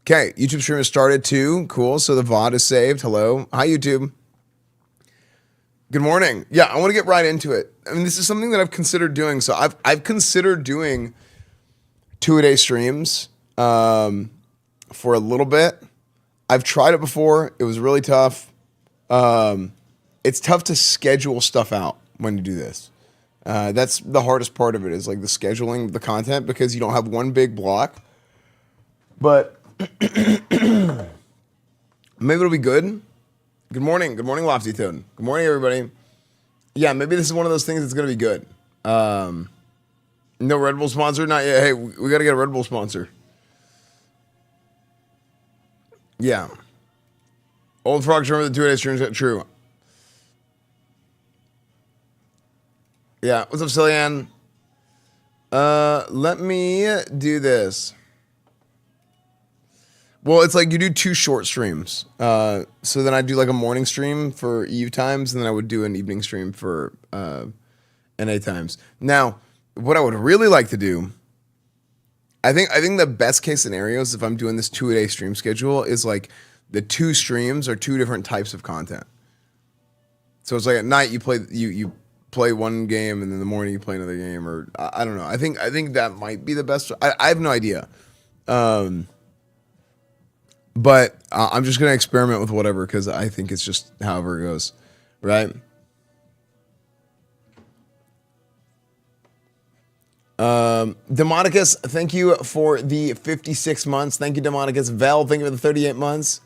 Okay, YouTube stream has started too. Cool. So the VOD is saved. Hello. Hi, YouTube. Good morning. Yeah, I want to get right into it. I mean, this is something that I've considered doing. So I've considered doing 2-a-day streams for a little bit. I've tried it before. It was really tough. It's tough to schedule stuff out when you do this. That's the hardest part of it, is like the scheduling the content, because you don't have one big block. But maybe it'll be good. Good morning. Good morning, Lofty Toad. Good morning, everybody. Yeah, maybe this is one of those things that's going to be good. No Red Bull sponsor? Not yet. Hey, we got to get a Red Bull sponsor. Yeah. Old Frogs remember the 2-a-day streams. True. Yeah. What's up, Cillian? Let me do this. Well, it's like you do 2 short streams. So then I do like a morning stream for Eve times, and then I would do an evening stream for NA times. Now, what I would really like to do, I think the best case scenarios, if I'm doing this 2-a-day stream schedule, is like the 2 streams are 2 different types of content. So it's like at night you play one game, and then in the morning you play another game, or I don't know. I think that might be the best. I have no idea. But I'm just going to experiment with whatever, because I think it's just however it goes, right? Demonicus, thank you for the 56 months. Thank you, Demonicus. Val, thank you for the 38 months.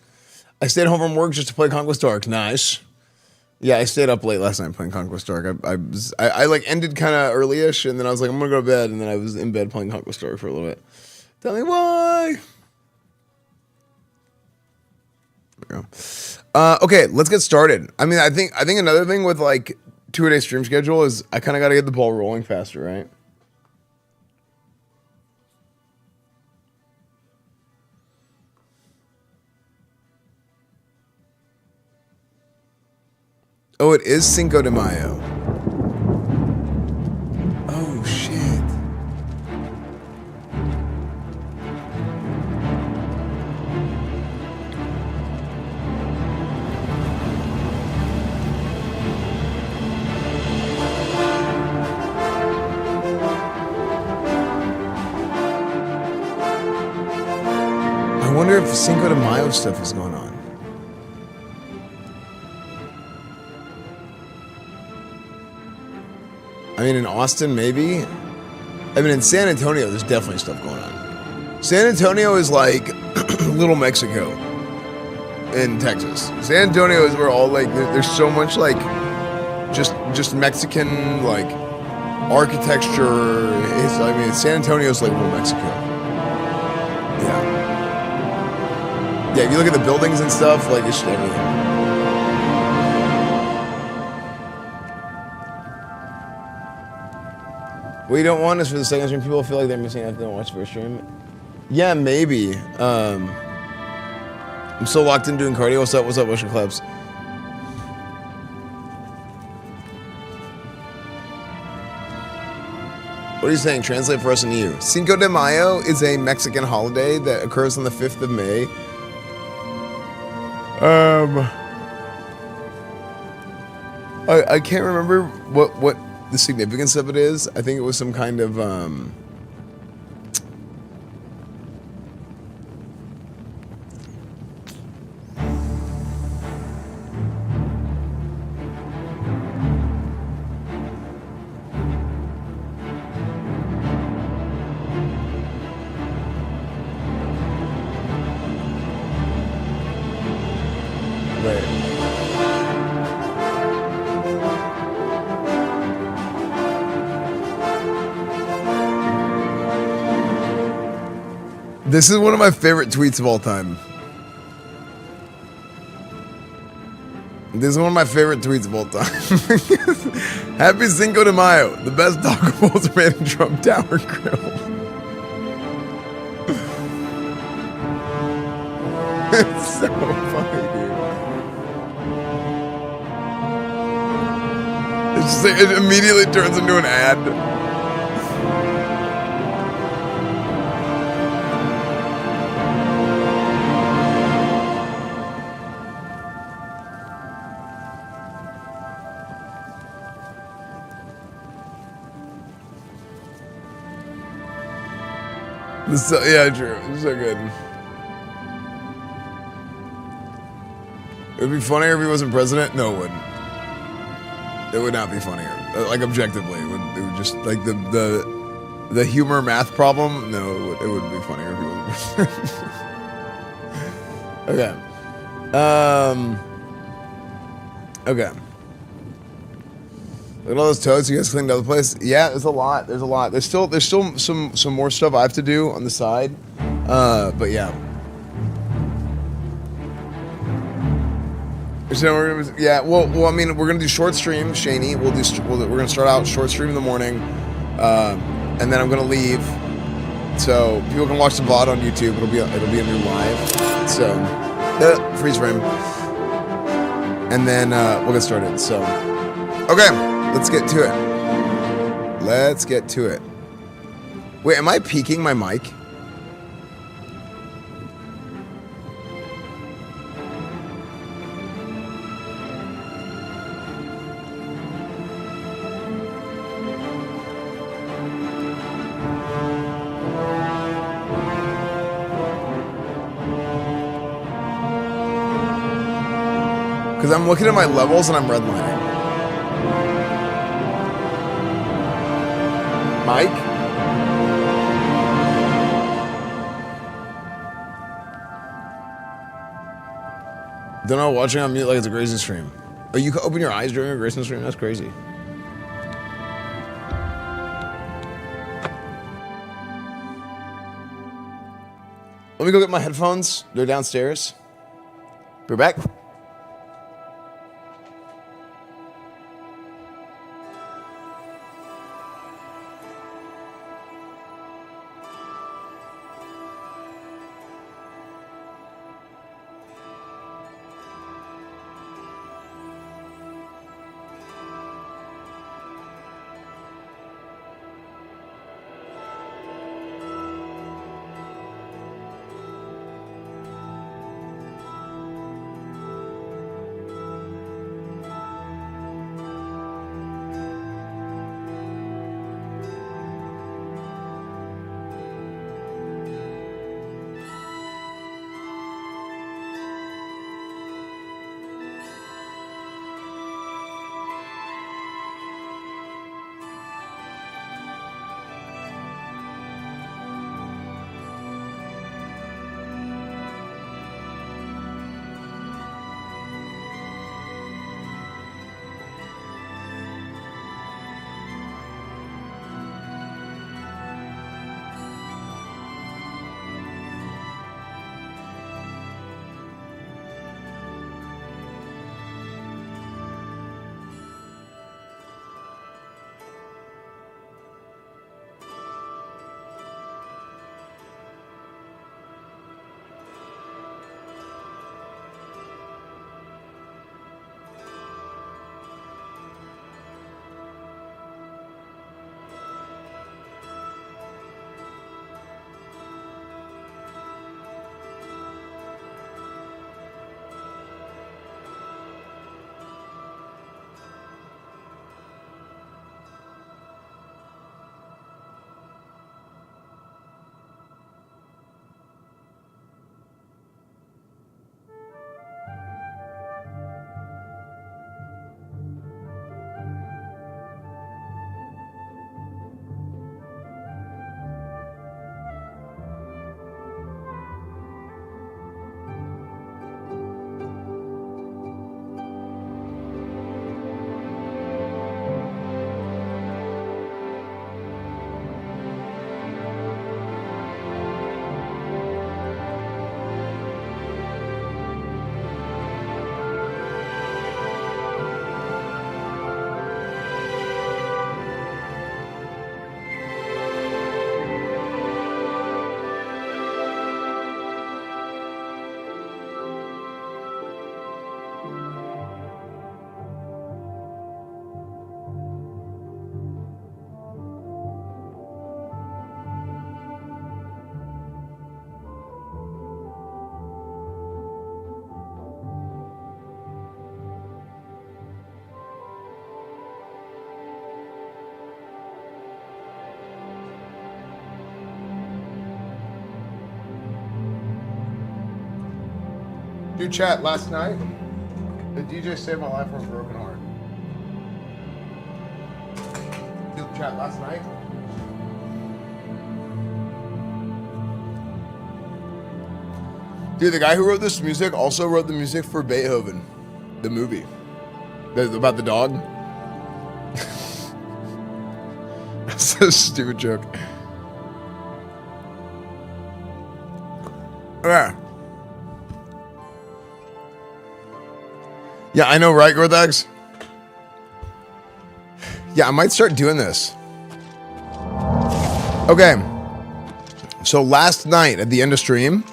I stayed home from work just to play Conquest Dark. Nice. Yeah, I stayed up late last night playing Conquest Dark. I like ended kind of early-ish, and then I was like, I'm going to go to bed, and then I was in bed playing Conquest Dark for a little bit. Tell me why. There we go. Okay, let's get started. I mean, I think another thing with like 2-a-day stream schedule is I kind of got to get the ball rolling faster, right? Oh, it is Cinco de Mayo. Oh, shit. I wonder if Cinco de Mayo stuff is going on. I mean, in Austin, maybe. I mean, in San Antonio, there's definitely stuff going on. San Antonio is like Little Mexico in Texas. San Antonio is where all like there's so much like just Mexican like architecture. I mean, San Antonio is like Little Mexico. Yeah. Yeah, if you look at the buildings and stuff, like it's just everything. What you don't want is for the second stream, people feel like they're missing out if they don't watch the first stream. Yeah, maybe. I'm so locked in doing cardio. What's up? What's up, Ocean Clubs? What are you saying? Translate for us and you. Cinco de Mayo is a Mexican holiday that occurs on the 5th of May. I can't remember what the significance of it is. I think it was some kind of This is one of my favorite tweets of all time. This is one of my favorite tweets of all time. Happy Cinco de Mayo. The best taco bowls are made in Trump Tower Grill. It's so funny, dude. It's just like, it immediately turns into an ad. Yeah, true. It's so good. It would be funnier if he wasn't president. No, it wouldn't. It would not be funnier. Like objectively, it would just like the humor math problem. No, it wouldn't be funnier if he wasn't president. Okay. Okay. Look at all those toads. You guys cleaned up the place. Yeah, there's a lot. There's a lot. There's still some more stuff I have to do on the side. But yeah. So yeah. Well, I mean, we're gonna do short stream, Shaney. We're gonna start out short stream in the morning, and then I'm gonna leave, so people can watch the VOD on YouTube. It'll be a new live. So freeze frame, and then we'll get started. So okay, let's get to it. Let's get to it. Wait, am I peaking my mic? Because I'm looking at my levels and I'm redlining. Mike? Don't know, watching on mute like it's a grazing stream. Oh, you can open your eyes during a grazing stream? That's crazy. Let me go get my headphones. They're downstairs. We're back. Dude, chat, last night, the DJ saved my life from a broken heart. Dude, chat, last night. Dude, the guy who wrote this music also wrote the music for Beethoven, the movie. About the dog. That's a stupid joke. Okay. Yeah, I know, right, Gorthax? Yeah, I might start doing this. Okay. So last night at the end of stream,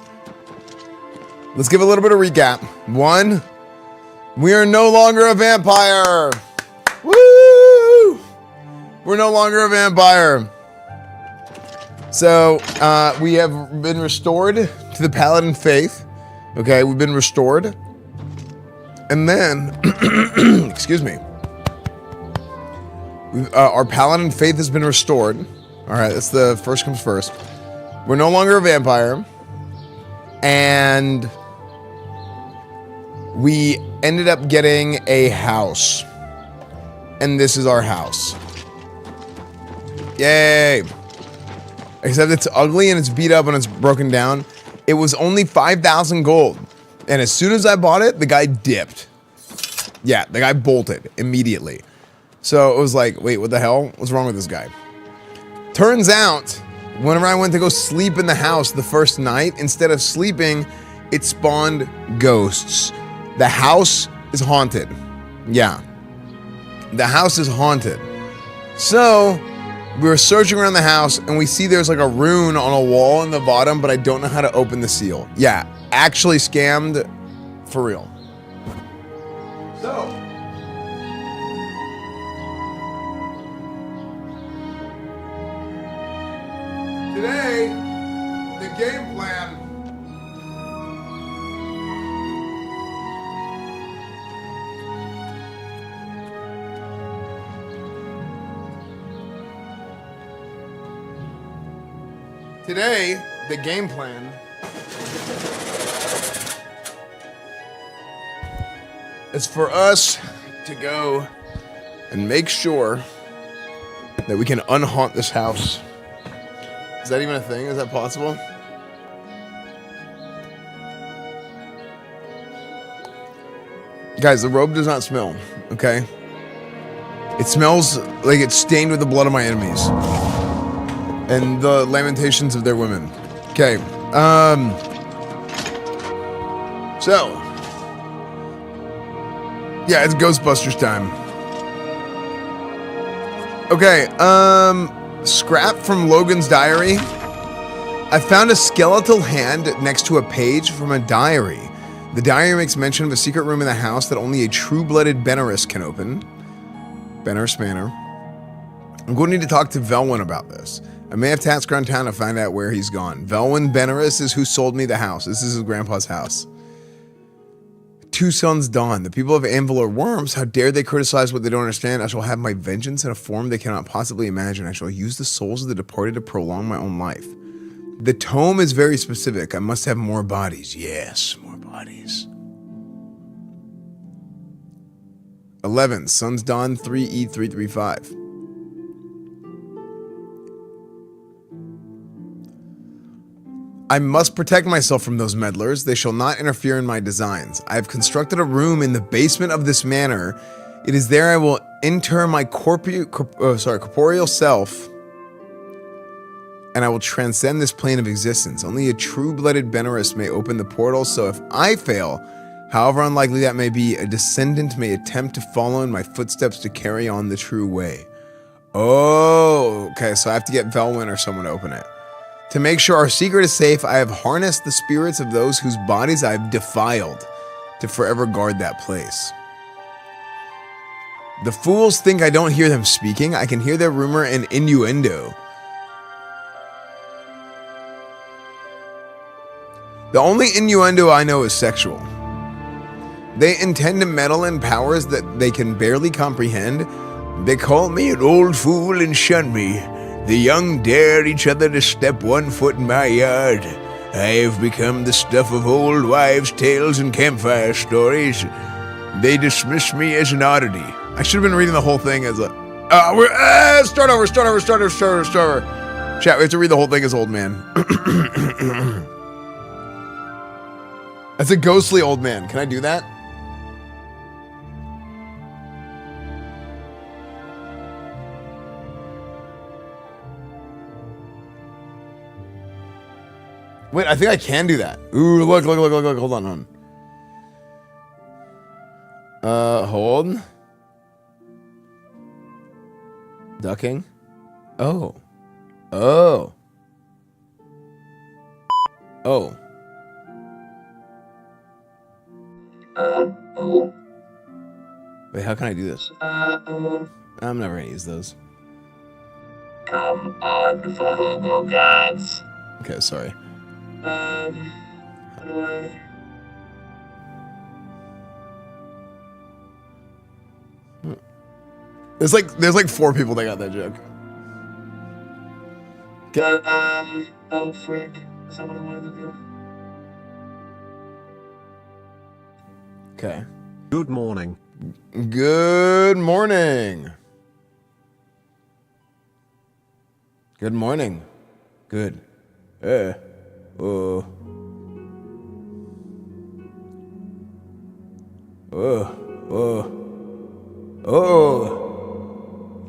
let's give a little bit of recap. 1, we are no longer a vampire. Woo! We're no longer a vampire. So we have been restored to the Paladin faith. Okay, we've been restored. And then, excuse me, our Paladin faith has been restored. All right, that's the first comes first. We're no longer a vampire. And we ended up getting a house. And this is our house. Yay. Except it's ugly and it's beat up and it's broken down. It was only 5,000 gold. And as soon as I bought it, the guy dipped. Yeah, the guy bolted immediately. So it was like, wait, what the hell? What's wrong with this guy? Turns out, whenever I went to go sleep in the house the first night, instead of sleeping, it spawned ghosts. The house is haunted. Yeah. The house is haunted. So we were searching around the house and we see there's like a rune on a wall in the bottom, but I don't know how to open the seal. Yeah, actually scammed for real. So today, the game plan. Today, the game plan is for us to go and make sure that we can unhaunt this house. Is that even a thing? Is that possible? Guys, the robe does not smell, okay? It smells like it's stained with the blood of my enemies and the lamentations of their women. Okay, so yeah, it's Ghostbusters time. Okay, scrap from Logan's diary. I found a skeletal hand next to a page from a diary. The diary makes mention of a secret room in the house that only a true-blooded Benirus can open. Benirus Manor. I'm going to need to talk to Velwyn about this. I may have tasked around town to find out where he's gone. Velwyn Benirus is who sold me the house. This is his grandpa's house. Two sons dawn. The people of Anvil are worms. How dare they criticize what they don't understand? I shall have my vengeance in a form they cannot possibly imagine. I shall use the souls of the departed to prolong my own life. The tome is very specific. I must have more bodies. Yes, more bodies. 11. Sons dawn 3E335. I must protect myself from those meddlers. They shall not interfere in my designs. I have constructed a room in the basement of this manor. It is there I will inter my corporeal self, and I will transcend this plane of existence. Only a true-blooded Benirus may open the portal, so if I fail, however unlikely that may be, a descendant may attempt to follow in my footsteps to carry on the true way. Oh, okay, so I have to get Velwyn or someone to open it. To make sure our secret is safe, I have harnessed the spirits of those whose bodies I have defiled to forever guard that place. The fools think I don't hear them speaking. I can hear their rumor and innuendo. The only innuendo I know is sexual. They intend to meddle in powers that they can barely comprehend. They call me an old fool and shun me. The young dare each other to step 1 foot in my yard. I have become the stuff of old wives' tales and campfire stories. They dismiss me as an oddity. I should have been reading the whole thing as a... start over. Chat, we have to read the whole thing as old man. That's a ghostly old man. Can I do that? Wait, I think I can do that. Ooh, look. Hold on. Hold. Ducking. Oh. Wait, how can I do this? I'm never gonna use those. Come on, for homo gods. Okay, sorry. How do I... There's like 4 people that got that joke. Oh frick. Is that what I wanted to do? Okay. Good morning. Good morning. Good morning. Good.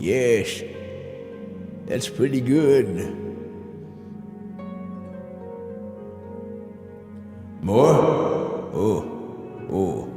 Yes. That's pretty good. More? Oh.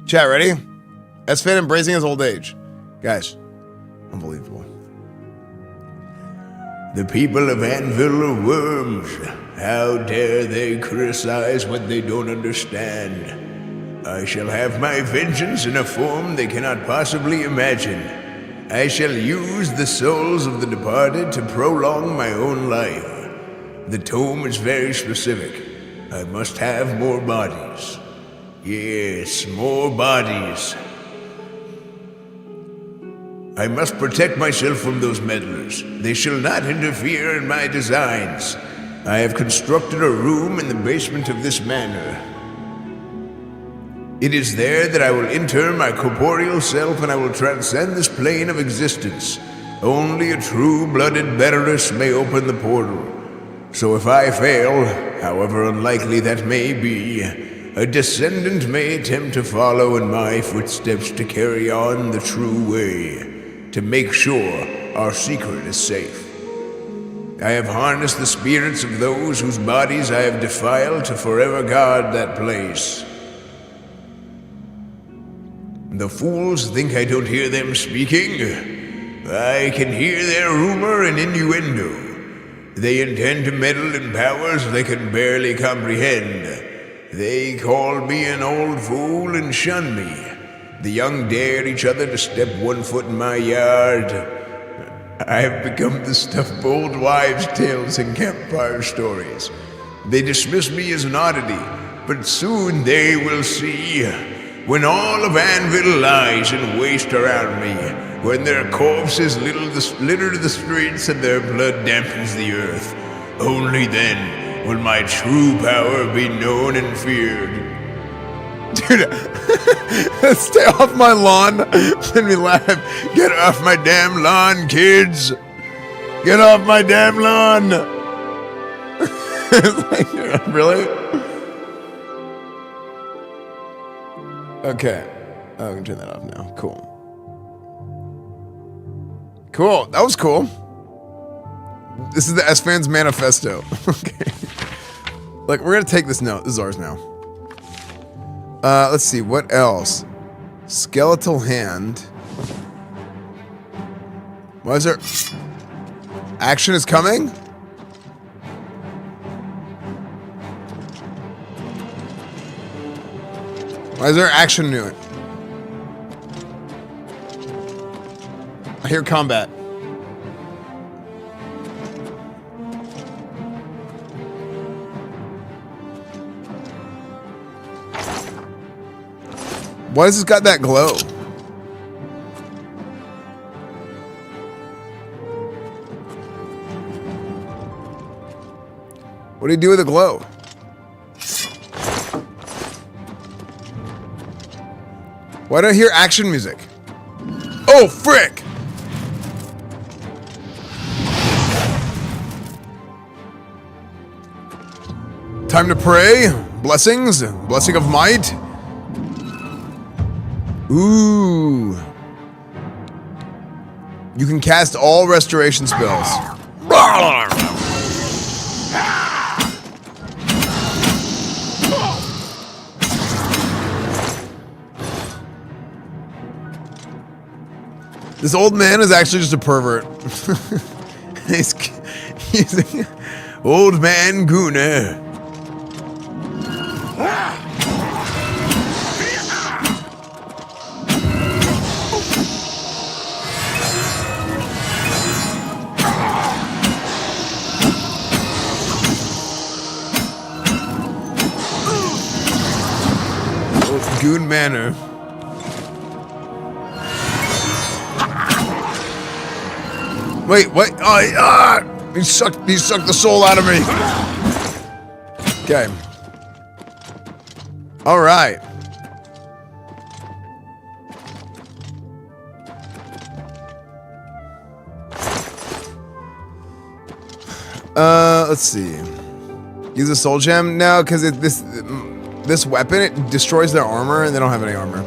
Chat, ready? Esfand embracing his old age. Guys, unbelievable. The people of Anvil are worms. How dare they criticize what they don't understand? I shall have my vengeance in a form they cannot possibly imagine. I shall use the souls of the departed to prolong my own life. The tome is very specific. I must have more bodies. Yes, more bodies. I must protect myself from those meddlers. They shall not interfere in my designs. I have constructed a room in the basement of this manor. It is there that I will enter my corporeal self and I will transcend this plane of existence. Only a true-blooded Benirus may open the portal. So if I fail, however unlikely that may be, a descendant may attempt to follow in my footsteps to carry on the true way, to make sure our secret is safe. I have harnessed the spirits of those whose bodies I have defiled to forever guard that place. The fools think I don't hear them speaking. I can hear their rumor and innuendo. They intend to meddle in powers they can barely comprehend. They call me an old fool and shun me. The young dare each other to step 1 foot in my yard. I have become the stuff of old wives' tales and campfire stories. They dismiss me as an oddity, but soon they will see. When all of Anvil lies in waste around me, when their corpses litter the streets and their blood dampens the earth, only then will my true power be known and feared. Dude, stay off my lawn. Let me laugh. Get off my damn lawn, kids. Get off my damn lawn. Like, really? Okay. Oh, I can turn that off now. Cool. Cool. That was cool. This is the Esfand's manifesto. Okay. Like, we're gonna take this note. This is ours now. Let's see. What else? Skeletal hand. Why is there... Action is coming? Why is there action to it? I hear combat. Why has this got that glow? What do you do with the glow? Why do I hear action music? Oh, frick! Time to pray. Blessings. Blessing of might. Ooh. You can cast all restoration spells. This old man is actually just a pervert. he's old man Gooner. Goon Manor. Wait, what? He sucked the soul out of me. Okay. All right. Let's see. Use a soul gem? No, because this weapon, it destroys their armor, and they don't have any armor.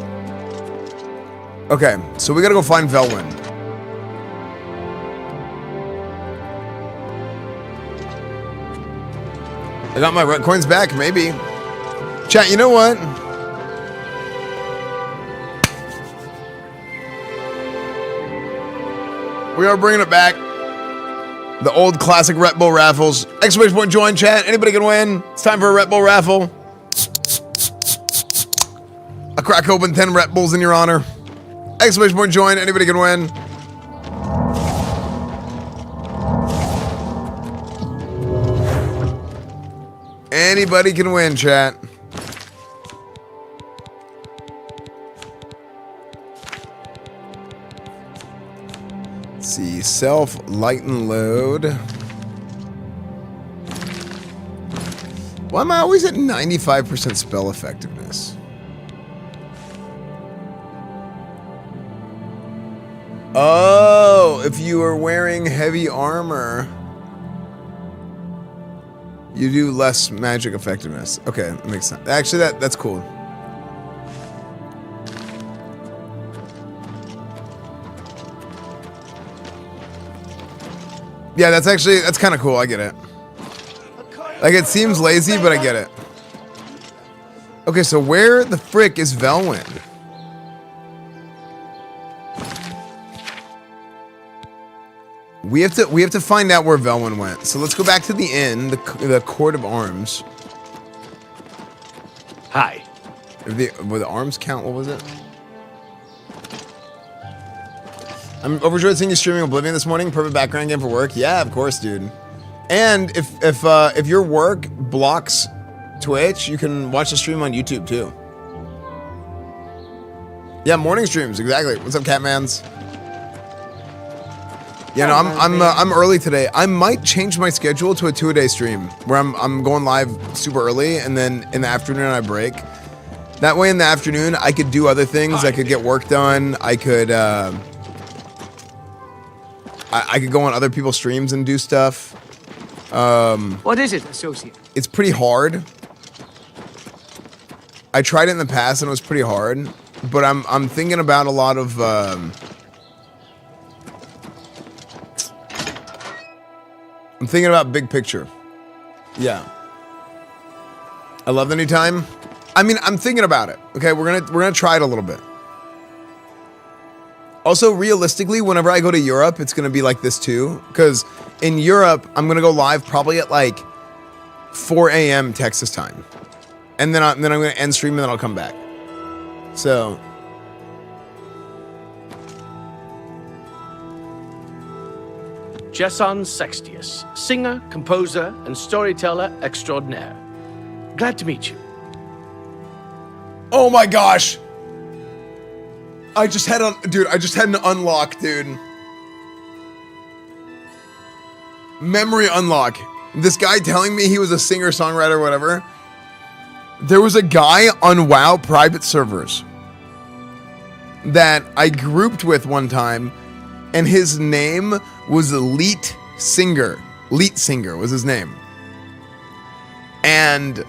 Okay, so we gotta go find Velwyn. I got my red coins back, maybe. Chat, you know what? We are bringing it back. The old classic Red Bull raffles. Exclamation point join, chat. Anybody can win. It's time for a Red Bull raffle. I crack open 10 Red Bulls in your honor. Exclamation point join. Anybody can win. Anybody can win, chat. Let's see, self, light and load. Why am I always at 95% spell effectiveness? Oh, if you are wearing heavy armor, you do less magic effectiveness. Okay, that makes sense. Actually, that's cool. Yeah, that's kind of cool. I get it. Like, it seems lazy, but I get it. Okay, so where the frick is Velwyn? We have to find out where Velwyn went. So let's go back to the inn, the Court of Arms. Hi. Were the arms count? What was it? I'm overjoyed seeing you streaming Oblivion this morning. Perfect background game for work. Yeah, of course, dude. And if your work blocks Twitch, you can watch the stream on YouTube too. Yeah, morning streams, exactly. What's up, Catmans? Yeah, no, I'm early today. I might change my schedule to a 2-a-day stream where I'm going live super early, and then in the afternoon I break. That way, in the afternoon, I could do other things. I could get work done. I could I could go on other people's streams and do stuff. What is it, associate? It's pretty hard. I tried it in the past and it was pretty hard, but I'm thinking about a lot of I'm thinking about big picture. Yeah. I love the new time. I mean, I'm thinking about it. Okay, we're gonna try it a little bit. Also, realistically, whenever I go to Europe, it's gonna be like this too. Because in Europe, I'm gonna go live probably at like 4 a.m. Texas time, and then I'm gonna end stream and then I'll come back. So Jesson Sextius, singer, composer, and storyteller extraordinaire. Glad to meet you. oh my gosh. I just had an unlock, dude. Memory unlock. This guy telling me he was a singer, songwriter, whatever. There was a guy on WoW private servers that I grouped with one time, and his name was Leet Singer. Leet Singer was his name. And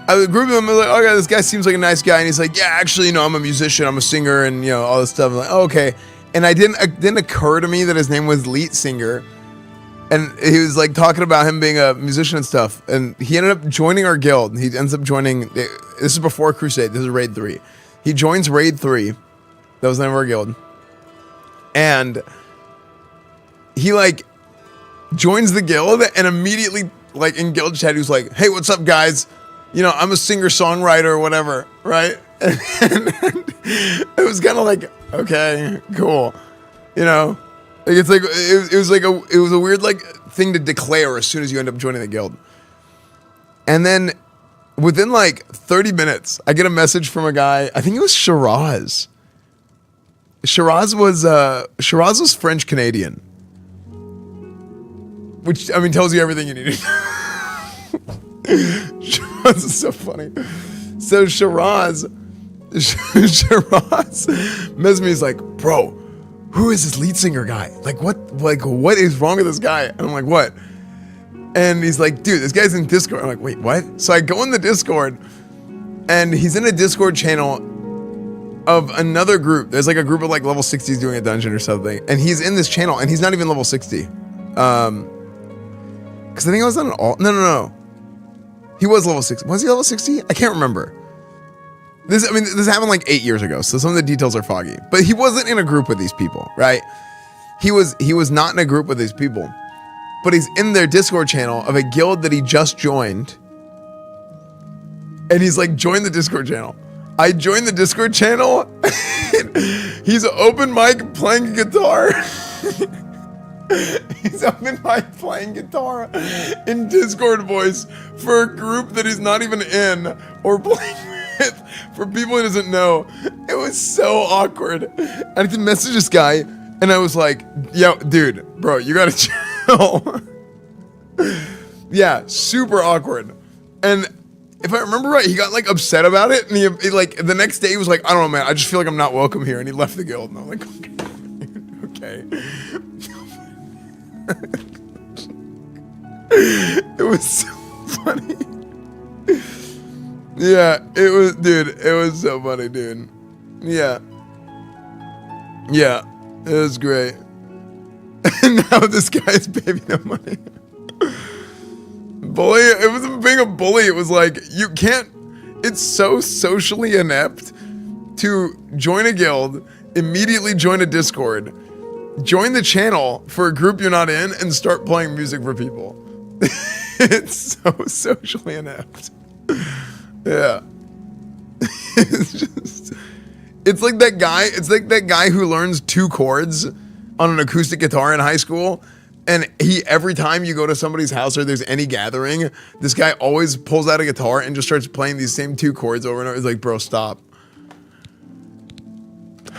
I would group him, like, okay, this guy seems like a nice guy, and he's like, yeah, actually, you know, I'm a musician, I'm a singer, and you know, all this stuff. I'm like, oh, okay. And it didn't occur to me that his name was Leet Singer. And he was like talking about him being a musician and stuff. And he ended up joining our guild. He ends up joining, this is before Crusade, this is Raid 3. He joins Raid 3. That was the name of our guild. And he like joins the guild and immediately like in guild chat, he was like, hey, what's up guys? You know, I'm a singer-songwriter or whatever, right? And it was kind of like, okay, cool. You know? Like it's like it was a weird like thing to declare as soon as you end up joining the guild. And then within like 30 minutes, I get a message from a guy. I think it was Shiraz. Shiraz was French Canadian, which I mean tells you everything you need to know. Shiraz is so funny. So Shiraz messaged me. He's like, bro, who is this lead singer guy? Like what is wrong with this guy? And I'm like, what? And he's like, dude, this guy's in Discord. I'm like, wait, what? So I go in the Discord, and he's in a Discord channel of another group. There's like a group of like level 60s doing a dungeon or something, and he's in this channel, and he's not even level 60. Because I think I was on an alt. No. He was level 60. Was he level 60? I can't remember. This happened like 8 years ago, so some of the details are foggy. But he wasn't in a group with these people, right? He was not in a group with these people. But he's in their Discord channel of a guild that he just joined. And he's like, join the Discord channel. I joined the Discord channel. He's open mic playing guitar. He's open mic playing guitar in Discord voice for a group that he's not even in or playing with for people he doesn't know. It was so awkward. I had to message this guy, and I was like, yo, dude, bro, you gotta chill. Yeah, super awkward. And if I remember right, he got like upset about it, and he like the next day he was like, I don't know, man, I just feel like I'm not welcome here, and he left the guild. And I'm like, okay. It was so funny. Yeah, it was, dude. It was so funny, dude. Yeah, it was great. And now this guy's baby no money. Bully. It wasn't being a bully. It was like you can't. It's so socially inept to join a guild, immediately join a Discord, join the channel for a group you're not in, and start playing music for people. It's so socially inept. Yeah. It's like that guy who learns 2 chords on an acoustic guitar in high school, and every time you go to somebody's house or there's any gathering, this guy always pulls out a guitar and just starts playing these same 2 chords over and over. It's like, bro, stop.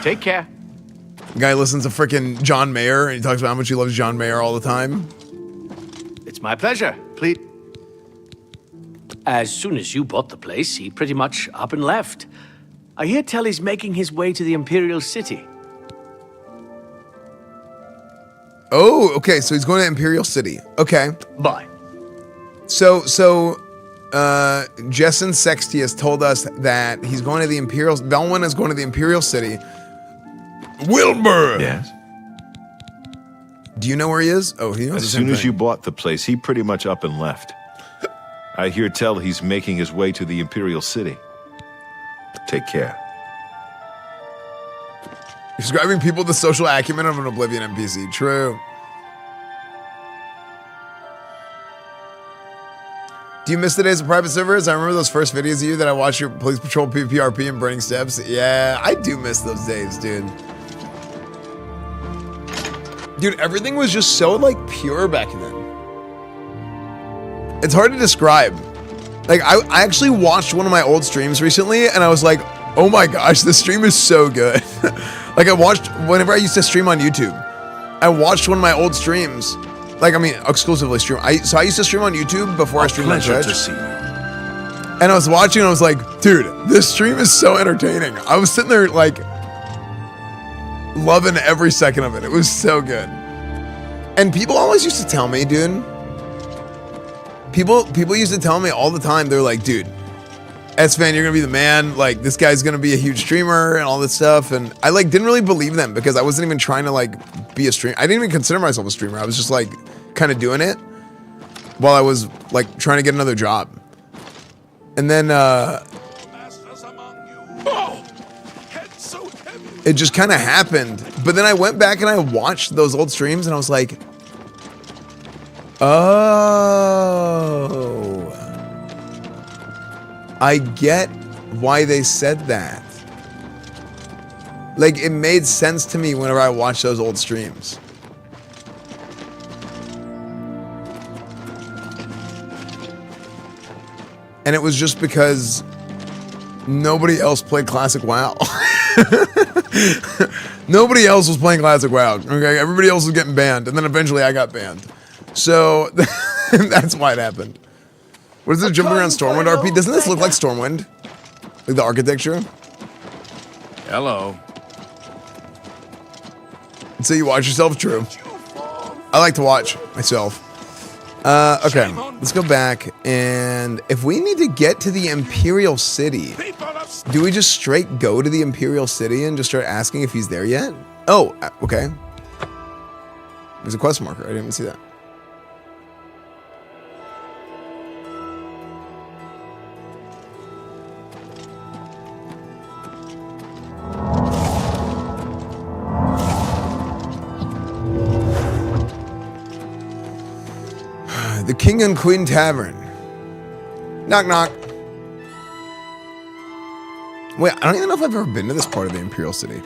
Take care. The guy listens to freaking John Mayer, and he talks about how much he loves John Mayer all the time. It's my pleasure. Please. As soon as you bought the place, he pretty much up and left. I hear tell he's making his way to the Imperial City. Oh, okay, so he's going to Imperial City. Okay. Bye. So Jesson Sextius told us that he's going to the Imperial... Velwyn is going to the Imperial City. Wilbur! Yes? Do you know where he is? Oh, he knows. As soon as you bought the place, he pretty much up and left. I hear tell he's making his way to the Imperial City. Take care. Describing people with the social acumen of an Oblivion NPC. True. Do you miss the days of private servers? I remember those first videos of you that I watched your police patrol PvPRP and burning steps. Yeah, I do miss those days, dude. Dude, everything was just so like pure back then. It's hard to describe. Like I actually watched one of my old streams recently and I was like, oh my gosh, this stream is so good. Like I watched, whenever I used to stream on YouTube, I watched one of my old streams. Like, I mean, exclusively stream. So I used to stream on YouTube before I streamed on Twitch. To see you. And I was watching and I was like, dude, this stream is so entertaining. I was sitting there like loving every second of it. It was so good. And people always used to tell me, dude. People used to tell me all the time, they're like, dude, Esfand, you're gonna be the man. Like, this guy's gonna be a huge streamer and all this stuff. And I like didn't really believe them because I wasn't even trying to like be a streamer. I didn't even consider myself a streamer. I was just like kind of doing it while I was like trying to get another job. And then it just kind of happened. But then I went back and I watched those old streams and I was like, oh, I get why they said that. Like, it made sense to me whenever I watched those old streams. And it was just because nobody else played Classic WoW. Nobody else was playing Classic WoW. Okay, everybody else was getting banned, and then eventually I got banned. So that's why it happened. What is this jumping around Stormwind RP? Doesn't this look like Stormwind? Like the architecture? Hello. So you watch yourself? True. I like to watch myself. Okay, let's go back. And if we need to get to the Imperial City, do we just straight go to the Imperial City and just start asking if he's there yet? Oh, okay. There's a question marker. I didn't even see that. The King and Queen Tavern. Knock, knock. Wait, I don't even know if I've ever been to this part of the Imperial City.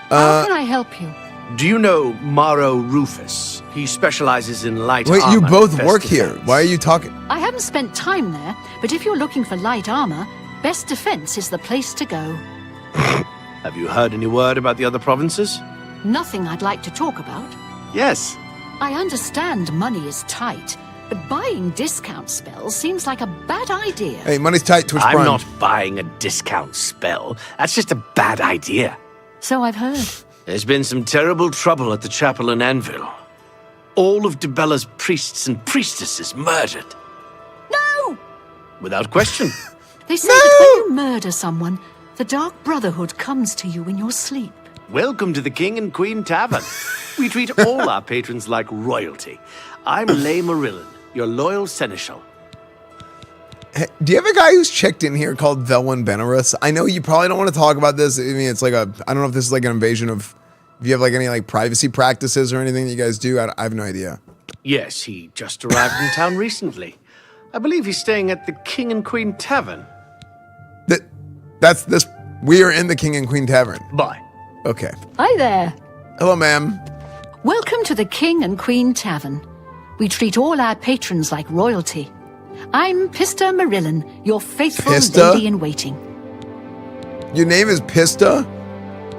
How can I help you? Do you know Maro Rufus? He specializes in light armor. Wait, you both and work best here. defense. Why are you talking? I haven't spent time there, but if you're looking for light armor, Best Defense is the place to go. Have you heard any word about the other provinces? Nothing I'd like to talk about. Yes. I understand money is tight, but buying discount spells seems like a bad idea. Hey, money's tight, Twitch I'm Prime. not buying a discount spell. That's just a bad idea. So I've heard. There's been some terrible trouble at the chapel in Anvil. All of Dibella's priests and priestesses murdered. No! Without question. They say that when you murder someone, the Dark Brotherhood comes to you in your sleep. Welcome to the King and Queen Tavern. We treat all our patrons like royalty. I'm Lay Marilyn, your loyal seneschal. Hey, do you have a guy who's checked in here called Velwyn Benirus? I know you probably don't want to talk about this. I mean, it's like I don't know if this is like an invasion of, if you have like any like privacy practices or anything that you guys do. I have no idea. Yes, he just arrived in town recently. I believe he's staying at the King and Queen Tavern. That's this. We are in the King and Queen Tavern. Bye. Okay. Hi there. Hello, ma'am. Welcome to the King and Queen Tavern. We treat all our patrons like royalty. I'm Pista Marilyn, your faithful Pista? lady-in-waiting. Your name is Pista?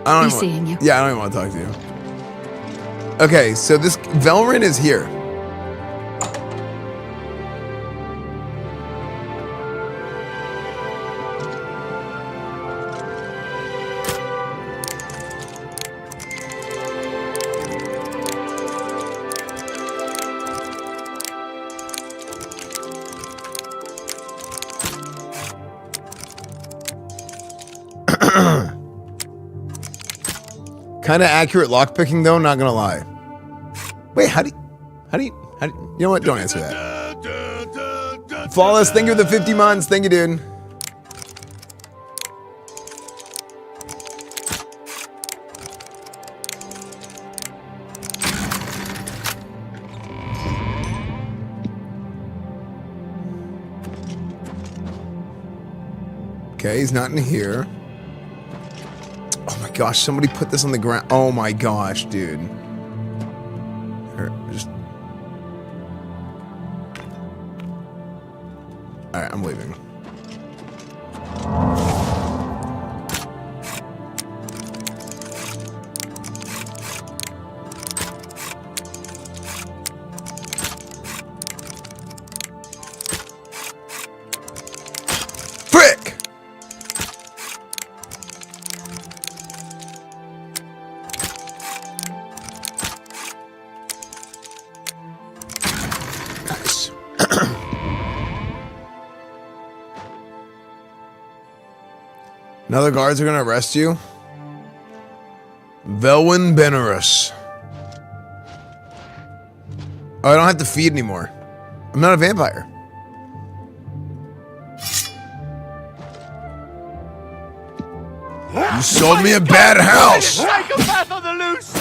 I don't Be seeing you. Yeah, I don't even want to talk to you. Okay, so this Velwyn is here. Kind of accurate lockpicking though, not gonna lie. Wait, how do you know what? Don't answer that. Flawless, thank you for the 50 months. Thank you, dude. Okay, he's not in here. Oh my gosh, somebody put this on the ground. Oh my gosh, dude. Here, just... Alright, I'm leaving. Frick! Nice. Now the guards are gonna arrest you. Velwyn Benirus. Oh, I don't have to feed anymore. I'm not a vampire. You sold me a bad house. Psychopath on the loose!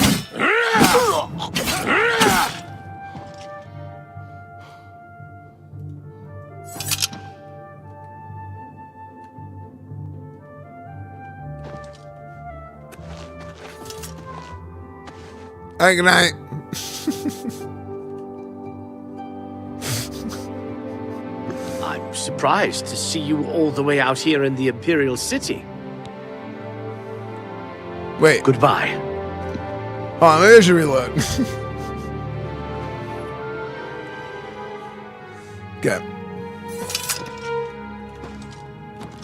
All right, good night. I'm surprised to see you all the way out here in the Imperial City. Wait. Goodbye. Oh, maybe I should reload. Okay.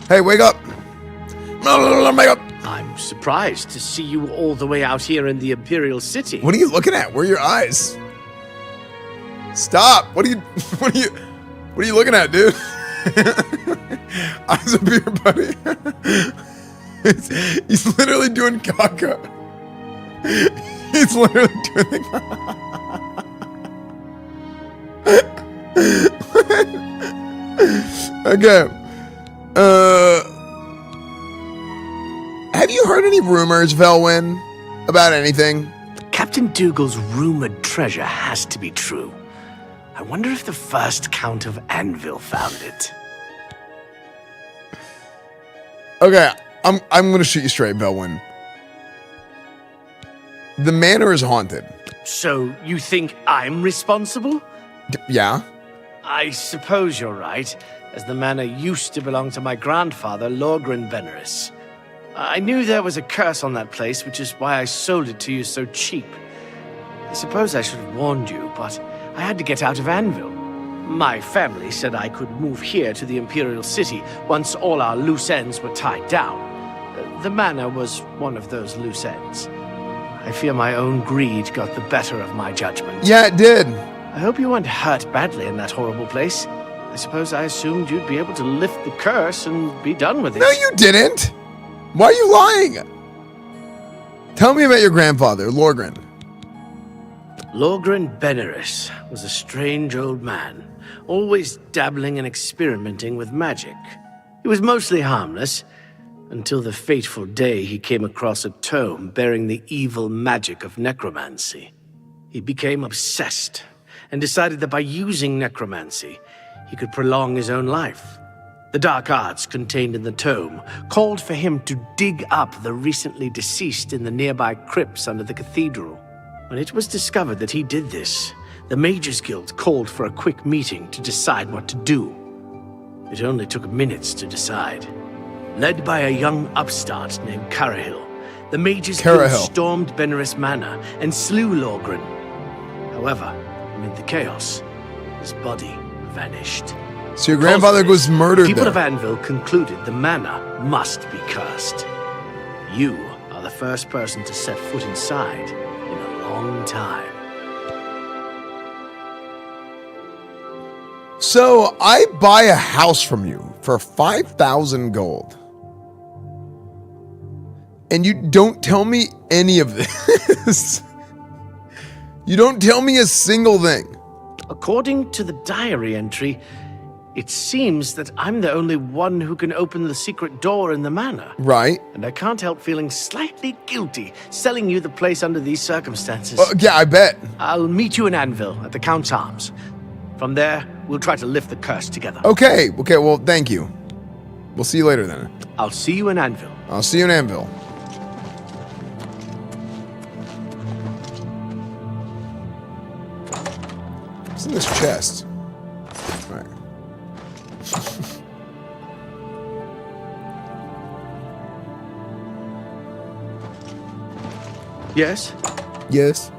Hey, wake up. Wake up. I'm surprised to see you all the way out here in the Imperial City. What are you looking at? Where are your eyes? Stop. What are you looking at, dude? Eyes up here, buddy. He's literally doing caca. He's literally doing the Okay. Have you heard any rumors, Velwyn, about anything? Captain Dougal's rumored treasure has to be true. I wonder if the first Count of Anvil found it. Okay, I'm gonna shoot you straight, Velwyn. The manor is haunted. So you think I'm responsible? Yeah? I suppose you're right, as the manor used to belong to my grandfather, Lorgren Benirus. I knew there was a curse on that place, which is why I sold it to you so cheap. I suppose I should have warned you, but I had to get out of Anvil. My family said I could move here to the Imperial City once all our loose ends were tied down. The manor was one of those loose ends. I fear my own greed got the better of my judgment. Yeah, it did. I hope you weren't hurt badly in that horrible place. I suppose I assumed you'd be able to lift the curse and be done with it. No, you didn't. Why are you lying? Tell me about your grandfather, Lorgren. Lorgren Benirus was a strange old man, always dabbling and experimenting with magic. He was mostly harmless, until the fateful day he came across a tome bearing the evil magic of necromancy. He became obsessed, and decided that by using necromancy, he could prolong his own life. The dark arts contained in the tome called for him to dig up the recently deceased in the nearby crypts under the cathedral. When it was discovered that he did this, the Mages Guild called for a quick meeting to decide what to do. It only took minutes to decide. Led by a young upstart named Carahil, the Mages Guild stormed Benirus Manor and slew Lorgren. However, amid the chaos, his body vanished. So your grandfather was murdered People there. of Anvil concluded the manor must be cursed. You are the first person to set foot inside in a long time. So I buy a house from you for 5,000 gold. And you don't tell me any of this. You don't tell me a single thing. According to the diary entry, it seems that I'm the only one who can open the secret door in the manor. Right. And I can't help feeling slightly guilty selling you the place under these circumstances. Yeah, I bet. I'll meet you in Anvil at the Count's Arms. From there, we'll try to lift the curse together. Okay, well, thank you. We'll see you later then. I'll see you in Anvil. I'll see you in Anvil. What's in this chest? All right. Yes? Yes.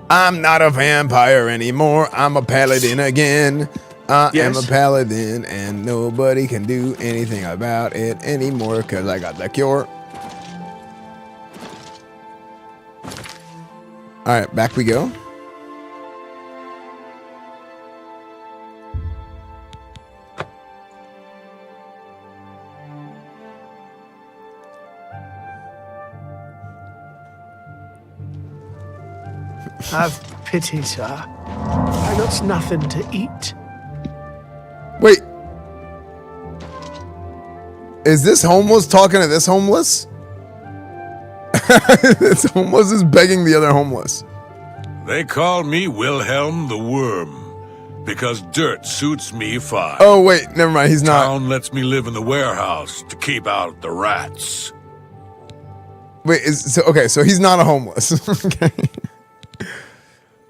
I'm not a vampire anymore. I'm a paladin again. I am a paladin, and nobody can do anything about it anymore because I got the cure. All right, back we go. Have pity, sir. I got nothing to eat. Wait. Is this homeless talking to this homeless? This homeless is begging the other homeless. They call me Wilhelm the Worm, because dirt suits me fine. Oh, wait, never mind, he's not. Town lets me live in the warehouse to keep out the rats. Wait, so he's not a homeless. Okay.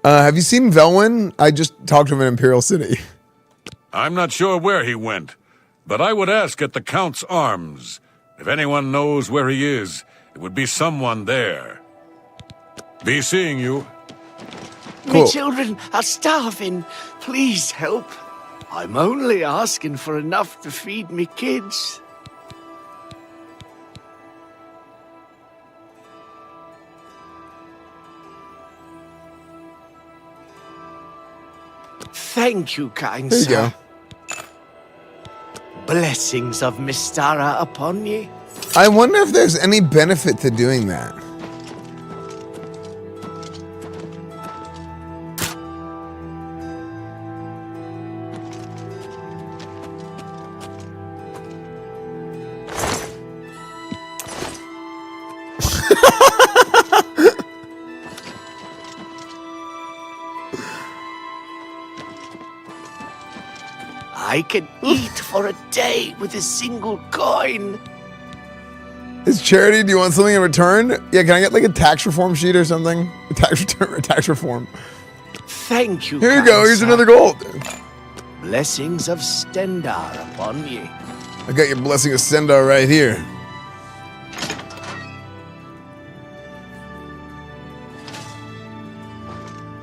Have you seen Velwyn? I just talked to him in Imperial City. I'm not sure where he went, but I would ask at the Count's Arms. If anyone knows where he is, it would be someone there. Be seeing you. Cool. Me children are starving. Please help. I'm only asking for enough to feed me kids. Thank you, kind There you sir. go. Blessings of Mystara upon ye. I wonder if there's any benefit to doing that. I can eat for a day with a single coin. Is charity, do you want something in return? Yeah, can I get like a tax reform sheet or something? A tax return or tax reform. Thank you. Here you kind go, here's sir. another gold. Blessings of Stendar upon ye. I got your blessing of Sendar right here.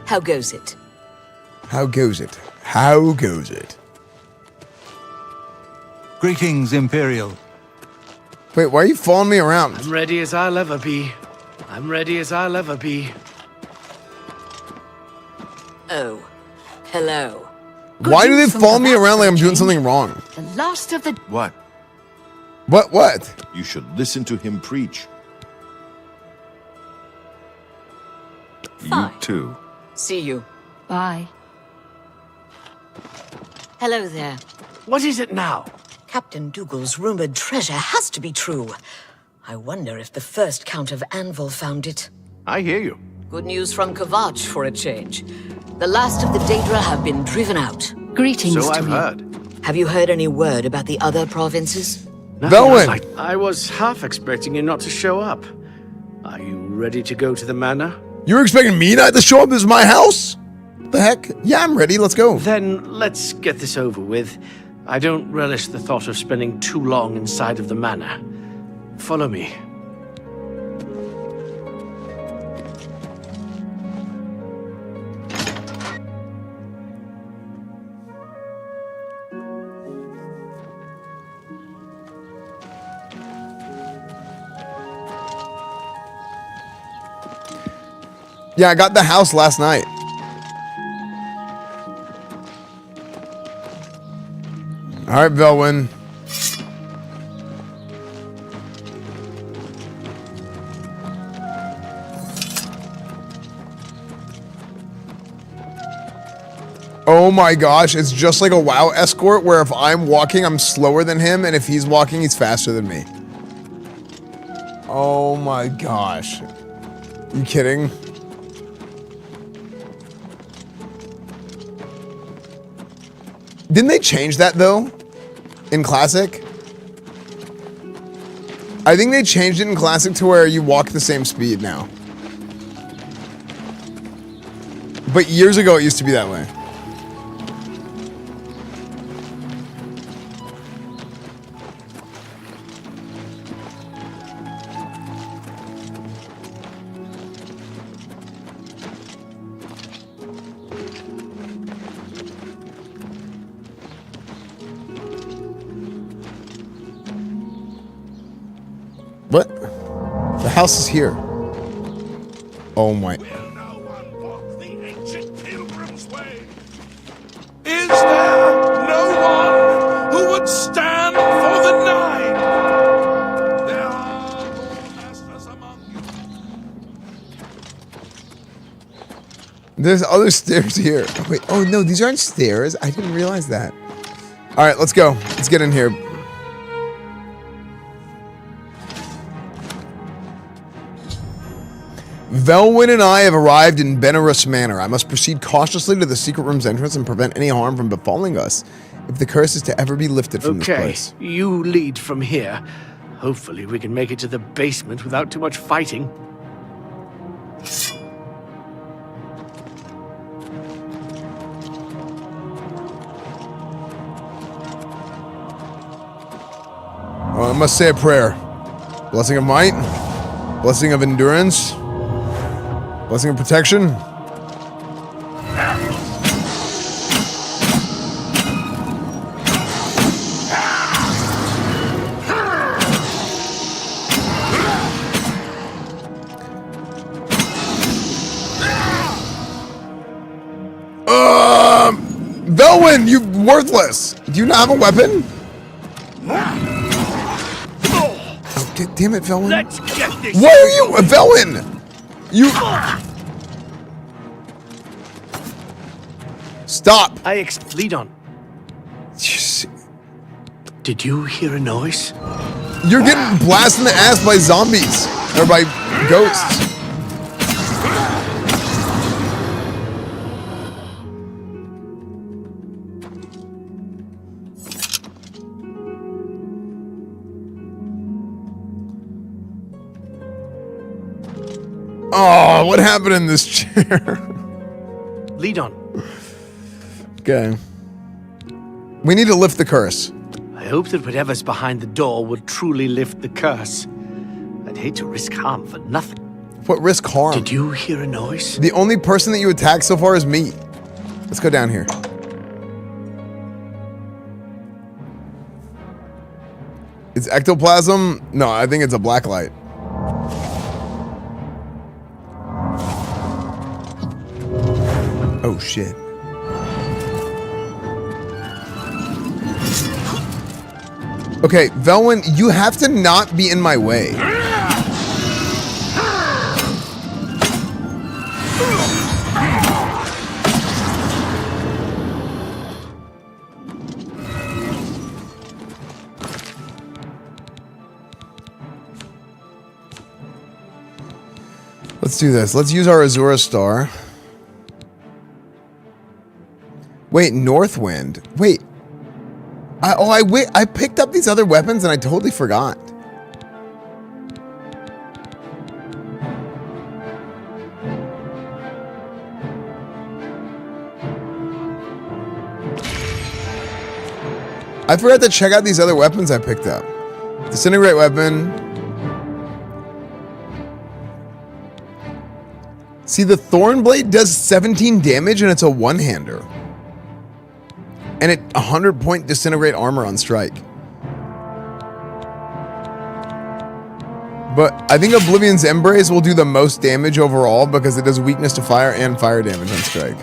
How goes it? How goes it? How goes it? Greetings, Imperial. Wait, why are you following me around? I'm ready as I'll ever be. I'm ready as I'll ever be. Oh, hello. Why do they news from follow me Kavak around for like a I'm doing change. something wrong? The last of the... What? What? You should listen to him preach. You Fine. too. See you. Bye. Hello there. What is it now? Captain Dougal's rumored treasure has to be true. I wonder if the first Count of Anvil found it. I hear you. Good news from Kavach for a change. The last of the Daedra have been driven out. Greetings So to I've you. heard. Have you heard any word about the other provinces? Velwyn! I was half expecting you not to show up. Are you ready to go to the manor? You were expecting me not to show up? This is my house? The heck? Yeah, I'm ready. Let's go. Then let's get this over with. I don't relish the thought of spending too long inside of the manor. Follow me. Yeah, I got the house last night. All right, Velwyn. Oh my gosh, it's just like a WoW escort where if I'm walking, I'm slower than him, and if he's walking, he's faster than me. Oh my gosh. You kidding? Didn't they change that though? In Classic? I think they changed it in Classic to where you walk the same speed now. But years ago it used to be that way. What? The house is here. Oh my. Is there no one who would stand for the Nine? There are masters among you. There's other stairs here. Oh, wait. Oh no, these aren't stairs. I didn't realize that. All right, let's go. Let's get in here. Velwyn and I have arrived in Benirus Manor. I must proceed cautiously to the secret room's entrance and prevent any harm from befalling us if the curse is to ever be lifted from this place. Okay, you lead from here. Hopefully we can make it to the basement without too much fighting. Oh, I must say a prayer. Blessing of might, blessing of endurance, blessing of protection. Velwyn, you worthless! Do you not have a weapon? Oh, damn it, Velwyn. Let's get this. Why are you, Velwyn? You. Stop. Lead on. Did you hear a noise? You're getting blasted in the ass by zombies or by ghosts. Oh, what happened in this chair? Lead on. Okay. We need to lift the curse. I hope that whatever's behind the door will truly lift the curse. I'd hate to risk harm for nothing. What risk harm? Did you hear a noise? The only person that you attacked so far is me. Let's go down here. It's ectoplasm? No, I think it's a black light. Oh shit. Okay, Velwyn, you have to not be in my way. Let's do this. Let's use our Azura Star. Wait, Northwind. Wait. I picked up these other weapons and I totally forgot. I forgot to check out these other weapons I picked up. Disintegrate weapon. See, the Thornblade does 17 damage and it's a one-hander. And it 100-point disintegrate armor on strike. But I think Oblivion's Embrace will do the most damage overall because it does weakness to fire and fire damage on strike.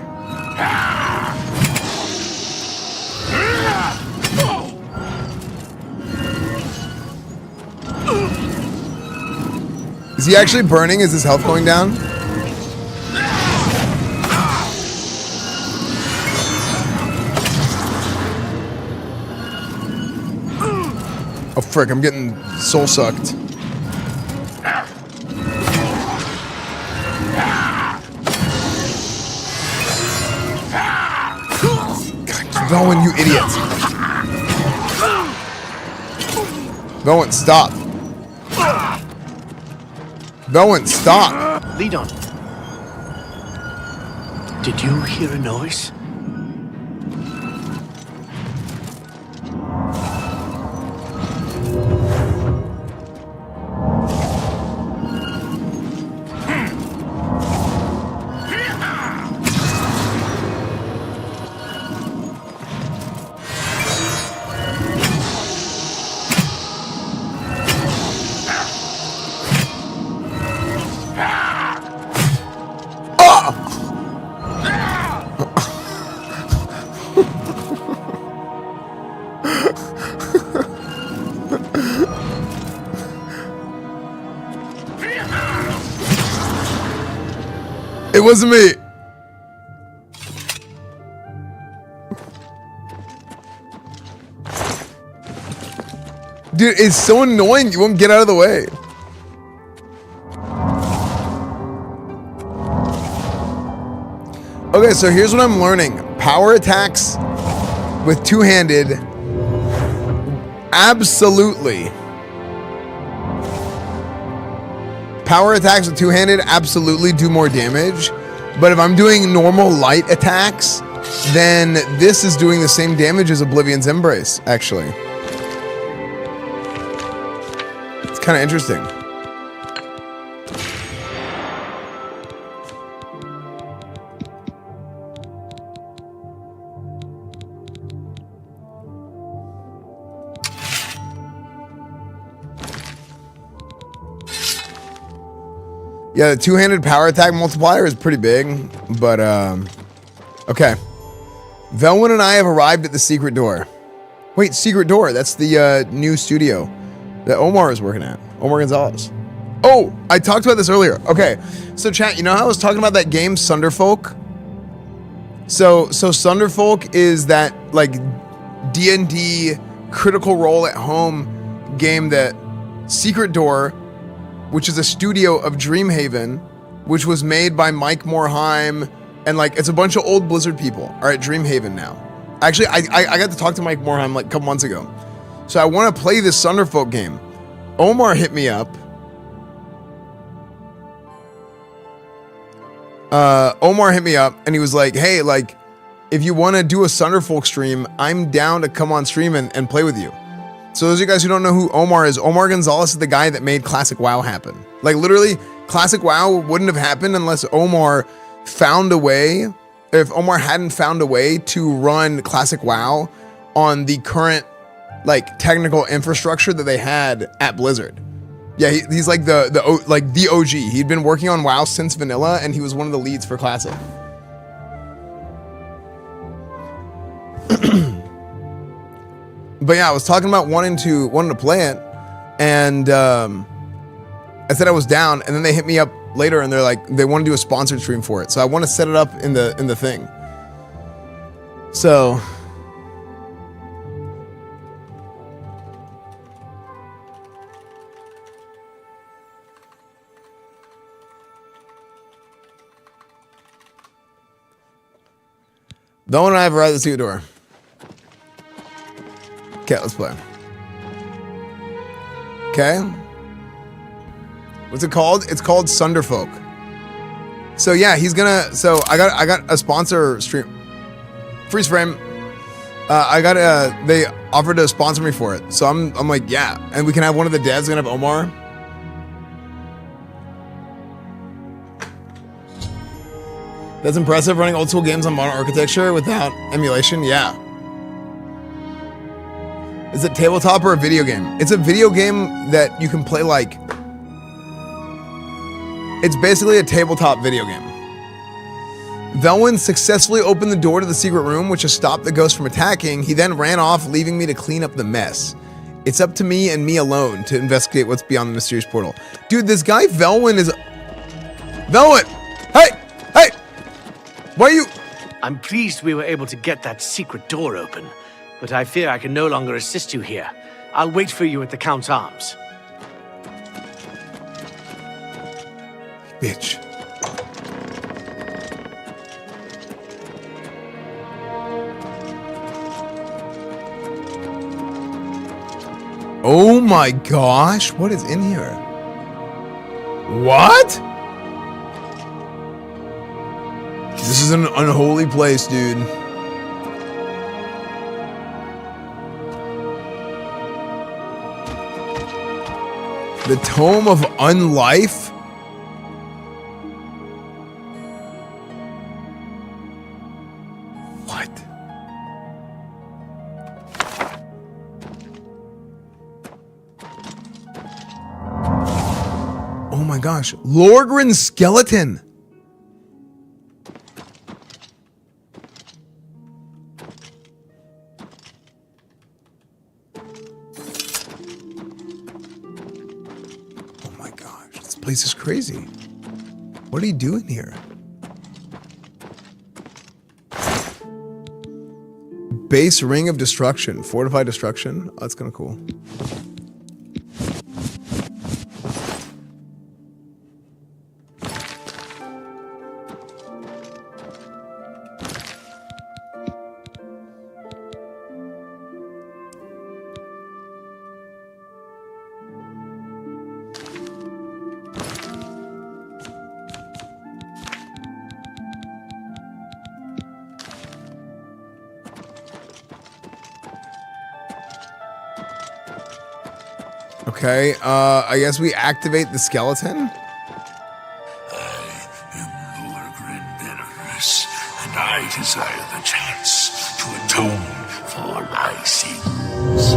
Is he actually burning? Is his health going down? Oh frick, I'm getting soul sucked. God, Velwyn, you idiot. Velwyn, stop. Velwyn, stop. Lead on. Did you hear a noise? It wasn't me. Dude, it's so annoying. You won't get out of the way. Okay, so here's what I'm learning. Power attacks with two-handed. Absolutely. Power attacks with two-handed absolutely do more damage, but if I'm doing normal light attacks, then this is doing the same damage as Oblivion's Embrace, actually. It's kind of interesting. Yeah, the two-handed power attack multiplier is pretty big, but, okay. Velwyn and I have arrived at the secret door. Wait, secret door, that's the, new studio that Omar is working at. Omar Gonzalez. Oh, I talked about this earlier. Okay, so chat, you know how I was talking about that game, Sunderfolk? So Sunderfolk is that, like, D&D Critical Role at Home game that Secret Door, which is a studio of Dreamhaven, which was made by Mike Morhaime, and like it's a bunch of old Blizzard people are at Dreamhaven now. Actually, I got to talk to Mike Morhaime like a couple months ago. So I want to play this Sunderfolk game. Omar hit me up. Omar hit me up and he was like, hey, like, if you want to do a Sunderfolk stream, I'm down to come on stream and play with you. So those of you guys who don't know who Omar is, Omar Gonzalez is the guy that made Classic WoW happen. Like literally, Classic WoW wouldn't have happened unless Omar found a way, if Omar hadn't found a way to run Classic WoW on the current like technical infrastructure that they had at Blizzard. Yeah, he's like the OG. He'd been working on WoW since vanilla, and he was one of the leads for Classic. But yeah, I was talking about wanting to play it, and I said I was down, and then they hit me up later, and they're like, they want to do a sponsored stream for it. So I want to set it up in the thing. So Velwyn and I have arrived at the secret door. Okay, let's play. Okay. What's it called? It's called Sunderfolk. So yeah, he's gonna. So I got a sponsor stream. Freeze frame. They offered to sponsor me for it. So I'm like, yeah, and we can have one of the devs. Gonna have Omar. That's impressive, running old school games on modern architecture without emulation. Yeah. Is it tabletop or a video game? It's a video game that you can play like... It's basically a tabletop video game. Velwyn successfully opened the door to the secret room, which has stopped the ghost from attacking. He then ran off, leaving me to clean up the mess. It's up to me and me alone to investigate what's beyond the mysterious portal. Dude, this guy Velwyn is... Velwyn! Hey! Hey! Why are you... I'm pleased we were able to get that secret door open, but I fear I can no longer assist you here. I'll wait for you at the Count's Arms. Bitch. my gosh. What is in here? What? This is an unholy place, dude. The Tome of Unlife? What? Oh my gosh. Lorgren's skeleton. Place is crazy. What are you doing here? Base Ring of Destruction. Fortified Destruction. Oh, that's kind of cool. Okay, I guess we activate the skeleton. I am Lorgren Benirus, and I desire the chance to atone for my sins.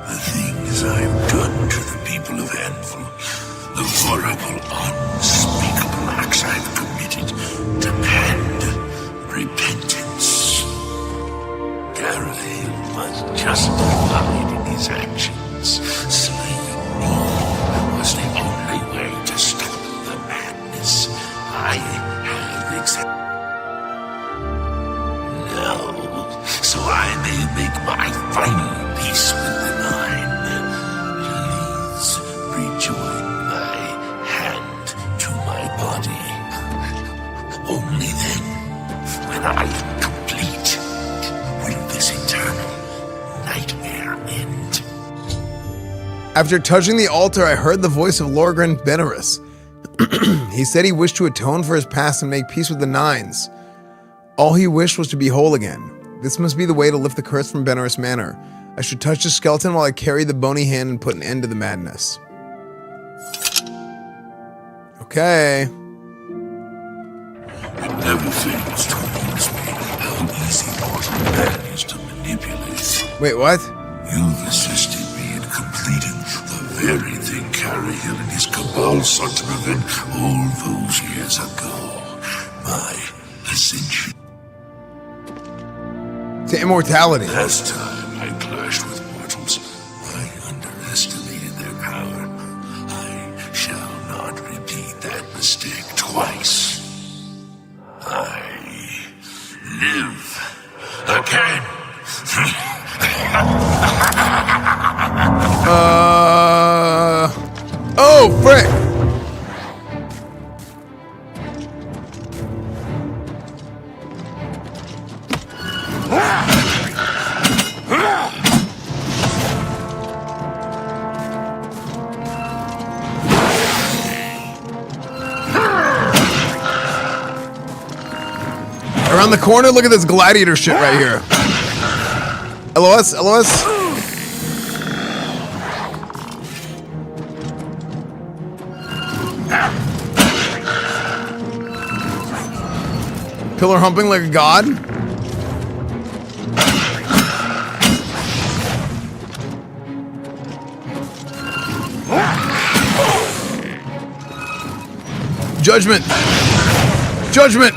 The things I've done to the people of Anvil, the horrible, unspeakable acts I've committed, demand repentance. Gareth was justified in his actions. Slaying me was the only way to stop the madness I have accepted. No, so I may make my final peace with the Nine. Please rejoin my hand to my body. Only then, when I am complete, will this eternal nightmare end. After touching the altar, I heard the voice of Lorgren Benirus. He said he wished to atone for his past and make peace with the Nines. All he wished was to be whole again. This must be the way to lift the curse from Benirus Manor. I should touch the skeleton while I carry the bony hand and put an end to the madness. Okay. It never fails to amuse me how easy mortal man is to manipulate. Wait, what? You've assisted me in completing the very thing Carahill and his cabal sought to prevent all those years ago. My ascension. To immortality. Last time I clashed with mortals, I underestimated their power. I shall not repeat that mistake twice. I live again. Oh, frick! Around the corner, look at this gladiator shit right here. LOS, LOS. Pillar humping like a god. Judgment. Judgment.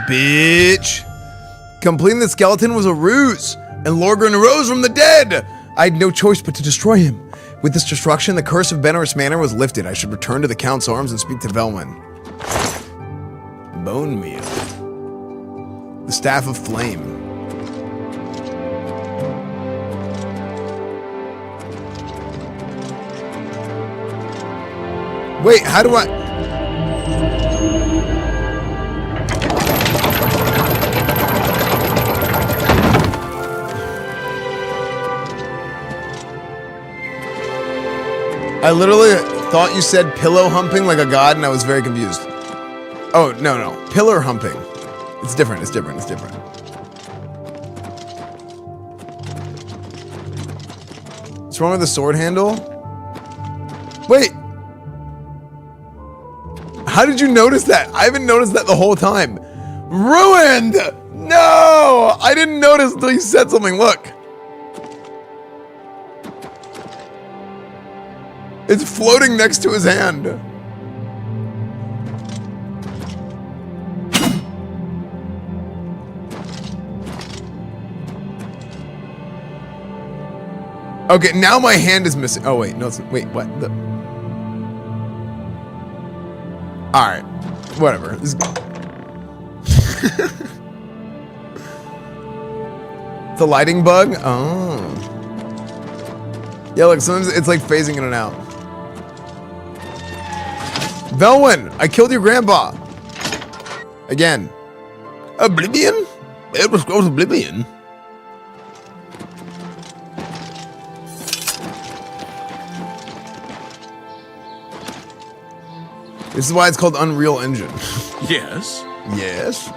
Bitch. Completing the skeleton was a ruse, and Lorgren rose from the dead. I had no choice but to destroy him. With this destruction, the curse of Benirus Manor was lifted. I should return to the Count's arms and speak to Velwyn. Bone meal. The Staff of Flame. Wait, how do I... I literally thought you said pillow humping like a god, and I was very confused. Oh, no. Pillar humping. It's different. It's different. What's wrong with the sword handle? Wait. How did you notice that? I haven't noticed that the whole time. Ruined! No! I didn't notice until you said something. Look. It's floating next to his hand. Okay, now my hand is missing. Oh, wait. No, wait, what? Alright. Whatever. This It's a lighting bug? Oh. Yeah, look, sometimes it's like phasing in and out. Velwyn, I killed your grandpa. Again. Oblivion? It was close Oblivion. This is why it's called Unreal Engine. Yes? Yes.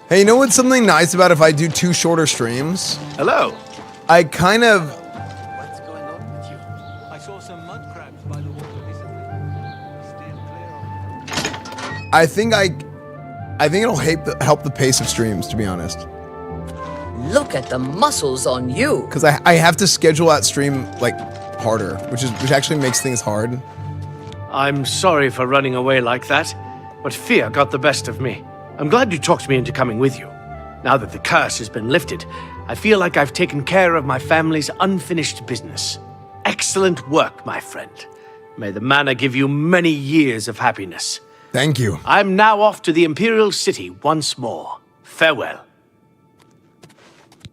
Hey, you know what's something nice about if I do 2 shorter streams? Hello. I kind of... What's going on with you? I saw some mud crabs by the water recently. Steer clear of them. I think it'll help the pace of streams, to be honest. Look at the muscles on you. Because I have to schedule out stream, like, harder, which actually makes things hard. I'm sorry for running away like that, but fear got the best of me. I'm glad you talked me into coming with you. Now that the curse has been lifted, I feel like I've taken care of my family's unfinished business. Excellent work, my friend. May the manor give you many years of happiness. Thank you. I'm now off to the Imperial City once more. Farewell.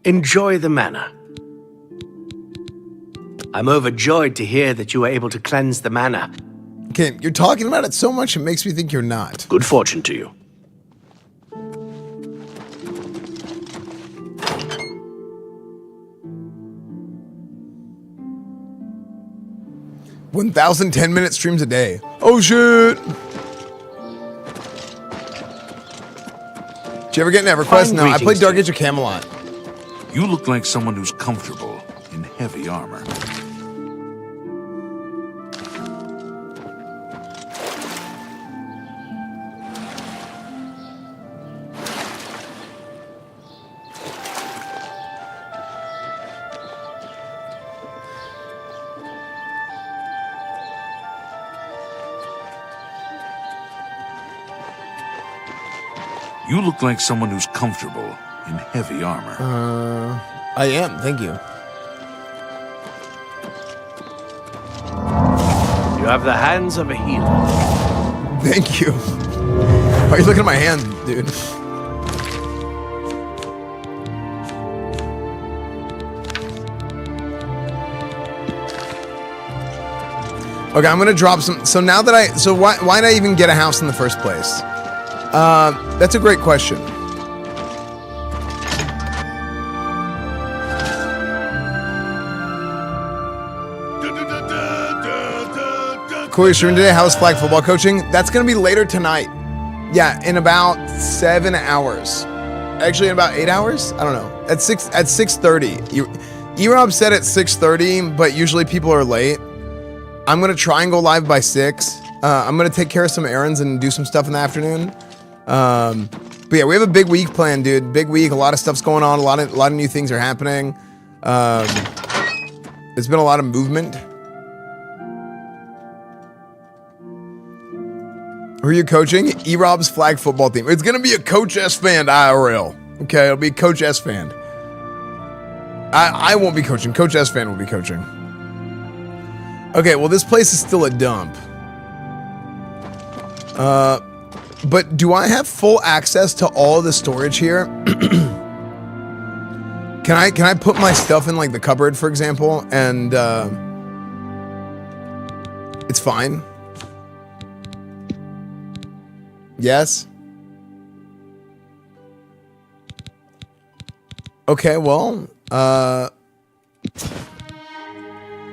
Enjoy the manor. I'm overjoyed to hear that you were able to cleanse the manor. Okay, you're talking about it so much it makes me think you're not. Good fortune to you. $1,000 10-minute streams a day. Oh shit! Did you ever get an EverQuest? Fine No, I played greetings, Dark Jim. Age of Camelot. You look like someone who's comfortable in heavy armor. You look like someone who's comfortable in heavy armor. I am, thank you. You have the hands of a healer. Thank you. Why are you looking at my hand, dude? Okay, I'm gonna drop some. So now that why did I even get a house in the first place? That's a great question. Cool, you're streaming today. How's flag football coaching? That's gonna be later tonight. Yeah, in about 7 hours. Actually, in about 8 hours. I don't know. At 6:30. E-Rob said at 6:30, but usually people are late. I'm gonna try and go live by 6. I'm gonna take care of some errands and do some stuff in the afternoon. But yeah, we have a big week planned, dude. Big week. A lot of stuff's going on. A lot of new things are happening. There's been a lot of movement. Who are you coaching? E-Rob's flag football team. It's gonna be a Coach Esfand IRL. Okay, it'll be Coach Esfand. I won't be coaching. Coach Esfand will be coaching. Okay, well this place is still a dump. But do I have full access to all the storage here? Can I put my stuff in like the cupboard, for example, and it's fine? Yes? Okay, well,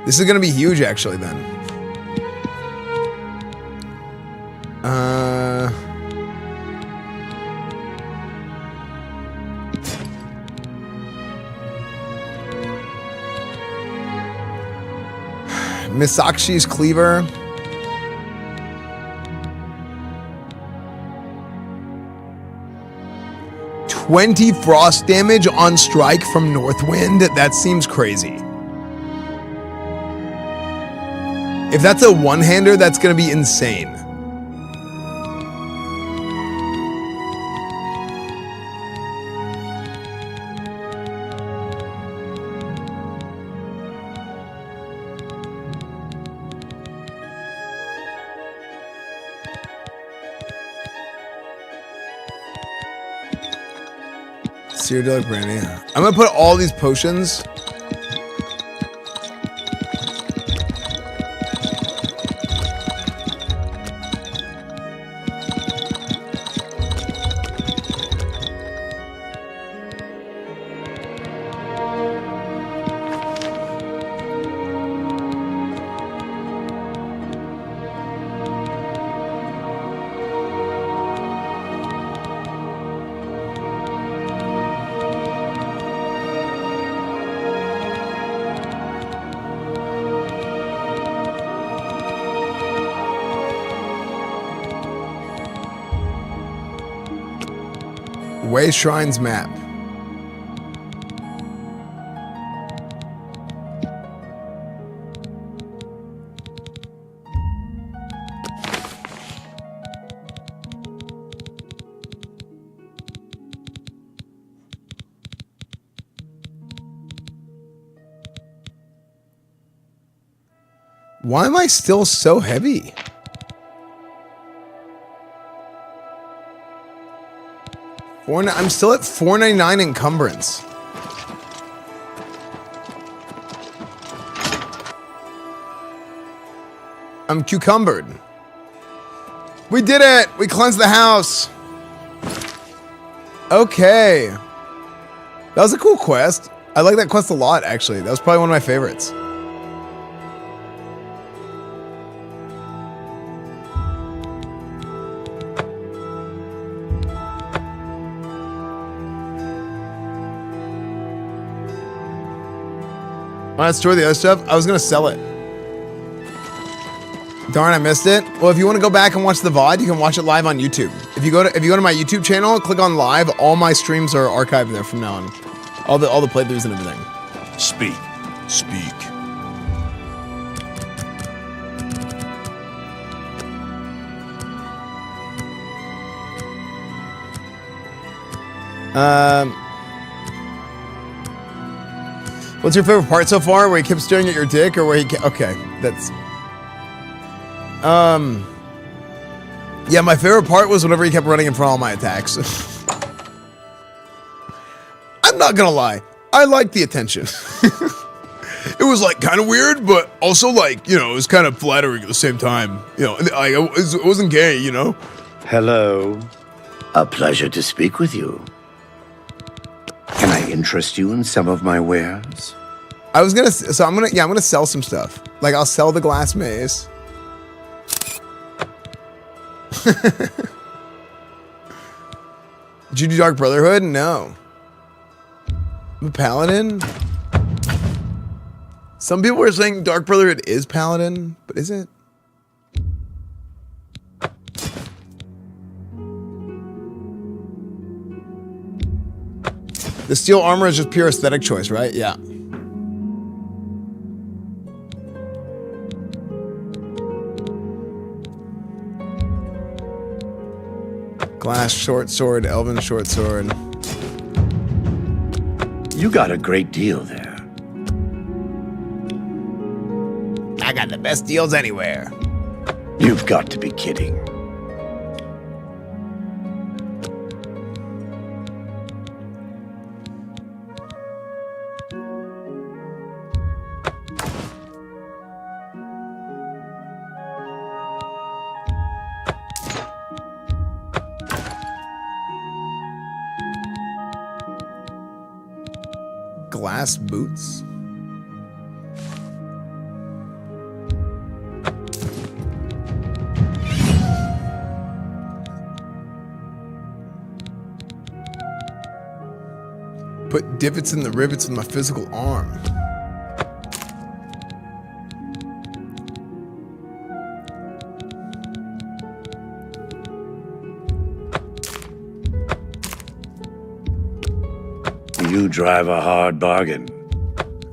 This is gonna be huge, actually. Then. Misakshi's Cleaver. $20 frost damage on strike from Northwind. That seems crazy. If that's a one-hander, that's going to be insane. Cyrodiilic Brandy. I'm gonna put all these potions. Way Shrines map. Why am I still so heavy? I'm still at $4.99 encumbrance. I'm cucumbered. We did it! We cleansed the house. Okay. That was a cool quest. I like that quest a lot, actually. That was probably one of my favorites. Want to store the other stuff? I was gonna sell it. Darn, I missed it. Well, if you want to go back and watch the VOD, you can watch it live on YouTube. If you go to my YouTube channel, click on live. All my streams are archived there from now on. All the playthroughs and everything. Speak. What's your favorite part so far? Where he kept staring at your dick, or where he? Okay, that's. Yeah, my favorite part was whenever he kept running in front of all my attacks. I'm not gonna lie, I liked the attention. It was like kind of weird, but also like, you know, it was kind of flattering at the same time. You know, like it wasn't gay, you know. Hello. A pleasure to speak with you. Can I interest you in some of my wares? I'm gonna sell some stuff. Like, I'll sell the glass maze. Did you do Dark Brotherhood? No. I'm a paladin. Some people are saying Dark Brotherhood is paladin, but is it? The steel armor is just pure aesthetic choice, right? Yeah. Glass short sword, elven short sword. You got a great deal there. I got the best deals anywhere. You've got to be kidding. Glass boots. Put divots in the rivets of my physical arm. You drive a hard bargain.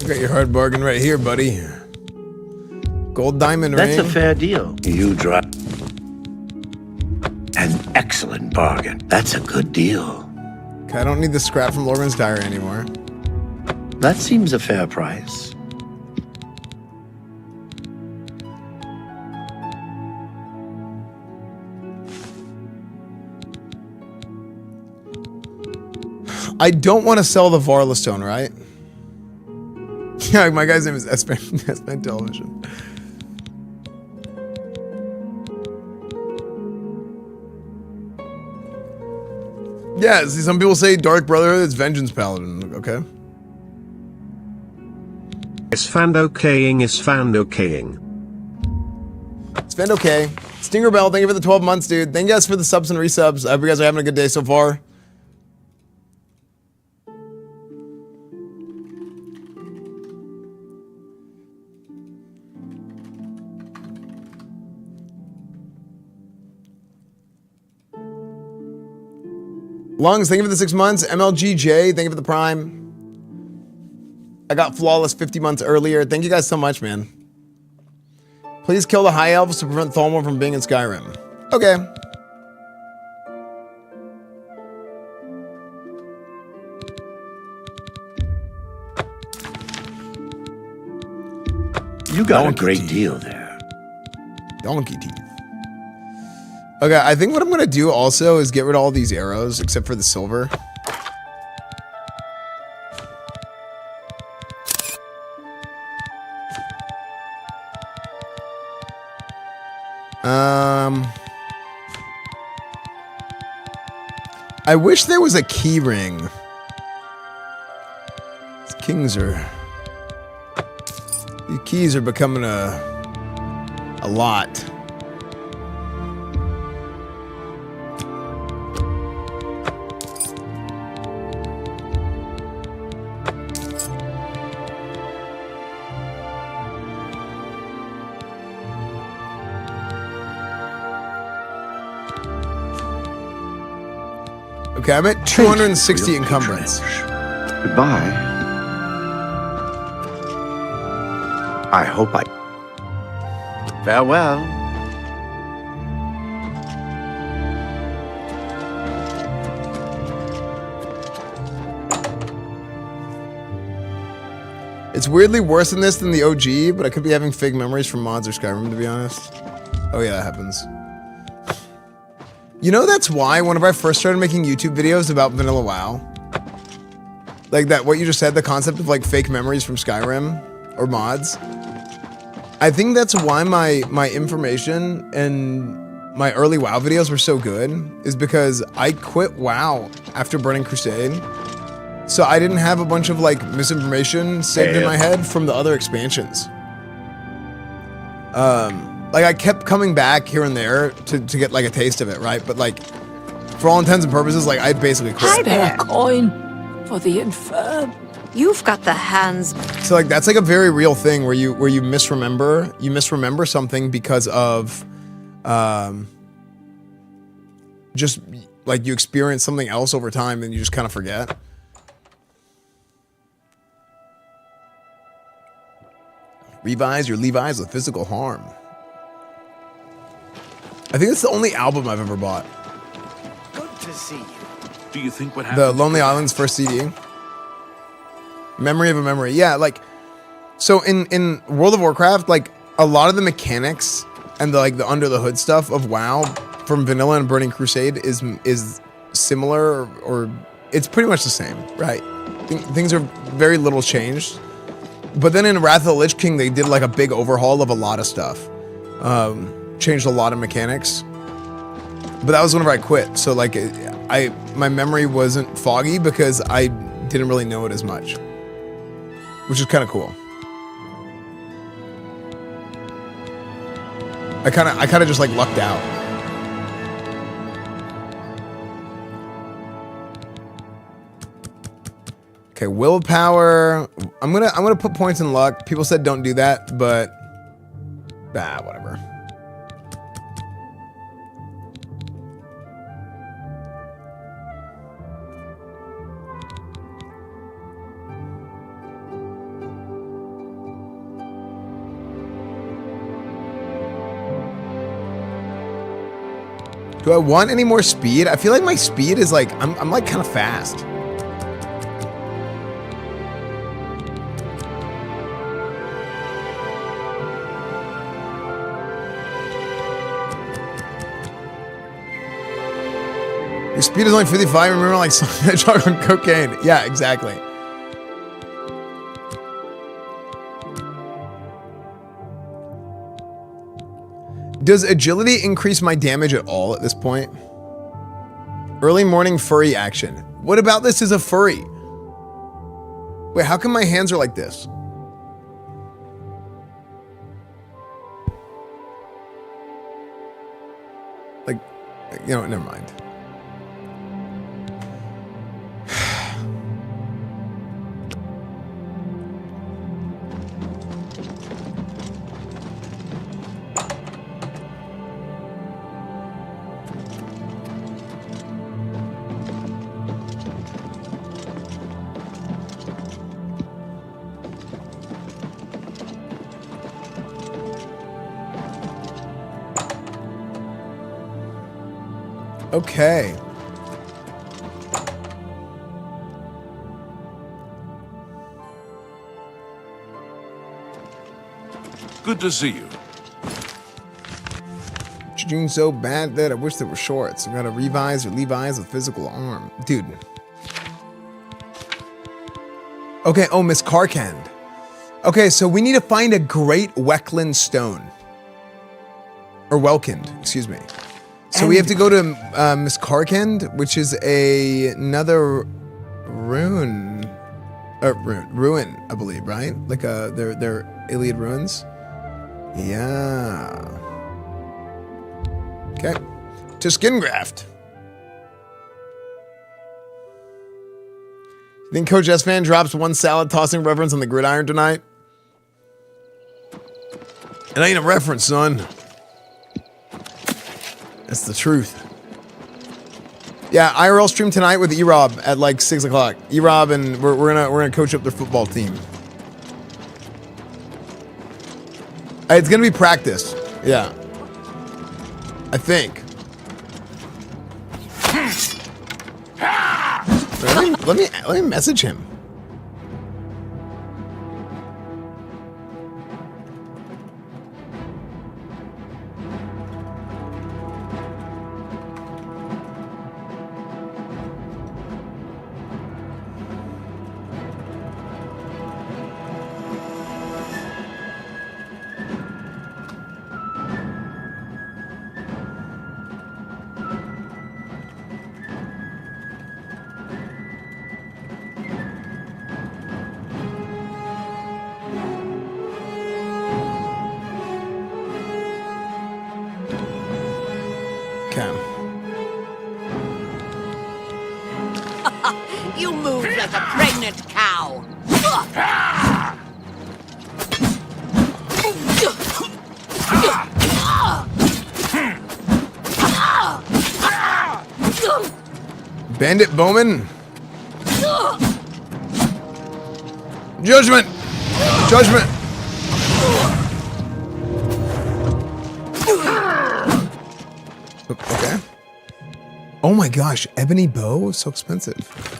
You got your hard bargain right here, buddy. Gold diamond ring. That's a fair deal. You drive an excellent bargain. That's a good deal. Okay, I don't need the scrap from Lorgren's diary anymore. That seems a fair price. I don't want to sell the Varla stone, right? Yeah, my guy's name is Esfand Television. Yeah, see, some people say Dark Brotherhood is Vengeance Paladin. Okay. Esfand okaying, Esfand okaying. Esfand okay. Stinger Bell, thank you for the 12 months, dude. Thank you guys for the subs and resubs. I hope you guys are having a good day so far. Lungs, thank you for the 6 months. MLGJ, thank you for the prime. I got flawless 50 months earlier. Thank you guys so much, man. Please kill the high elves to prevent Thalmor from being in Skyrim. Okay. You got a great deal there. Donkey teeth. Okay, I think what I'm gonna do also is get rid of all these arrows except for the silver. I wish there was a key ring. These kings are... These keys are becoming a lot. Okay, I'm at 260 encumbrance. Goodbye. I hope I... Farewell. It's weirdly worse in this than the OG, but I could be having fake memories from mods or Skyrim, to be honest. Oh yeah, that happens. You know, that's why whenever I first started making YouTube videos about Vanilla WoW, like that, what you just said, the concept of like fake memories from Skyrim or mods, I think that's why my information and my early WoW videos were so good, is because I quit WoW after Burning Crusade. So I didn't have a bunch of like misinformation saved in my head from the other expansions. Like I kept coming back here and there to get like a taste of it, right? But like, for all intents and purposes, like I basically quit. Spare coin for the infirm. You've got the hands. So like that's like a very real thing where you misremember something because of just like you experience something else over time and you just kind of forget. Revise your Levi's with physical harm. I think it's the only album I've ever bought. Good to see you. Do you think what happened? The Lonely Island's first CD. Memory of a Memory. Yeah, like, so in World of Warcraft, like a lot of the mechanics and the under the hood stuff of WoW from Vanilla and Burning Crusade is similar, or it's pretty much the same, right? Things are very little changed. But then in Wrath of the Lich King, they did like a big overhaul of a lot of stuff. Changed a lot of mechanics. But that was whenever I quit. So like, my memory wasn't foggy because I didn't really know it as much. Which is kind of cool. I kind of just like lucked out. Okay, willpower. I'm gonna put points in luck. People said don't do that, but whatever. Do I want any more speed? I feel like my speed is like I'm like kind of fast. Your speed is only 55. Remember, like Hedgehog on cocaine. Yeah, exactly. Does agility increase my damage at all at this point? Early morning furry action. What about this is a furry? Wait, how come my hands are like this? Like, you know, never mind. Okay. Good to see you. You're doing so bad that I wish there were shorts. I gotta revise or Levi's with physical arm. Dude. Okay, oh, Miss Karkand. Okay, so we need to find a great Welkind stone. Or Welkind, excuse me. So we have to go to Miss Karkand, which is another ruin, I believe, right? Like their Iliad ruins. Yeah. Okay. To Skingraft. You think Coach Esfand drops one salad tossing reference on the gridiron tonight? It ain't a reference, son. That's the truth. Yeah, IRL stream tonight with E-Rob at like 6 o'clock. E-Rob and we're gonna coach up their football team. It's gonna be practice. Yeah. I think. Let me message him. You move like a pregnant cow. Bandit Bowman. Judgment. Judgment. Okay. Oh my gosh, ebony bow? So expensive.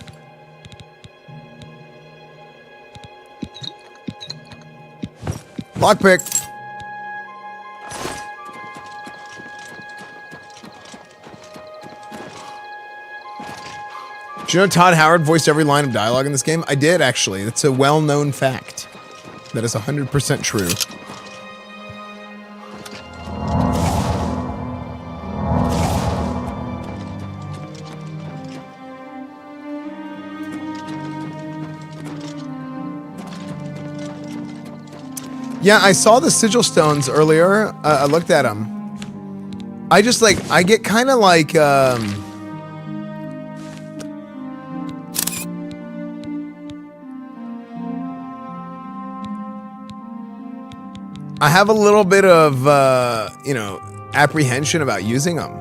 Lockpick. Do you know Todd Howard voiced every line of dialogue in this game? I did, actually. That's a well-known fact. That is 100% true. Yeah, I saw the sigil stones earlier. I looked at them. I just like, I get kind of like, I have a little bit of, you know, apprehension about using them.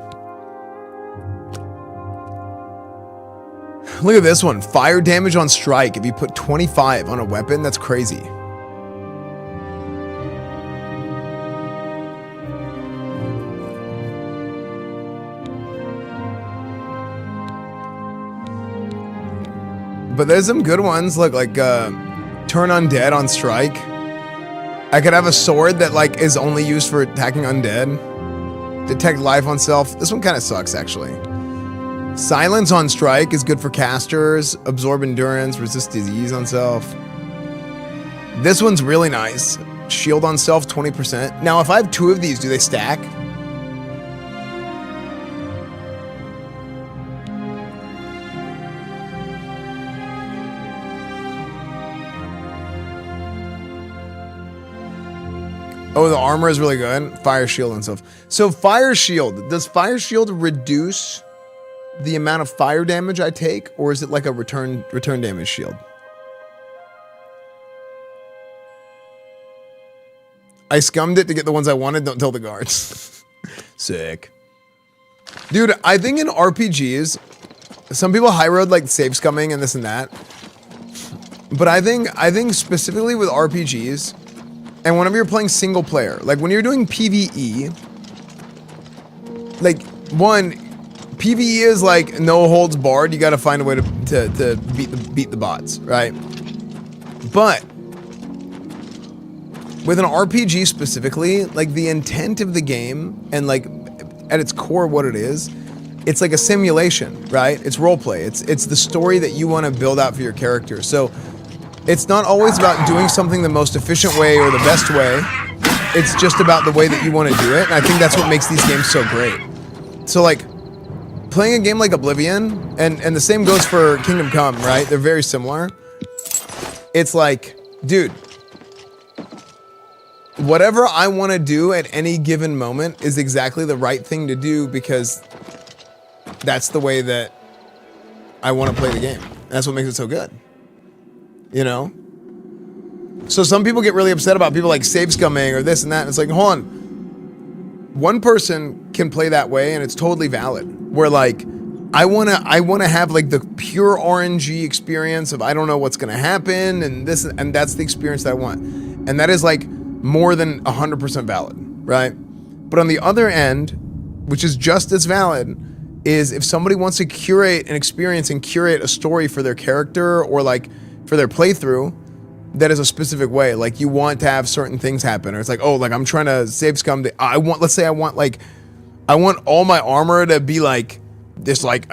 Look at this one. Fire damage on strike. If you put 25 on a weapon, that's crazy. But there's some good ones. Look, like turn undead on strike. I could have a sword that like is only used for attacking undead. Detect life on self. This one kind of sucks actually. Silence on strike is good for casters. Absorb endurance, resist disease on self. This one's really nice. Shield on self 20%. Now if I have 2 of these, do they stack? Oh, the armor is really good. Fire shield and stuff. So fire shield, does fire shield reduce the amount of fire damage I take, or is it like a return damage shield? I scummed it to get the ones I wanted. Don't tell the guards. Sick. Dude, I think in RPGs, some people high road like save scumming and this and that. But I think specifically with RPGs, and whenever you're playing single player, like when you're doing PvE, like one, PvE is like no holds barred. You got to find a way to beat the bots, right? But with an RPG specifically, like the intent of the game and like at its core what it is, it's like a simulation, right? It's roleplay. It's the story that you want to build out for your character. So it's not always about doing something the most efficient way or the best way. It's just about the way that you want to do it. And I think that's what makes these games so great. So like playing a game like Oblivion, and the same goes for Kingdom Come, right? They're very similar. It's like, dude, whatever I want to do at any given moment is exactly the right thing to do because that's the way that I want to play the game. And that's what makes it so good. You know? So some people get really upset about people like save scumming or this and that. And it's like, hold on. One person can play that way and it's totally valid. Where like, I wanna have like the pure RNG experience of I don't know what's gonna happen and this, and that's the experience that I want. And that is like more than 100% valid, right? But on the other end, which is just as valid, is if somebody wants to curate an experience and curate a story for their character or like for their playthrough, that is a specific way. Like you want to have certain things happen, or it's like, oh, like I'm trying to save scum. Let's say I want all my armor to be like this, like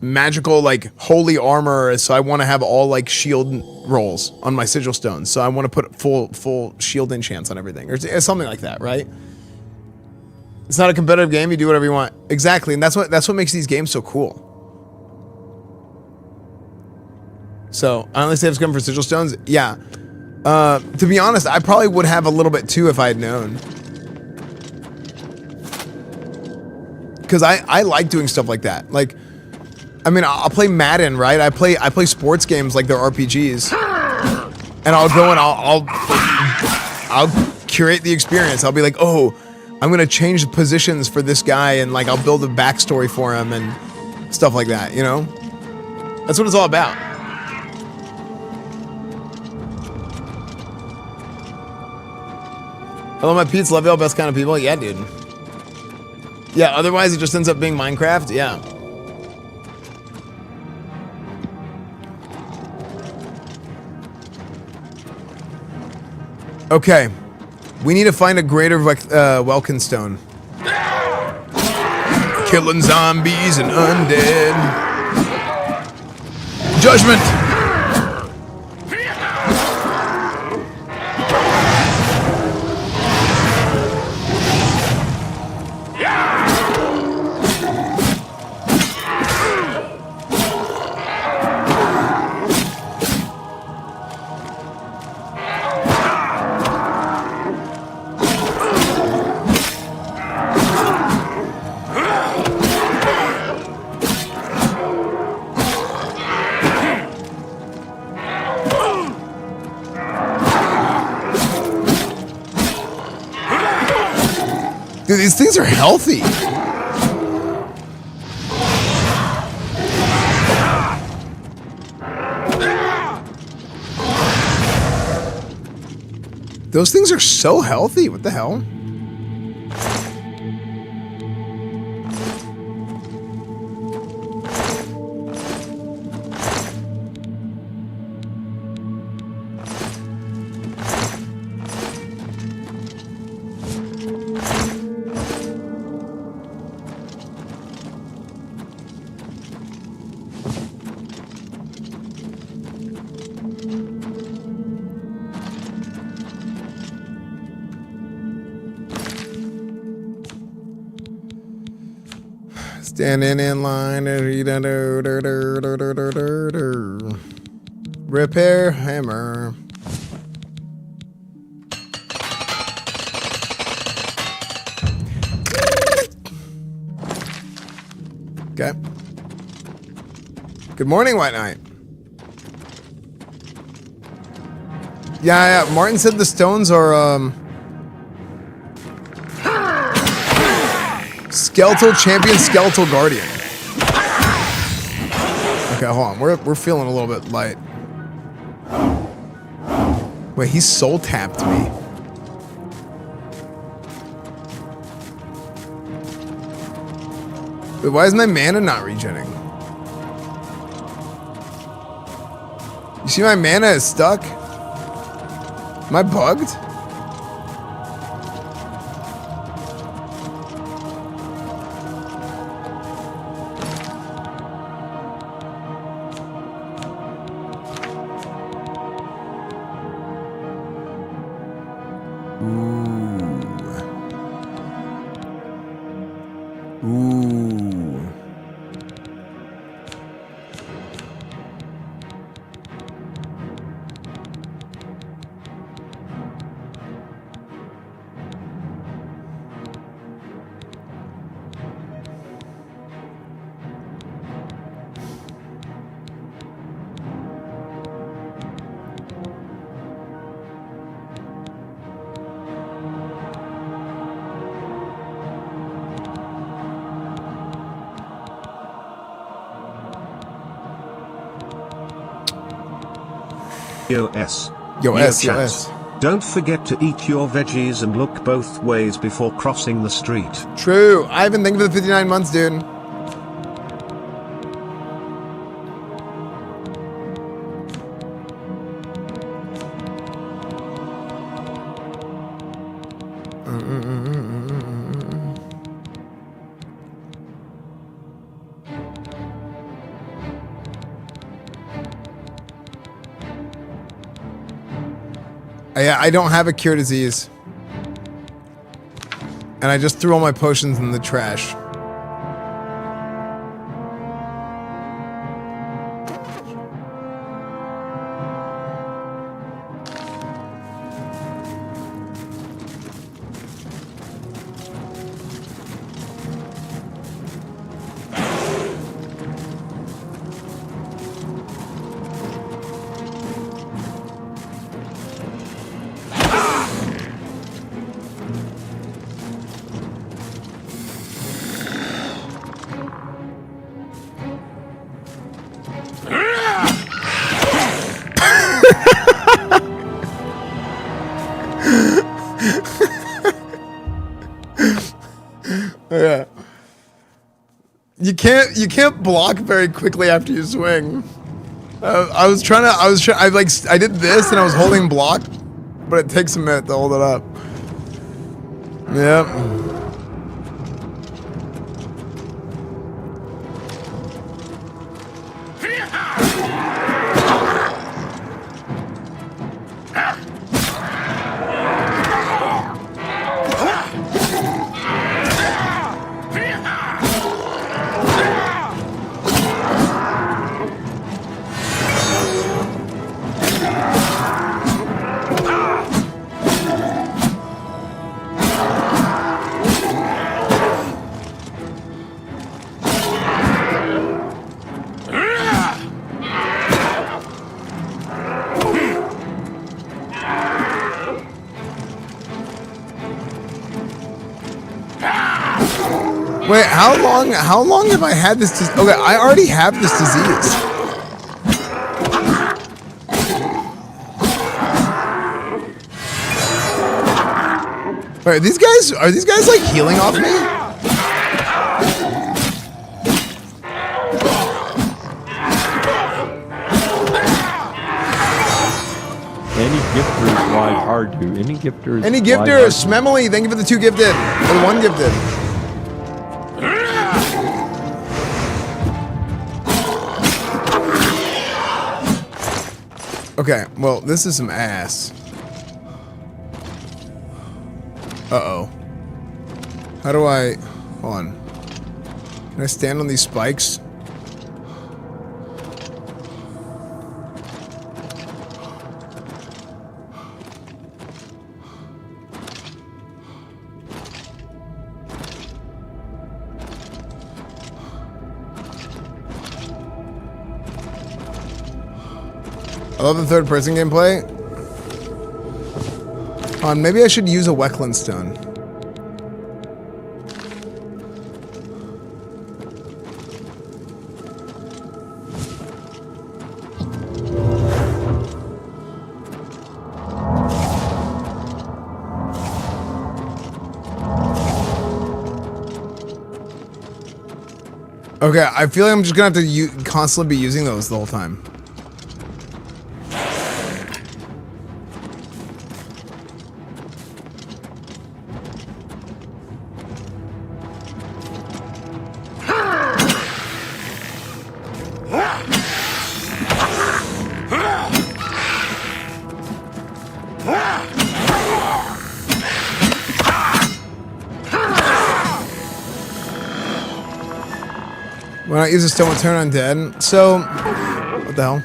magical, like holy armor. So I want to have all like shield rolls on my sigil stones. So I want to put full shield enchants on everything, or something like that, right? It's not a competitive game. You do whatever you want. Exactly, and that's what makes these games so cool. So, I only save scum for sigil stones? Yeah. To be honest, I probably would have a little bit too if I had known. Because I like doing stuff like that. Like, I mean, I'll play Madden, right? I play sports games like they're RPGs. And I'll go and I'll curate the experience. I'll be like, oh, I'm going to change the positions for this guy and like I'll build a backstory for him and stuff like that, you know? That's what it's all about. Hello, my Pete's, love y'all, best kind of people. Yeah, dude. Yeah, otherwise it just ends up being Minecraft. Yeah. Okay. We need to find a greater Welkind stone. Killing zombies and undead. Judgment! Dude, these things are healthy. Those things are so healthy. What the hell? Standing in line. Repair hammer. Okay. Good morning, White Knight. Yeah. Martin said the stones are Skeletal Champion, Skeletal Guardian. Okay, hold on. We're feeling a little bit light. Wait, he soul tapped me. Wait, why is my mana not regenning? You see my mana is stuck? Am I bugged? Yo S. Yo S. Chat. Yo S. Don't forget to eat your veggies and look both ways before crossing the street. True. Ivan, thank you for the 59 months, dude. I don't have a cure disease. And I just threw all my potions in the trash. Yeah. You can't block very quickly after you swing. I did this and I was holding block, but it takes a minute to hold it up. Yep. Wait, how long have I had this disease? Okay, I already have this disease. Wait, are these guys like healing off me? Any gifters ride hard to. Any gifters. Any gifters? Smemily, thank you for the 2 gifted. Or the 1 gifted. Okay, well, this is some ass. Uh-oh. How do I... Hold on. Can I stand on these spikes? I love the third-person gameplay. Maybe I should use a Welkind stone. Okay, I feel like I'm just gonna have to constantly be using those the whole time. When I use a stone, turn undead. So, what the hell?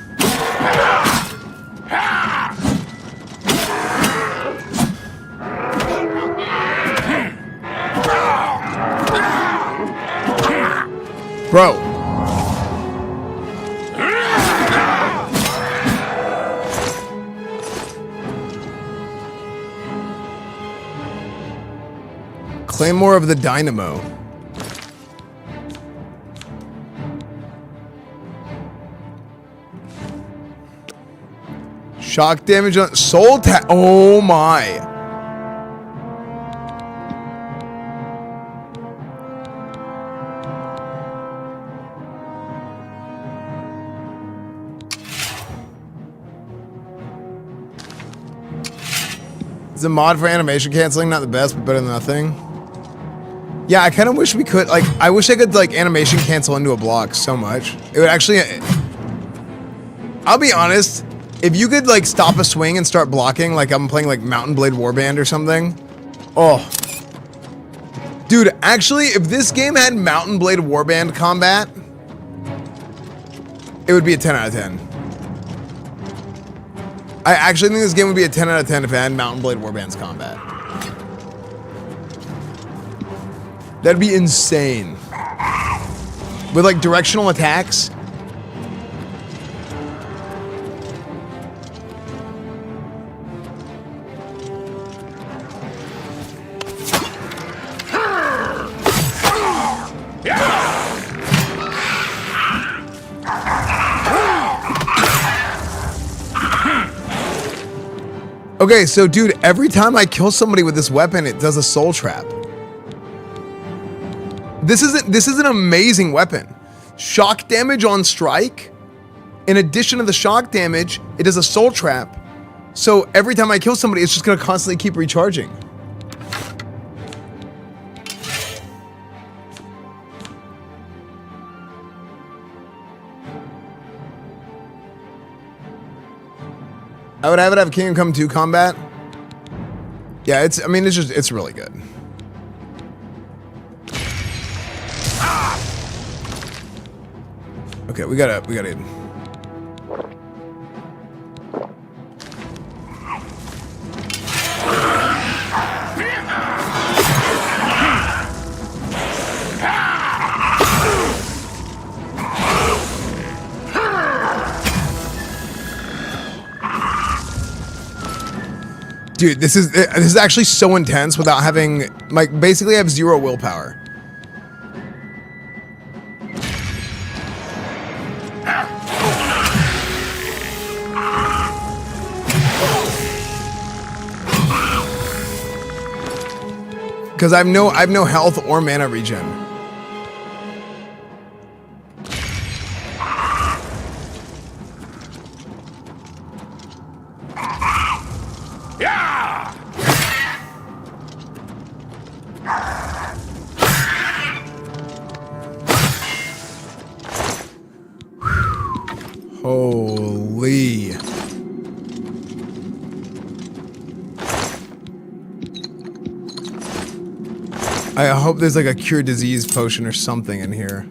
Bro. Claymore of the Dynamo. Shock damage on soul tap. Oh my. Is a mod for animation canceling not the best, but better than nothing? Yeah, I kind of wish we could, like, I wish I could, like, animation cancel into a block so much. It would actually, I'll be honest, if you could, like, stop a swing and start blocking, like I'm playing, like, Mountain Blade Warband or something. Oh. Dude, actually, if this game had Mountain Blade Warband combat, it would be a 10 out of 10. I actually think this game would be a 10 out of 10 if it had Mountain Blade Warband's combat. That'd be insane. With, like, directional attacks. Okay, so dude, every time I kill somebody with this weapon, it does a soul trap. This is an amazing weapon. Shock damage on strike. In addition to the shock damage, it does a soul trap. So every time I kill somebody, it's just gonna constantly keep recharging. I would have it have Kingdom Come 2 combat. Yeah, it's really good. Okay, we gotta. Dude, this is actually so intense without having, like, basically I have 0 willpower. Because I have no health or mana regen. Yeah! Holy. I hope there's like a cure disease potion or something in here.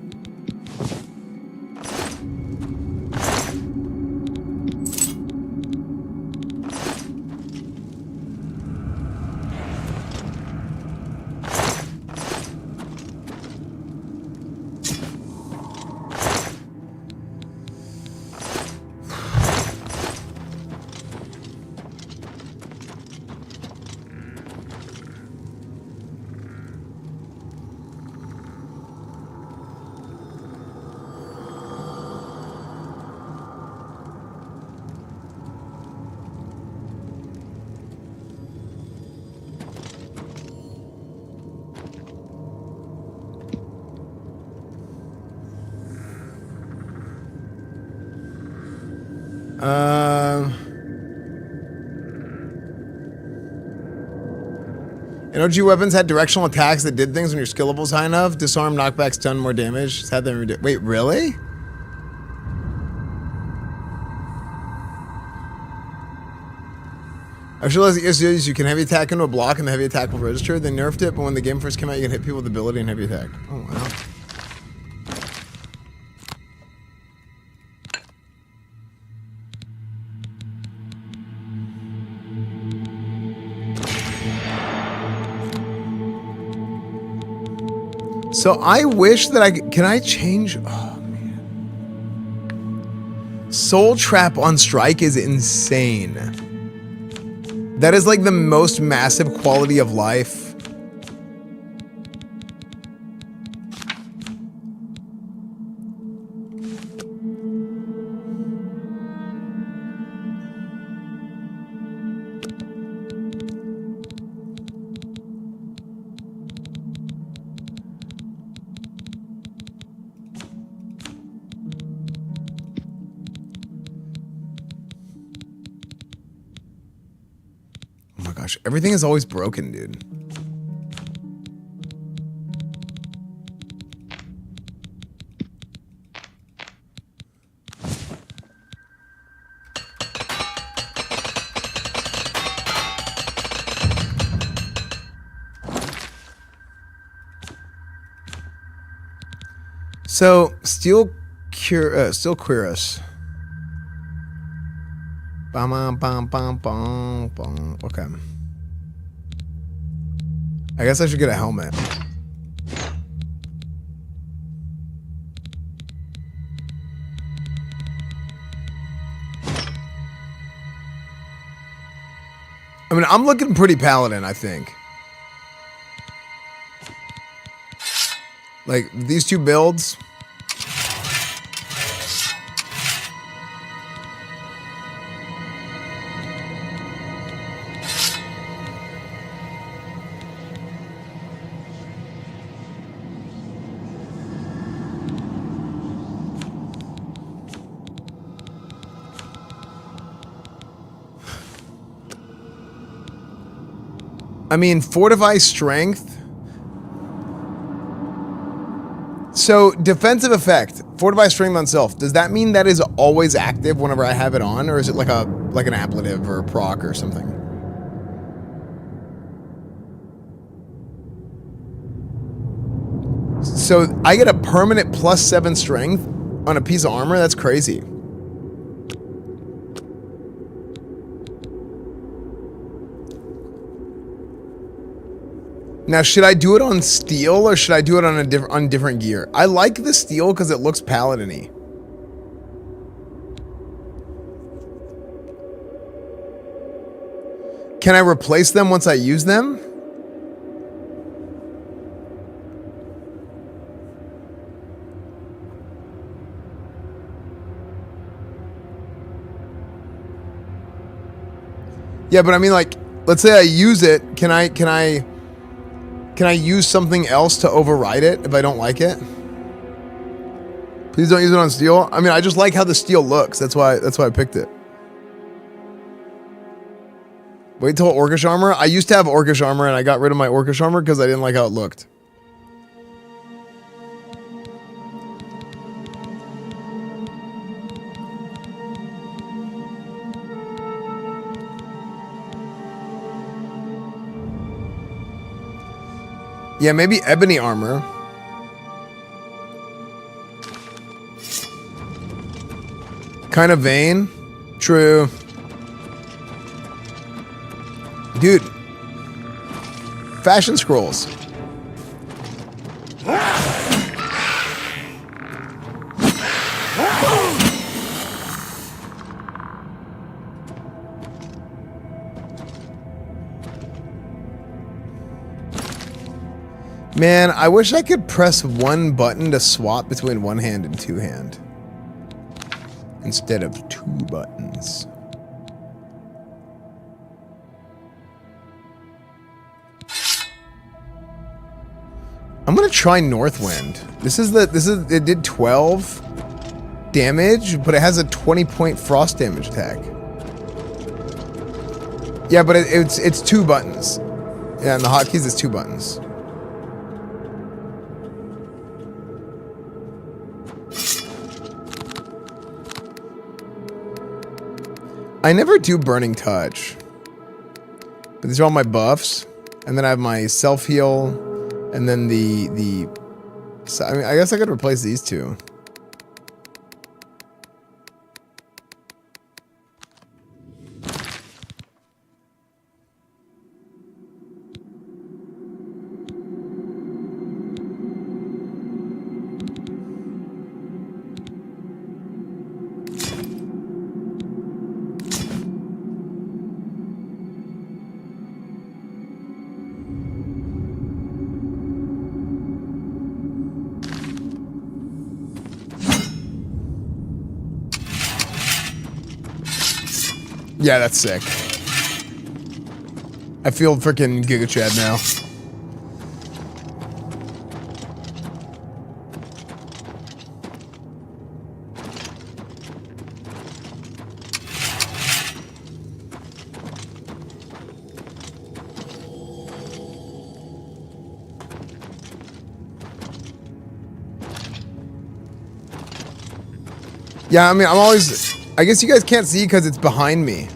OG weapons had directional attacks that did things when your skill level's high enough. Disarm, knockbacks, ton more damage. Just had them wait, really? I realized that you can heavy attack into a block and the heavy attack will register. They nerfed it, but when the game first came out, you can hit people with ability and heavy attack. Oh, wow. So I wish that can I change? Oh, man. Soul Trap on Strike is insane. That is like the most massive quality of life. Everything is always broken, dude. So, Steel Cuirass. Bam, bam, bam, bam, bam. Okay. I guess I should get a helmet. I mean, I'm looking pretty paladin, I think. Like, these two builds. I mean, fortify strength. So, defensive effect, fortify strength on self. Does that mean that is always active whenever I have it on, or is it like an ablative or a proc or something? So, I get a permanent +7 strength on a piece of armor? That's crazy. Now, should I do it on steel or should I do it on different gear? I like the steel because it looks paladin-y. Can I replace them once I use them? Yeah, but I mean, like, let's say I use it. Can I Can I use something else to override it if I don't like it? Please don't use it on steel. I mean, I just like how the steel looks. That's why I picked it. Wait till Orcish armor. I used to have Orcish armor and I got rid of my Orcish armor because I didn't like how it looked. Yeah, maybe ebony armor. Kind of vain. True. Dude. Fashion scrolls. Man, I wish I could press one button to swap between one hand and two hand. Instead of two buttons. I'm gonna try Northwind. It did 12 damage, but it has a 20-point frost damage attack. Yeah, but it's two buttons. Yeah, and the hotkeys is two buttons. I never do Burning Touch. But these are all my buffs. And then I have my self-heal. And then so, I mean, I guess I could replace these two. Yeah, that's sick. I feel freaking Giga Chad now. Yeah, I mean, I guess you guys can't see because it's behind me.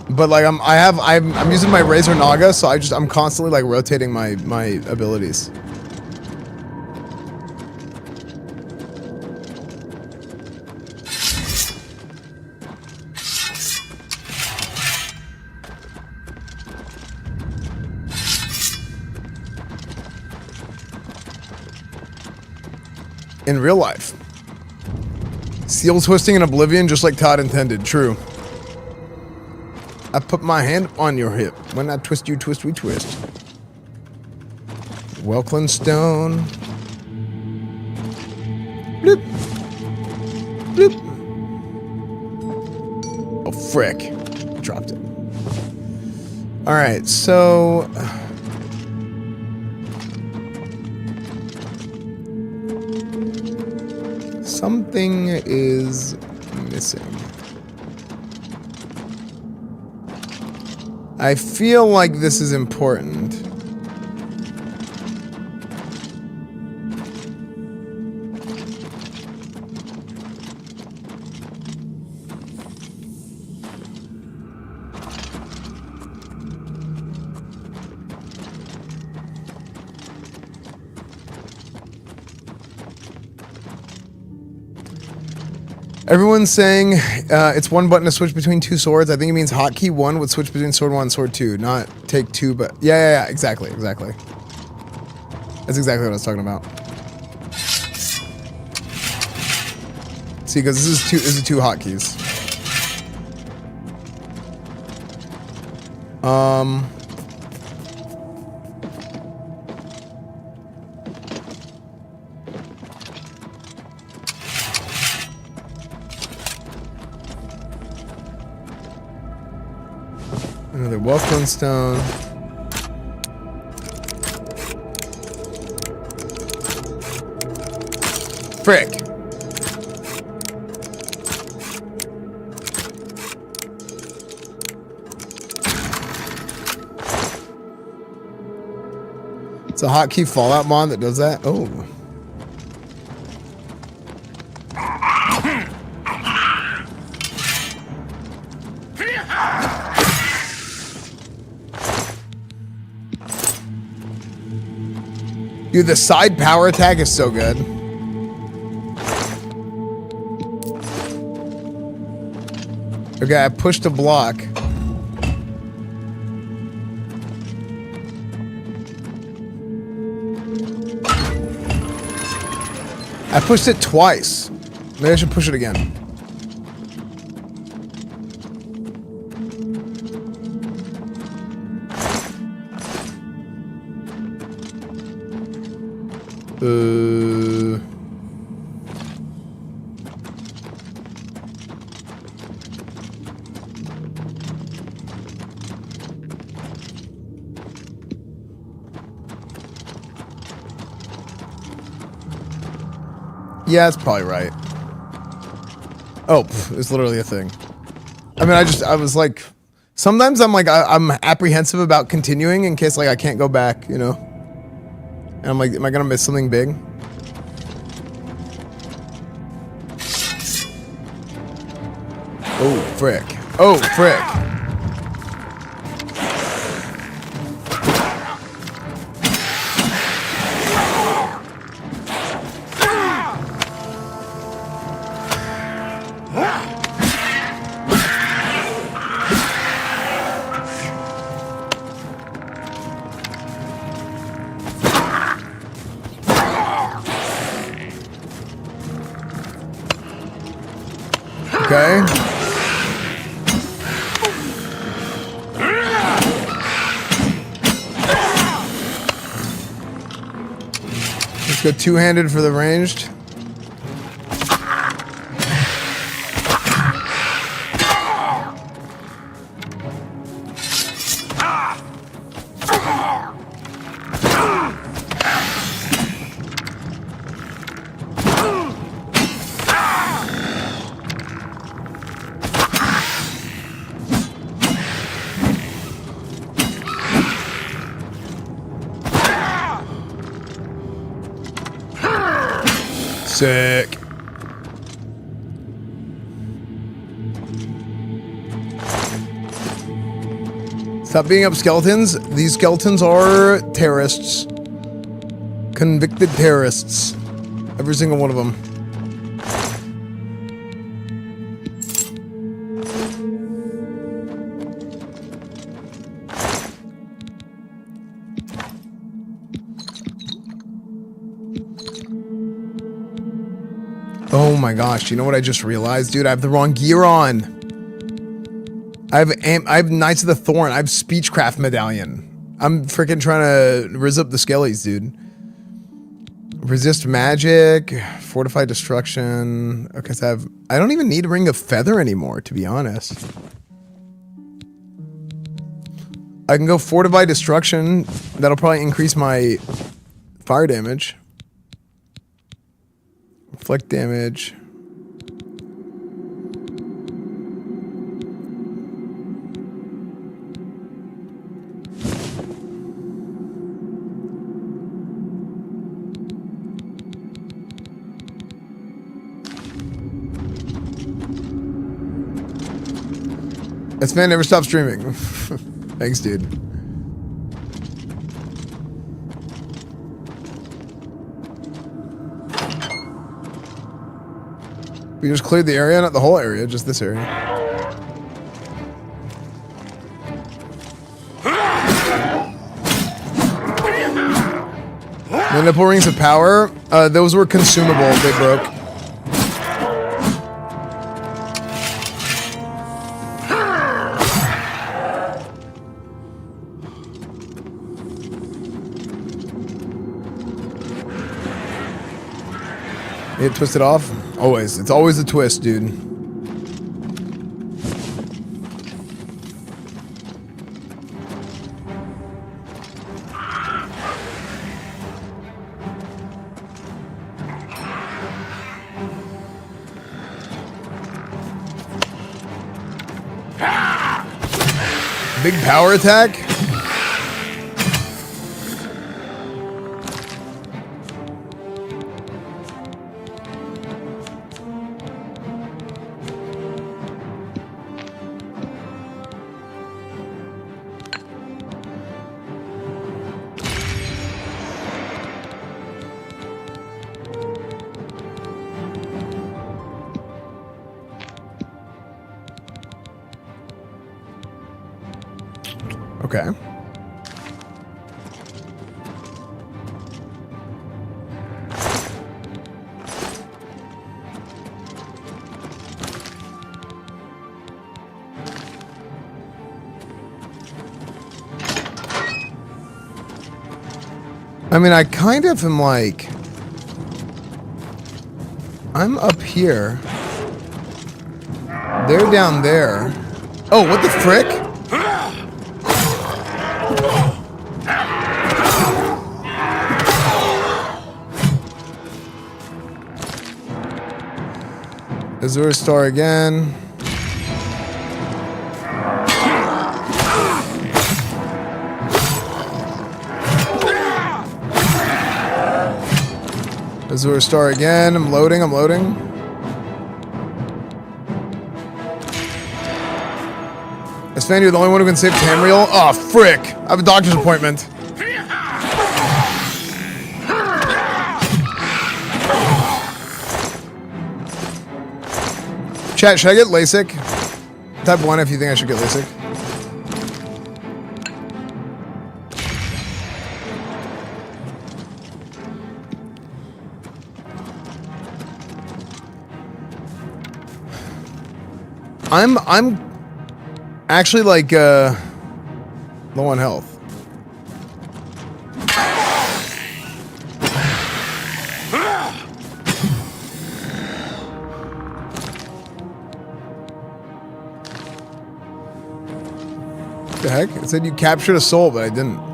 But like I'm using my Razor Naga, so I'm constantly like rotating my abilities. In real life. Seal twisting in Oblivion just like Todd intended, true. I put my hand on your hip. When I twist, you twist, we twist. Welkind stone. Bloop. Bloop. Oh, frick. Dropped it. Alright, so... something is missing. I feel like this is important. Everyone's saying it's one button to switch between two swords. I think it means hotkey 1 would switch between sword 1 and sword 2, not take 2, but yeah, exactly. That's exactly what I was talking about. See, because this is two hotkeys. Another Welkind stone. frick. It's a hotkey Fallout mod that does that. Oh. Dude, the side power attack is so good. Okay, I pushed a block. I pushed it twice. Maybe I should push it again. Yeah, that's probably right. Oh, it's literally a thing. I mean, I was like, sometimes I'm like, I'm apprehensive about continuing in case like I can't go back, you know? And I'm like, am I gonna miss something big? Oh, frick. Oh, frick. Okay. Let's go two-handed for the ranged. Sick. Stop beating up skeletons. These skeletons are terrorists. Convicted terrorists. Every single one of them. Oh my gosh, you know what I just realized, dude? I have the wrong gear on. I have Knights of the Thorn. I have Speechcraft Medallion. I'm freaking trying to riz up the skellies, dude. Resist magic, fortify destruction. Okay, so I don't even need Ring of Feather anymore, to be honest. I can go fortify destruction. That'll probably increase my fire damage. Reflect damage. Esfand never stopped streaming. Thanks, dude. We just cleared the area, not the whole area, just this area. The nipple rings of power, those were consumable, they broke. You twist it off? Always. It's always a twist, dude. Big power attack? Okay. I mean, I kind of am like... I'm up here. They're down there. Oh, what the frick? Azure Star again. Azure Star again. I'm loading. Esfand, you're the only one who can save Tamriel? Oh, frick. I have a doctor's appointment. Chat, should I get LASIK? Type 1 if you think I should get LASIK. I'm actually like low on health. What the heck? It said you captured a soul, but I didn't.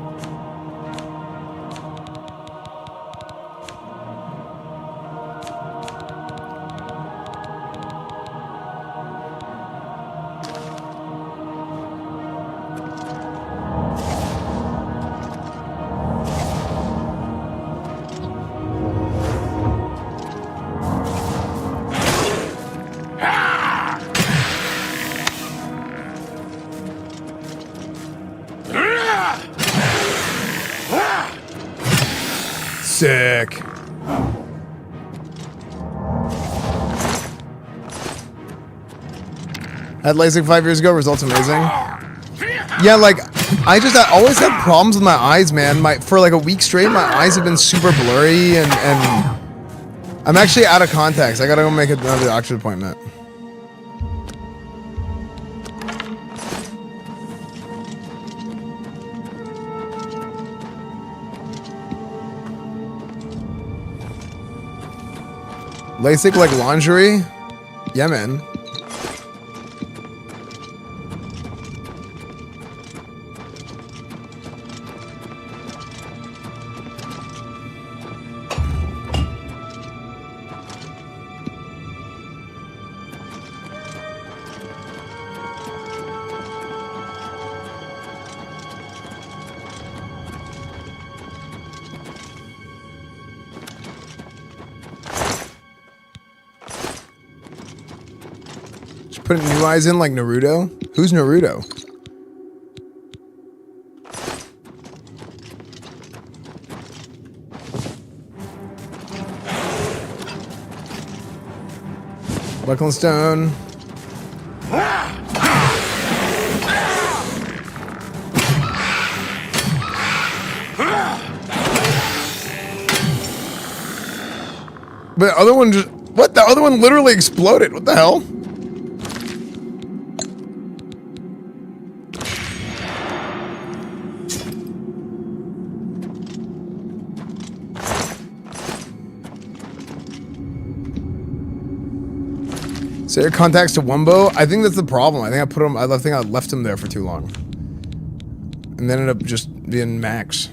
Sick. Had LASIK 5 years ago, results amazing. Yeah, like, I always had problems with my eyes, man. For like a week straight, my eyes have been super blurry, and I'm actually out of contacts. I gotta go make another doctor's appointment. LASIK like lingerie? Yeah, man. Putting new eyes in like Naruto? Who's Naruto? Buckle and Stone. But the other one just... What? The other one literally exploded. What the hell? So your contacts to Wumbo? I think that's the problem. I think I left him there for too long. And then ended up just being Max.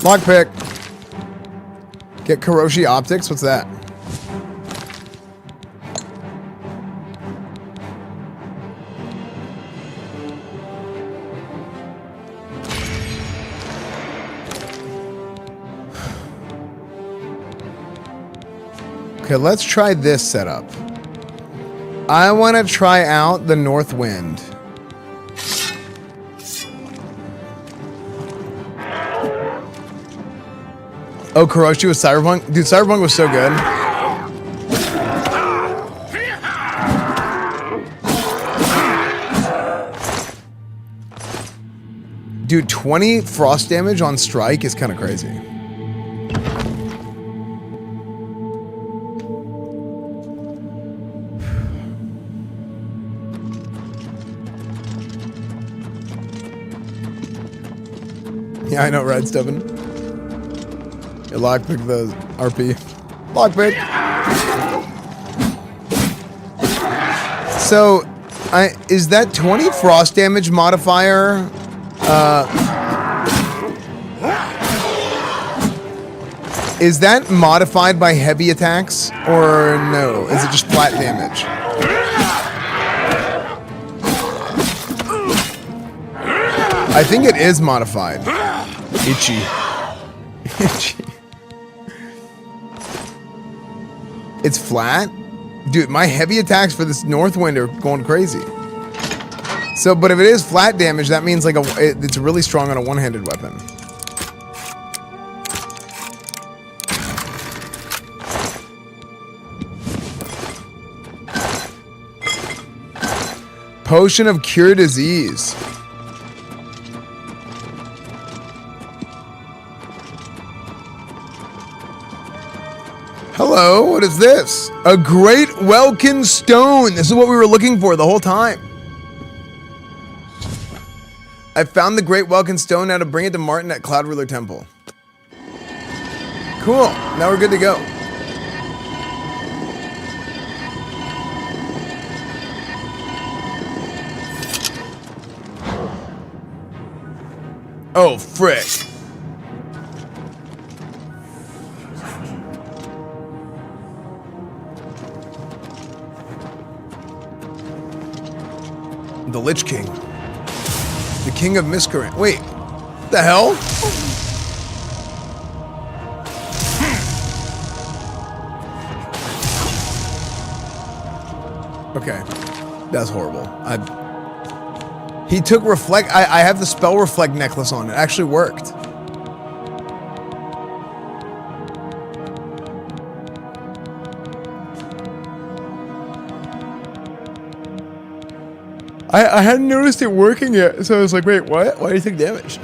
Lockpick. Get Kuroshi Optics. What's that? Okay, let's try this setup. I want to try out the North Wind. Oh, Kuroshi was Cyberpunk? Dude, Cyberpunk was so good. Dude, 20 frost damage on strike is kind of crazy. Yeah, I know, right, Stephen? Yeah, lockpick the RP. Lockpick! So, is that 20 frost damage modifier? Is that modified by heavy attacks? Or no? Is it just flat damage? I think it is modified. Itchy. Itchy. It's flat? Dude, my heavy attacks for this Northwind are going crazy. So, but if it is flat damage, that means like it's really strong on a one-handed weapon. Potion of Cure Disease. Hello, what is this? A great Welkind stone. This is what we were looking for the whole time. I found the great Welkind stone. Now to bring it to Martin at Cloud Ruler Temple. Cool. Now we're good to go. Oh, frick. The Lich King. The King of Miscreant. Wait. What the hell? Okay. That's horrible. He took Reflect. I have the Spell Reflect necklace on. It actually worked. I hadn't noticed it working yet, so I was like, wait, what? Why do you take damage?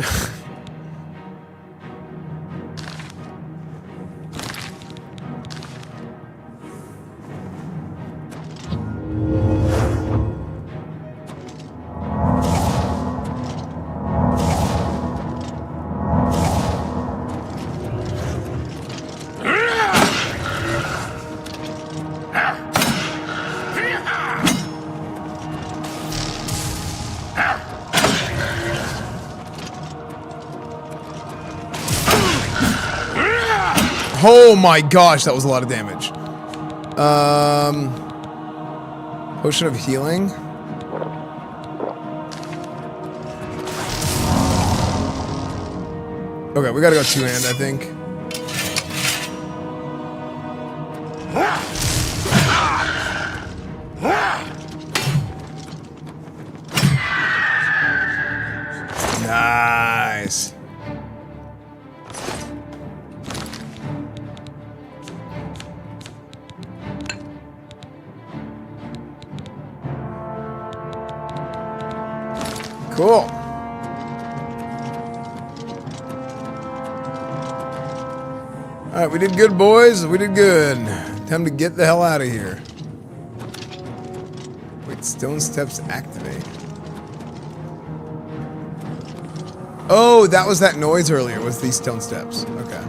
Oh my gosh, that was a lot of damage. Potion of Healing. Okay, we gotta go two-hand, I think. Nice. Cool. All right, we did good, boys. We did good. Time to get the hell out of here. Wait, Stone Steps activate. Oh, that was that noise earlier, was these stone steps. Okay.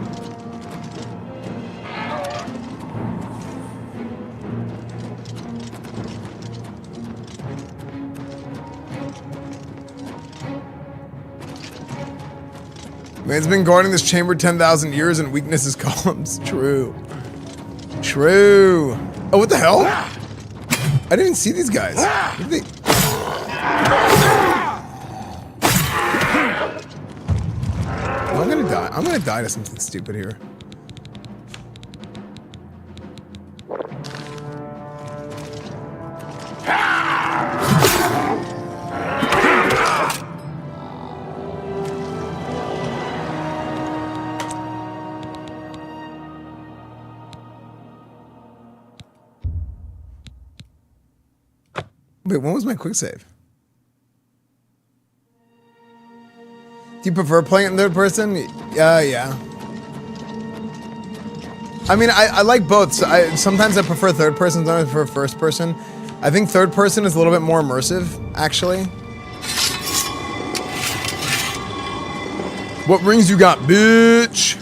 Man's been guarding this chamber 10,000 years and weakness is columns. True. True. Oh, what the hell? I didn't even see these guys. What did they... Oh, I'm gonna die. I'm gonna die to something stupid here. Wait, when was my quick save? Do you prefer playing it in third person? Yeah. I mean, I like both. So sometimes I prefer third person, sometimes I prefer first person. I think third person is a little bit more immersive, actually. What rings you got, bitch?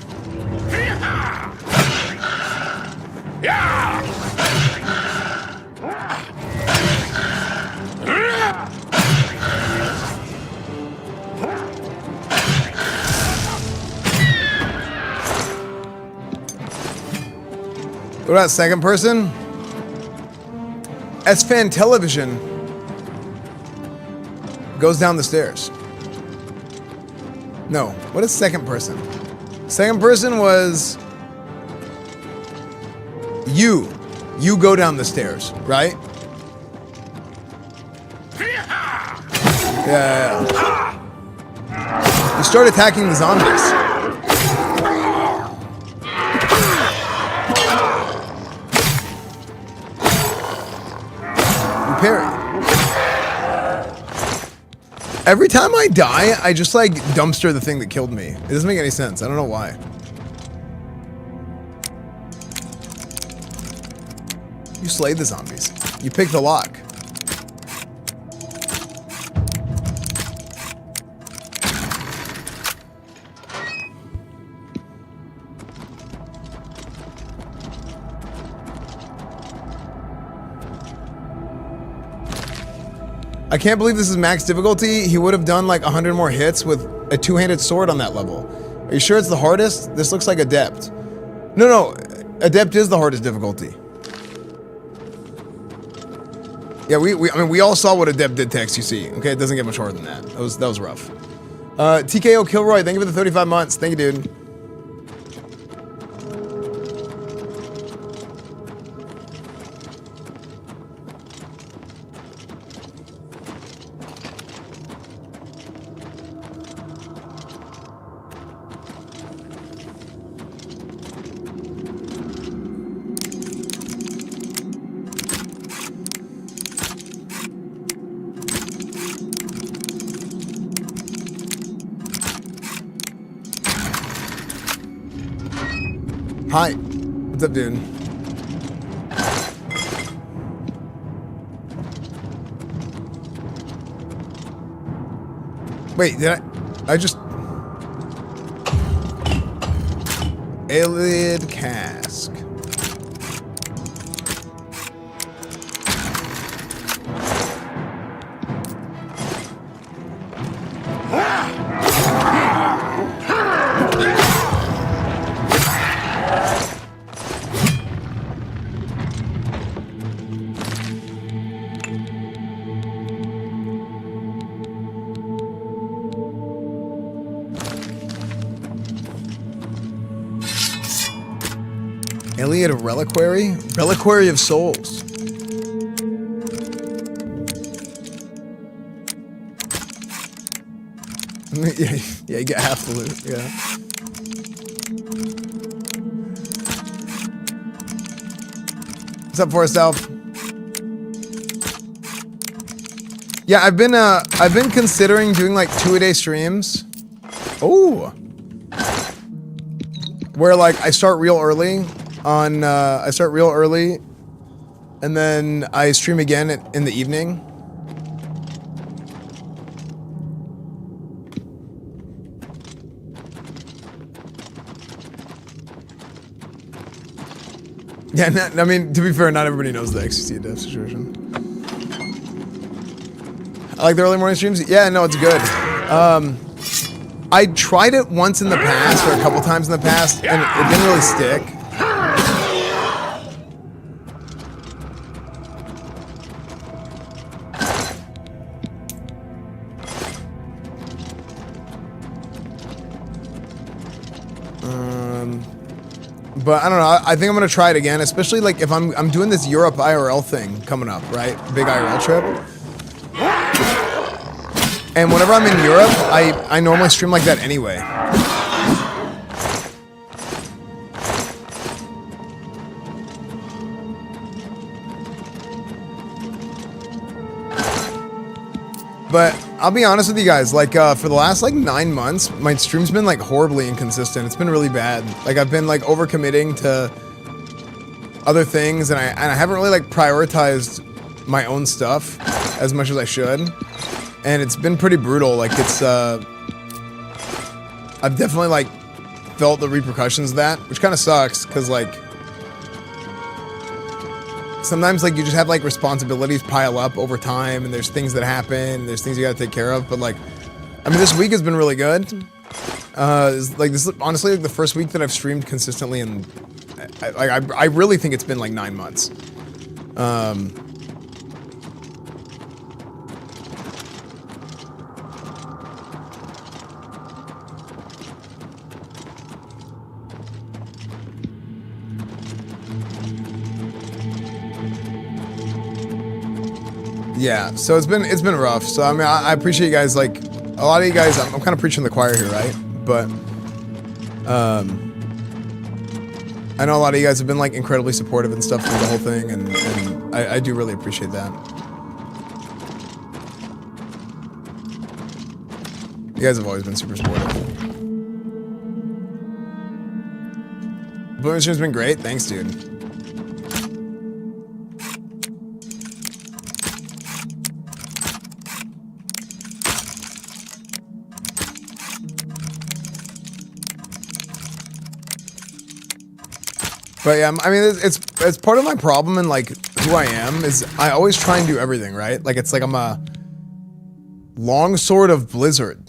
What about second person? Esfand Television goes down the stairs. No, what is second person? Second person was you. You go down the stairs, right? Yeah. You start attacking the zombies. Parry. Every time I die, I just like dumpster the thing that killed me. It doesn't make any sense. I don't know why. You slayed the zombies. You picked the lock. I can't believe this is max difficulty. He would have done like 100 more hits with a two-handed sword on that level. Are you sure it's the hardest? This looks like Adept. No. Adept is the hardest difficulty. Yeah, I mean, we all saw what Adept did to XQC. Okay, it doesn't get much harder than that. That was rough. TKO Kilroy, thank you for the 35 months. Thank you, dude. Hi. What's up, dude? Wait, did I just... Aelid Cask. Elliot of Reliquary? Reliquary of Souls. Yeah, you get half the loot, yeah. What's up, Forest Elf? Yeah, I've been considering doing like 2-a-day streams. Oh. Where like I start real early on and then I stream again in the evening. Yeah, I mean, to be fair, not everybody knows the XCT dev situation. I like the early morning streams. Yeah, no, it's good. I tried it once in the past, or a couple times in the past, and it didn't really stick. But I don't know. I think I'm gonna try it again, especially like if I'm doing this Europe IRL thing coming up, right? Big IRL trip. And whenever I'm in Europe, I normally stream like that anyway. But I'll be honest with you guys, like for the last like 9 months, my stream's been like horribly inconsistent. It's been really bad. Like I've been like overcommitting to other things, and I haven't really like prioritized my own stuff as much as I should. And it's been pretty brutal. Like it's I've definitely like felt the repercussions of that, which kind of sucks because like sometimes like you just have like responsibilities pile up over time, and there's things that happen, and there's things you got to take care of. But like, I mean, this week has been really good. Like this is honestly like the first week that I've streamed consistently, and I really think it's been like 9 months. Yeah, so it's been rough. So I mean, I appreciate you guys. Like a lot of you guys, I'm kind of preaching the choir here, right? But I know a lot of you guys have been like incredibly supportive and stuff through the whole thing, and I do really appreciate that. You guys have always been super supportive. Oblivion stream's been great. Thanks, dude. But yeah, I mean, it's part of my problem and like who I am is I always try and do everything, right? Like it's like I'm a longsword of Blizzard.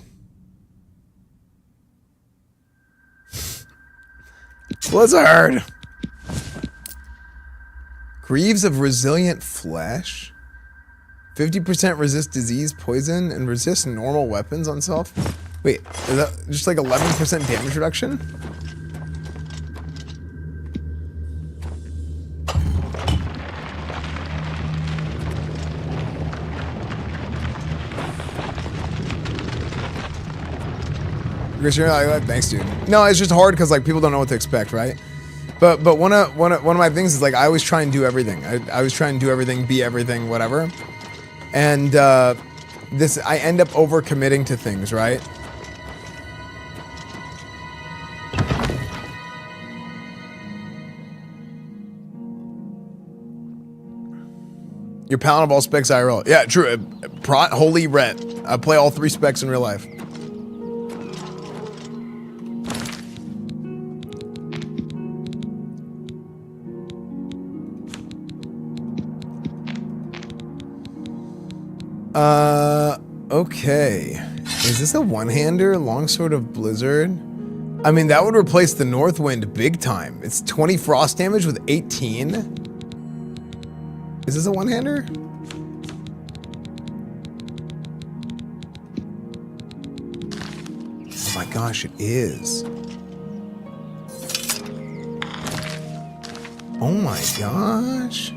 Blizzard! Greaves of resilient flesh. 50% resist disease, poison, and resist normal weapons on self. Wait, is that just like 11% damage reduction? Thanks, dude. No, it's just hard because like people don't know what to expect, right? But one of my things is like I always try and do everything. I always try and do everything, be everything, whatever. And this I end up overcommitting to things, right? You're Paladin of all specs IRL. Yeah, true. Holy Ret. I play all 3 specs in real life. Okay. Is this a one-hander? Longsword of Blizzard? I mean, that would replace the Northwind big time. It's 20 frost damage with 18. Is this a one-hander? Oh my gosh, it is. Oh my gosh.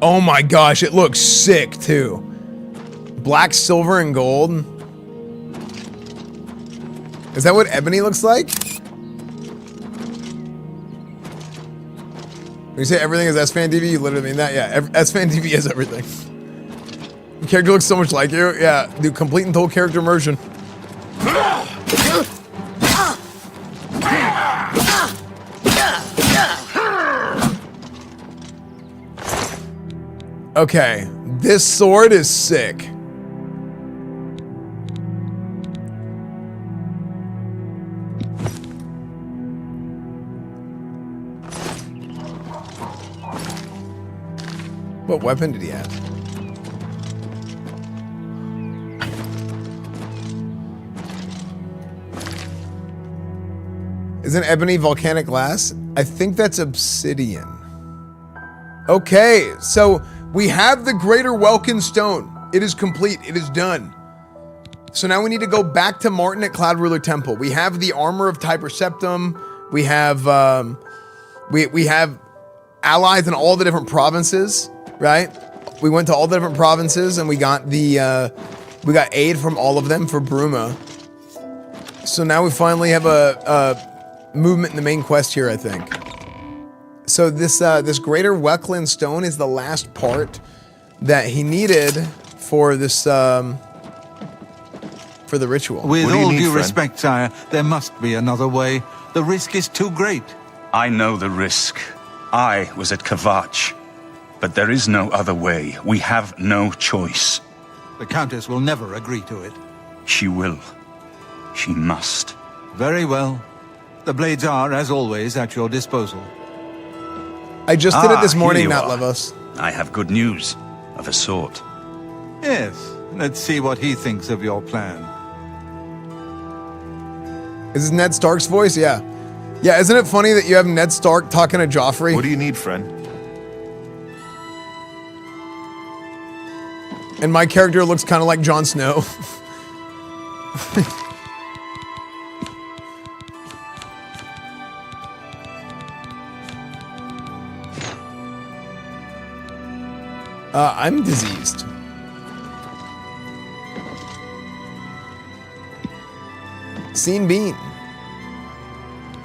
Oh my gosh, it looks sick too. Black, silver, and gold. Is that what ebony looks like? When you say everything is EsfandTV, you literally mean that? Yeah, EsfandTV is everything. The character looks so much like you. Yeah, do complete and total character immersion. Okay, this sword is sick. What weapon did he have? Isn't ebony volcanic glass? I think that's obsidian. Okay, so we have the Greater Welkind Stone. It is complete. It is done. So now we need to go back to Martin at Cloud Ruler Temple. We have the armor of Tiber Septum. We have we have allies in all the different provinces, right? We went to all the different provinces and we got the we got aid from all of them for Bruma. So now we finally have a movement in the main quest here, I think. So this this Greater Welkind Stone is the last part that he needed for this for the ritual. With all due respect, sire, there must be another way. The risk is too great. I know the risk. I was at Kvatch. But there is no other way. We have no choice. The Countess will never agree to it. She will. She must. Very well. The blades are, as always, at your disposal. I just did it this here morning, you not are. Levos. I have good news, of a sort. Yes, let's see what he thinks of your plan. Is this Ned Stark's voice? Yeah. Yeah, isn't it funny that you have Ned Stark talking to Joffrey? What do you need, friend? And my character looks kind of like Jon Snow. I'm diseased. Seen Bean.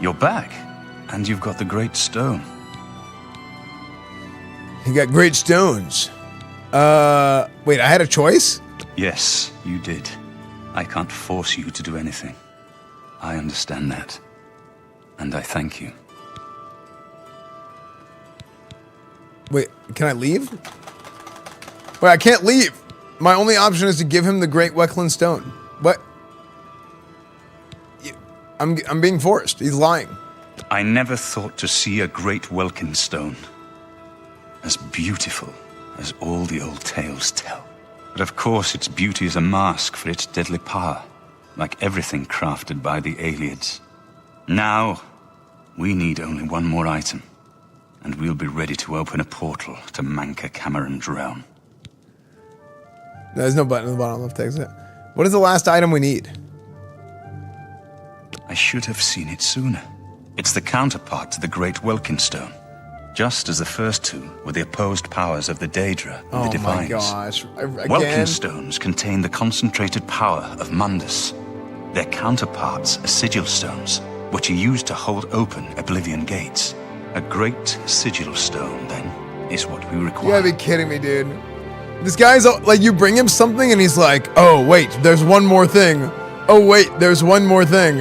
You're back, and you've got the Great Stone. You got great stones. Wait, I had a choice? Yes, you did. I can't force you to do anything. I understand that. And I thank you. Wait, can I leave? Wait, I can't leave. My only option is to give him the Great Welkind Stone. What? I'm being forced. He's lying. I never thought to see a Great Welkind Stone. As beautiful as all the old tales tell. But of course its beauty is a mask for its deadly power, like everything crafted by the Aelids. Now, we need only one more item, and we'll be ready to open a portal to Manka Cameron's realm. There's no button at the bottom left exit. What is the last item we need? I should have seen it sooner. It's the counterpart to the Great Welkind Stone. Just as the first two were the opposed powers of the Daedra and the Divines. Oh my gosh. Again? Welkind Stones contain the concentrated power of Mundus. Their counterparts are Sigil Stones, which are used to hold open Oblivion gates. A Great Sigil Stone, then, is what we require. You gotta be kidding me, dude. This guy's like, you bring him something and he's like, oh, wait, there's one more thing. Oh, wait, there's one more thing.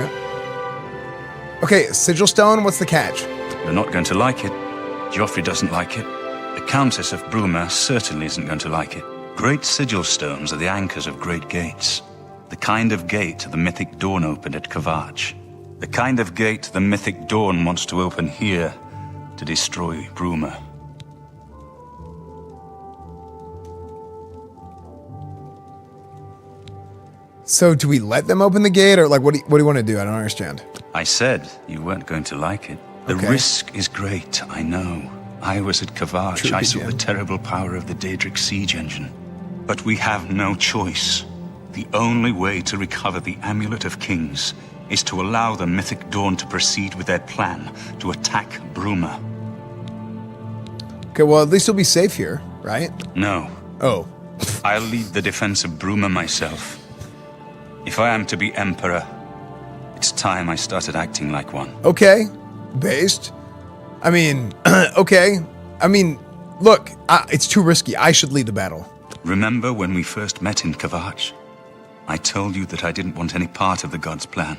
Okay, Sigil Stone, what's the catch? You're not going to like it. Joffrey doesn't like it. The Countess of Bruma certainly isn't going to like it. Great Sigil Stones are the anchors of great gates. The kind of gate the mythic Dawn opened at Kvatch. The kind of gate the mythic Dawn wants to open here to destroy Bruma. So do we let them open the gate, or like, what do you want to do? I don't understand. I said you weren't going to like it. The risk is great, I know. I was at Kvatch. I saw the terrible power of the Daedric siege engine. But we have no choice. The only way to recover the Amulet of Kings is to allow the Mythic Dawn to proceed with their plan to attack Bruma. Okay, well, at least he'll be safe here, right? No. Oh. I'll lead the defense of Bruma myself. If I am to be Emperor, it's time I started acting like one. Okay. Based. I mean, okay. I mean, look, it's too risky. I should lead the battle. Remember when we first met in Kvatch? I told you that I didn't want any part of the gods' plan.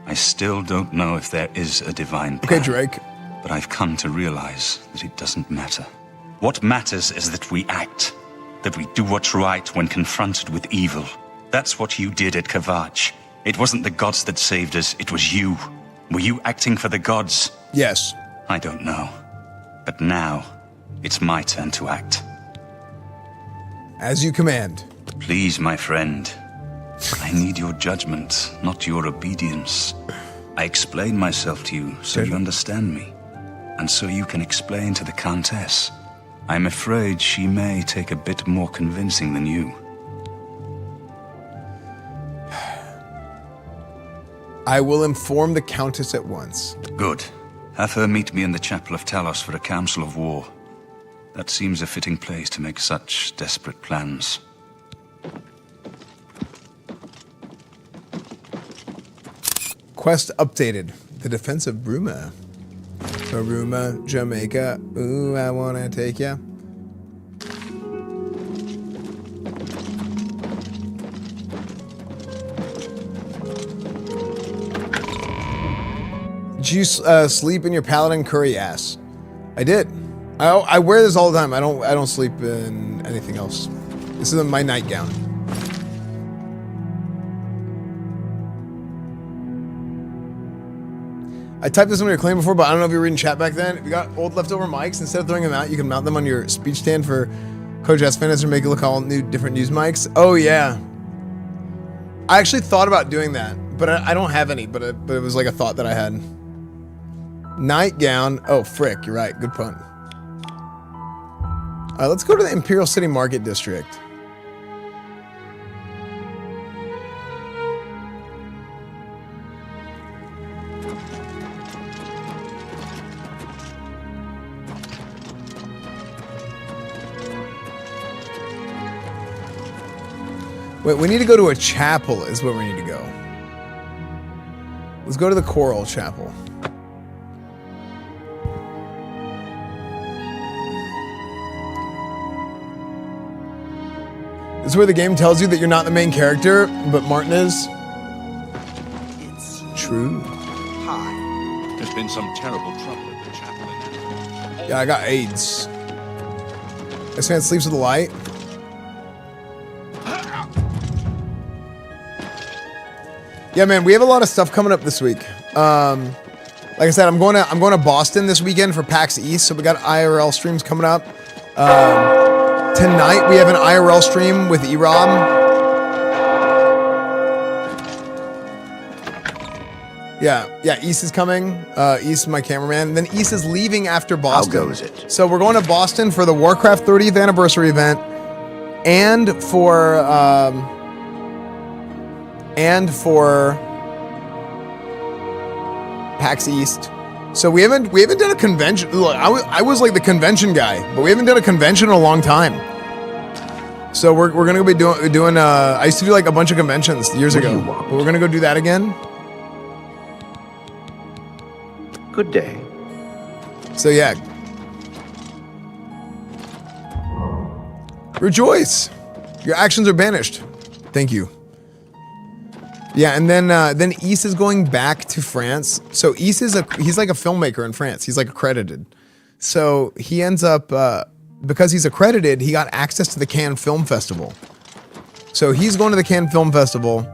I still don't know if there is a divine plan. Okay, Drake. But I've come to realize that it doesn't matter. What matters is that we act. That we do what's right when confronted with evil. That's what you did at Kvatch. It wasn't the gods that saved us, it was you. Were you acting for the gods? Yes. I don't know. But now, it's my turn to act. As you command. Please, my friend. I need your judgment, not your obedience. I explain myself to you so you understand me, and so you can explain to the Countess. I'm afraid she may take a bit more convincing than you. I will inform the Countess at once. Good. Have her meet me in the Chapel of Talos for a council of war. That seems a fitting place to make such desperate plans. Quest updated. The defense of Bruma. Bruma, Jamaica. Ooh, I wanna take ya. Did you sleep in your paladin curry ass? I did. I wear this all the time. I don't sleep in anything else. This is my nightgown. I typed this on your claim before, but I don't know if you were reading chat back then. If you got old leftover mics, instead of throwing them out, you can mount them on your speech stand for Coach Esfand or make it look all new, different news mics. Oh yeah. I actually thought about doing that, but I don't have any. But it was like a thought that I had. Nightgown. Oh frick, you're right. Good pun. Let's go to the Imperial City Market District. Wait, we need to go to a chapel is where we need to go. Let's go to the Coral Chapel. This is where the game tells you that you're not the main character, but Martin is. It's true. Hi. There's been some terrible trouble at the chapel. Yeah, I got AIDS. This man sleeps with the light. Yeah, man, we have a lot of stuff coming up this week. Like I said, I'm going to Boston this weekend for PAX East, so we got IRL streams coming up. Tonight we have an IRL stream with E-Rob. Yeah, East is coming. East is my cameraman. And then East is leaving after Boston. How goes it? So we're going to Boston for the Warcraft 30th anniversary event, and for PAX East. So we haven't done a convention. Look, I was like the convention guy, but we haven't done a convention in a long time. So we're gonna be doing. I used to do like a bunch of conventions years ago, but we're gonna go do that again. Good day. So yeah, rejoice! Your actions are banished. Thank you. Yeah, and then East is going back to France. So East is he's like a filmmaker in France. He's like accredited. So he ends up because he's accredited, he got access to the Cannes Film Festival. So he's going to the Cannes Film Festival.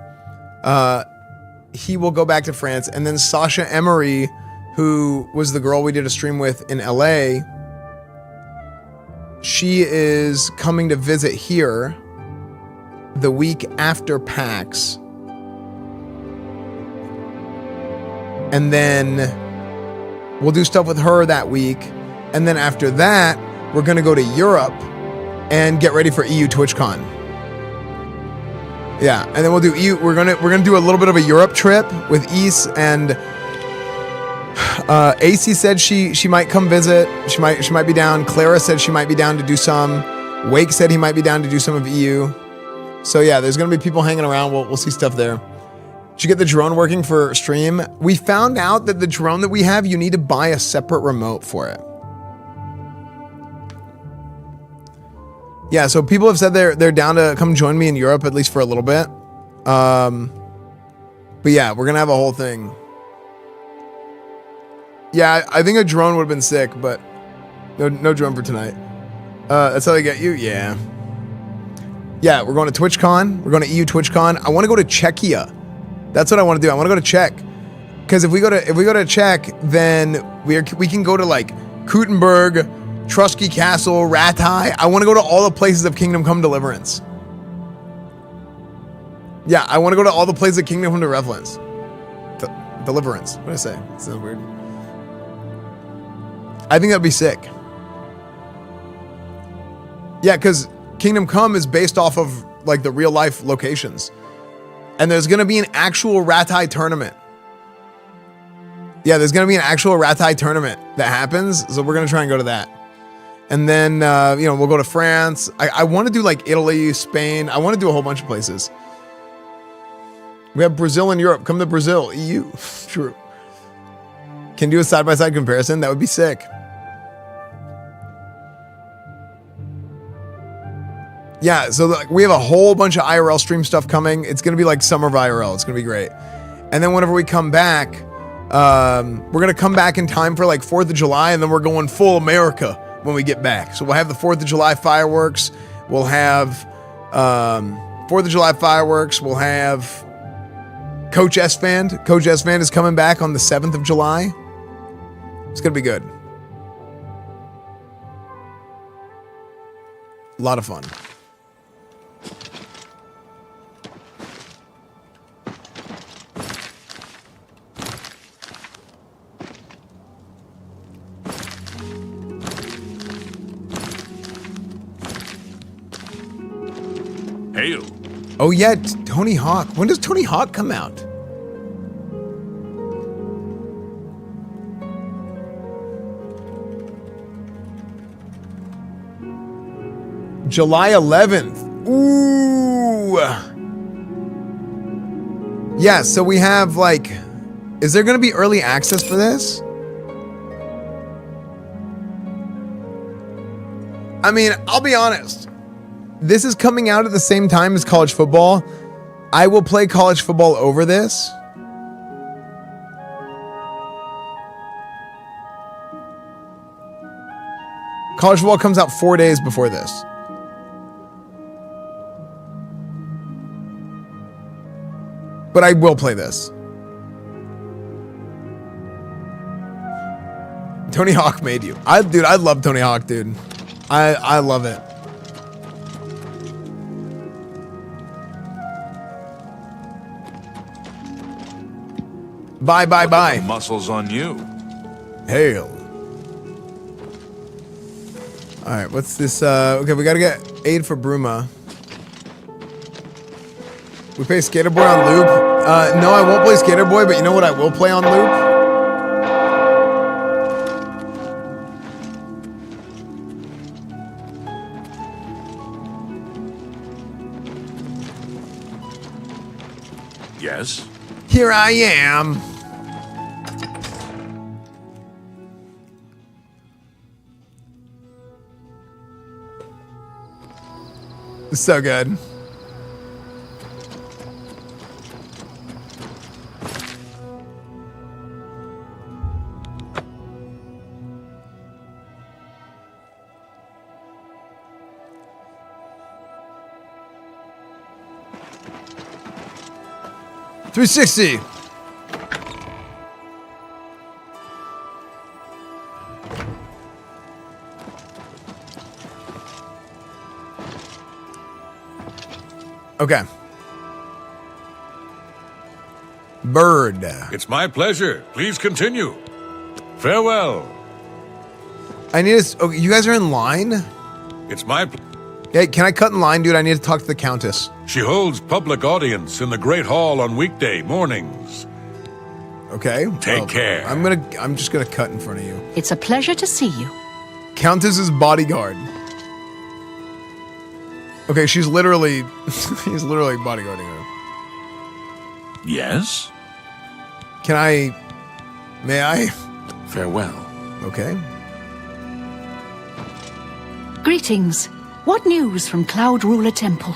He will go back to France, and then Sasha Emery, who was the girl we did a stream with in LA, she is coming to visit here the week after PAX. And then we'll do stuff with her that week. And then after that, we're going to go to Europe and get ready for EU TwitchCon. Yeah, and then we'll do EU. We're gonna do a little bit of a Europe trip with East, and AC said she might come visit. She might be down. Clara said she might be down to do some. Wake said he might be down to do some of EU. So yeah, there's gonna be people hanging around. We'll see stuff there. Did you get the drone working for stream? We found out that the drone that we have, you need to buy a separate remote for it. Yeah, so people have said they're down to come join me in Europe, at least for a little bit. But yeah, we're gonna have a whole thing. Yeah, I think a drone would have been sick, but no drone for tonight. That's how they get you? Yeah. Yeah, we're going to TwitchCon. We're going to EU TwitchCon. I want to go to Czechia. That's what I want to do. I want to go to Czech. Because if we go to Czech, then we can go to like Kuttenberg, Trusky Castle, Ratai. I want to go to all the places of Kingdom Come Deliverance. Yeah, I want to go to all the places of Kingdom Come Deliverance. Deliverance. What did I say? It's so weird. I think that'd be sick. Yeah, because Kingdom Come is based off of like the real life locations. And there's going to be an actual Ratai tournament. Yeah, there's going to be an actual Ratai tournament that happens. So we're going to try and go to that. And then, you know, we'll go to France. I want to do like Italy, Spain. I want to do a whole bunch of places. We have Brazil and Europe. Come to Brazil, EU. True. Can do a side-by-side comparison. That would be sick. Yeah, so like, we have a whole bunch of IRL stream stuff coming. It's going to be like summer of IRL. It's going to be great. And then whenever we come back, we're going to come back in time for like 4th of July, and then we're going full America when we get back. So we'll have the 4th of July fireworks. We'll have 4th of July fireworks. We'll have Coach Esfand. Coach Esfand is coming back on the 7th of July. It's going to be good. A lot of fun. Hail. Oh yeah, Tony Hawk. When does Tony Hawk come out? July 11th. Ooh. Yeah, so we have like, is there going to be early access for this? I mean, I'll be honest. This is coming out at the same time as college football. I will play college football over this. College football comes out 4 days before this. But I will play this. Tony Hawk made you. Dude, I love Tony Hawk, dude. I love it. Bye. The muscles on you. Hail. All right, what's this? Okay, we got to get aid for Bruma. We play Skater Boy on loop. No, I won't play Skater Boy, but you know what I will play on loop? Yes. Here I am. It's so good. $360. Okay. Bird. It's my pleasure. Please continue. Farewell. I need to... Okay, you guys are in line? It's my... Hey, can I cut in line, dude? I need to talk to the Countess. She holds public audience in the Great Hall on weekday mornings. Okay. Take care. I'm just gonna cut in front of you. It's a pleasure to see you. Countess's bodyguard. Okay, she's literally... he's literally bodyguarding her. Yes? Can I... May I? Farewell. Okay. Greetings. What news from Cloud Ruler Temple?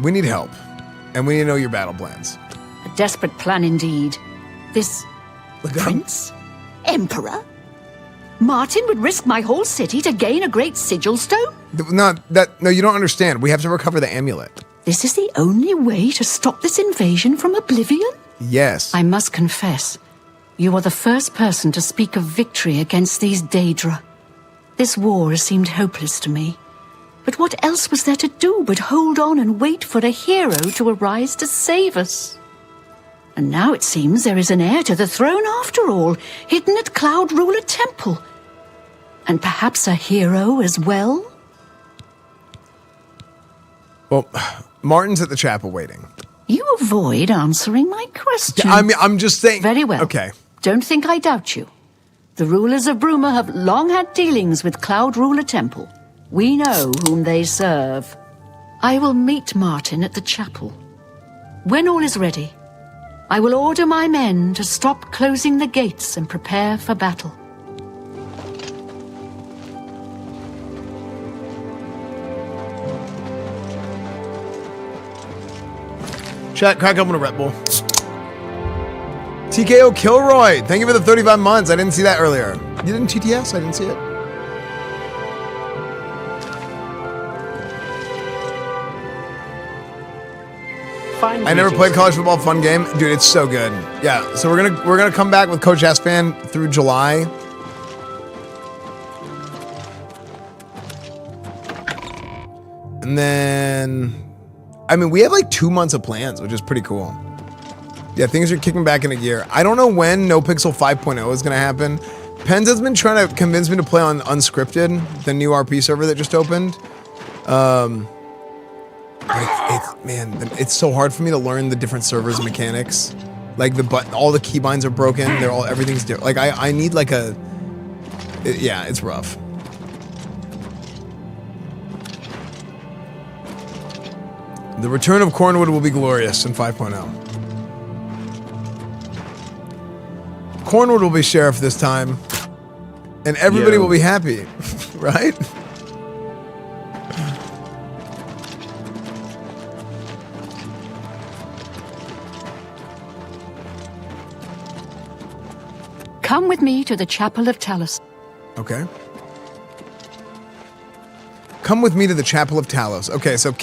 We need help. And we need to know your battle plans. A desperate plan indeed. This prince? Emperor? Martin would risk my whole city to gain a great sigil stone? No, you don't understand. We have to recover the amulet. This is the only way to stop this invasion from Oblivion? Yes. I must confess, You are the first person to speak of victory against these Daedra. This war seemed hopeless to me. But what else was there to do but hold on and wait for a hero to arise to save us? And now it seems there is an heir to the throne after all, hidden at Cloud Ruler Temple. And perhaps a hero as well? Well, Martin's at the chapel waiting. You avoid answering my question. Yeah, I'm just saying. Very well. Okay. Don't think I doubt you. The rulers of Bruma have long had dealings with Cloud Ruler Temple. We know whom they serve. I will meet Martin at the chapel. When all is ready, I will order my men to stop closing the gates and prepare for battle. Chat, crack open a Red Bull. TKO Kilroy, thank you for the 35 months. I didn't see that earlier. You didn't TTS? I didn't see it. I never played college football fun game. Dude, it's so good. Yeah, so we're gonna come back with Coach Esfand through July. And then I mean, we have like 2 months of plans, which is pretty cool. Yeah, things are kicking back into gear. I don't know when No Pixel 5.0 is going to happen. Pens has been trying to convince me to play on Unscripted, the new RP server that just opened. Man, it's so hard for me to learn the different servers mechanics. Like all the keybinds are broken. Everything's different. Like I need like yeah, it's rough. The return of Cornwood will be glorious in 5.0. Cornwood will be sheriff this time, and everybody will be happy, right? Come with me to the Chapel of Talos. Okay. Come with me to the Chapel of Talos. Okay, so the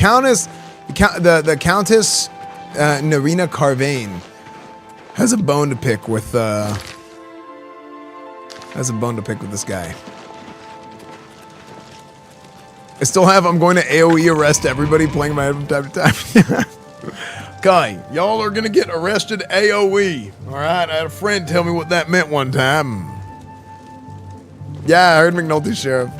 Countess Narina Carvane has a bone to pick with this guy. I still have I'm going to AoE arrest everybody playing my head from time to time. Guy, y'all are gonna get arrested AoE. Alright, I had a friend tell me what that meant one time. Yeah, I heard McNulty's sheriff.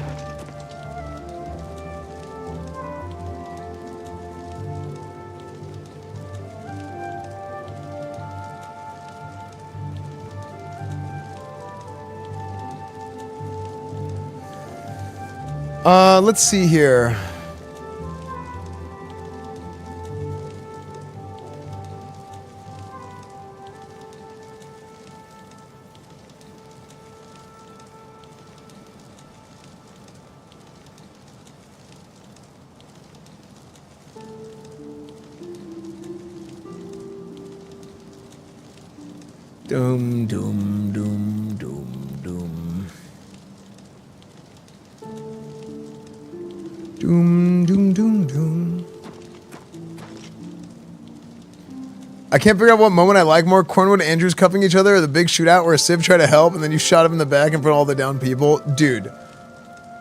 Let's see here. Doom, doom, doom, doom, doom. Doom, doom, doom, doom. I can't figure out what moment I like more. Cornwood and Andrews cuffing each other, or the big shootout where Civ tried to help and then you shot him in the back in front of all the down people. Dude,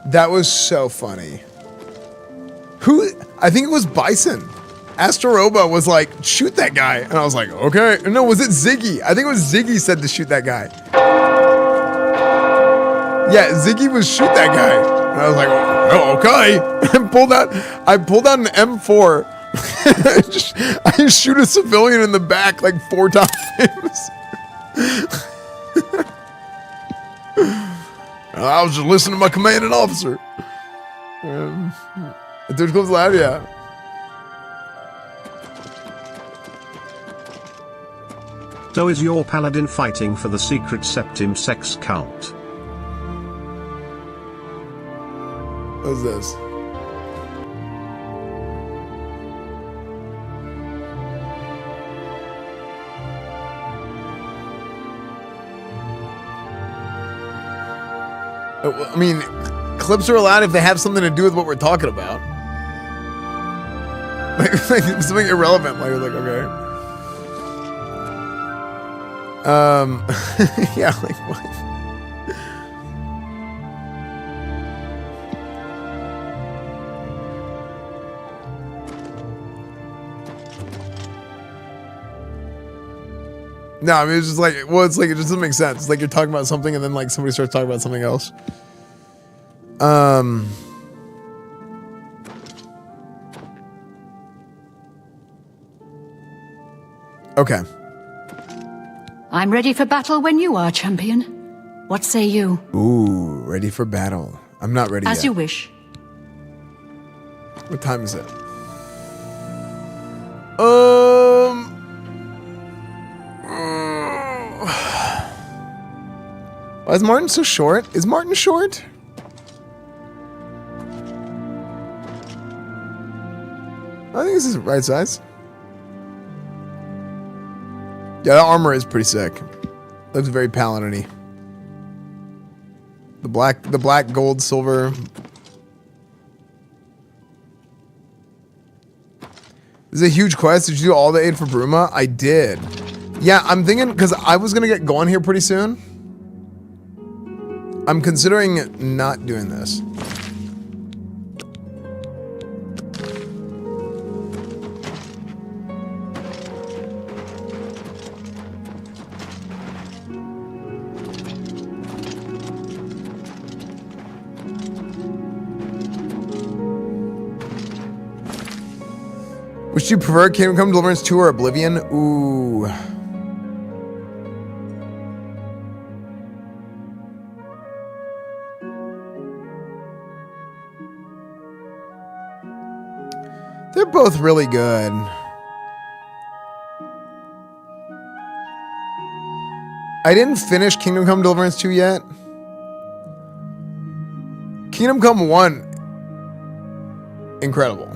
that was so funny. I think it was Bison. Astaroba was like, shoot that guy. And I was like, okay. No, was it Ziggy? I think it was Ziggy said to shoot that guy. Yeah, Ziggy was shoot that guy. And I was like, oh, okay. I pulled out an M4. I shoot a civilian in the back like 4 times. I was just listening to my commanding officer. Dude comes loud, yeah. So is your paladin fighting for the secret septim sex cult? What's this? I mean, clips are allowed if they have something to do with what we're talking about. Like something irrelevant, like, okay. Yeah, like what? No, I mean, it's just like, well, it's like, it just doesn't make sense. It's like you're talking about something and then like somebody starts talking about something else. Okay. I'm ready for battle when you are, champion. What say you? Ooh, ready for battle. I'm not ready yet. As you wish. What time is it? Why is Martin so short? Is Martin short? I think this is the right size. Yeah, that armor is pretty sick. Looks very paladin-y. The black, gold, silver. This is a huge quest. Did you do all the aid for Bruma? I did. Yeah, I'm thinking, because I was going to get going here pretty soon. I'm considering not doing this. Which do you prefer, Kingdom Come Deliverance 2 or Oblivion? Ooh. They're both really good. I didn't finish Kingdom Come Deliverance 2 yet. Kingdom Come 1, incredible.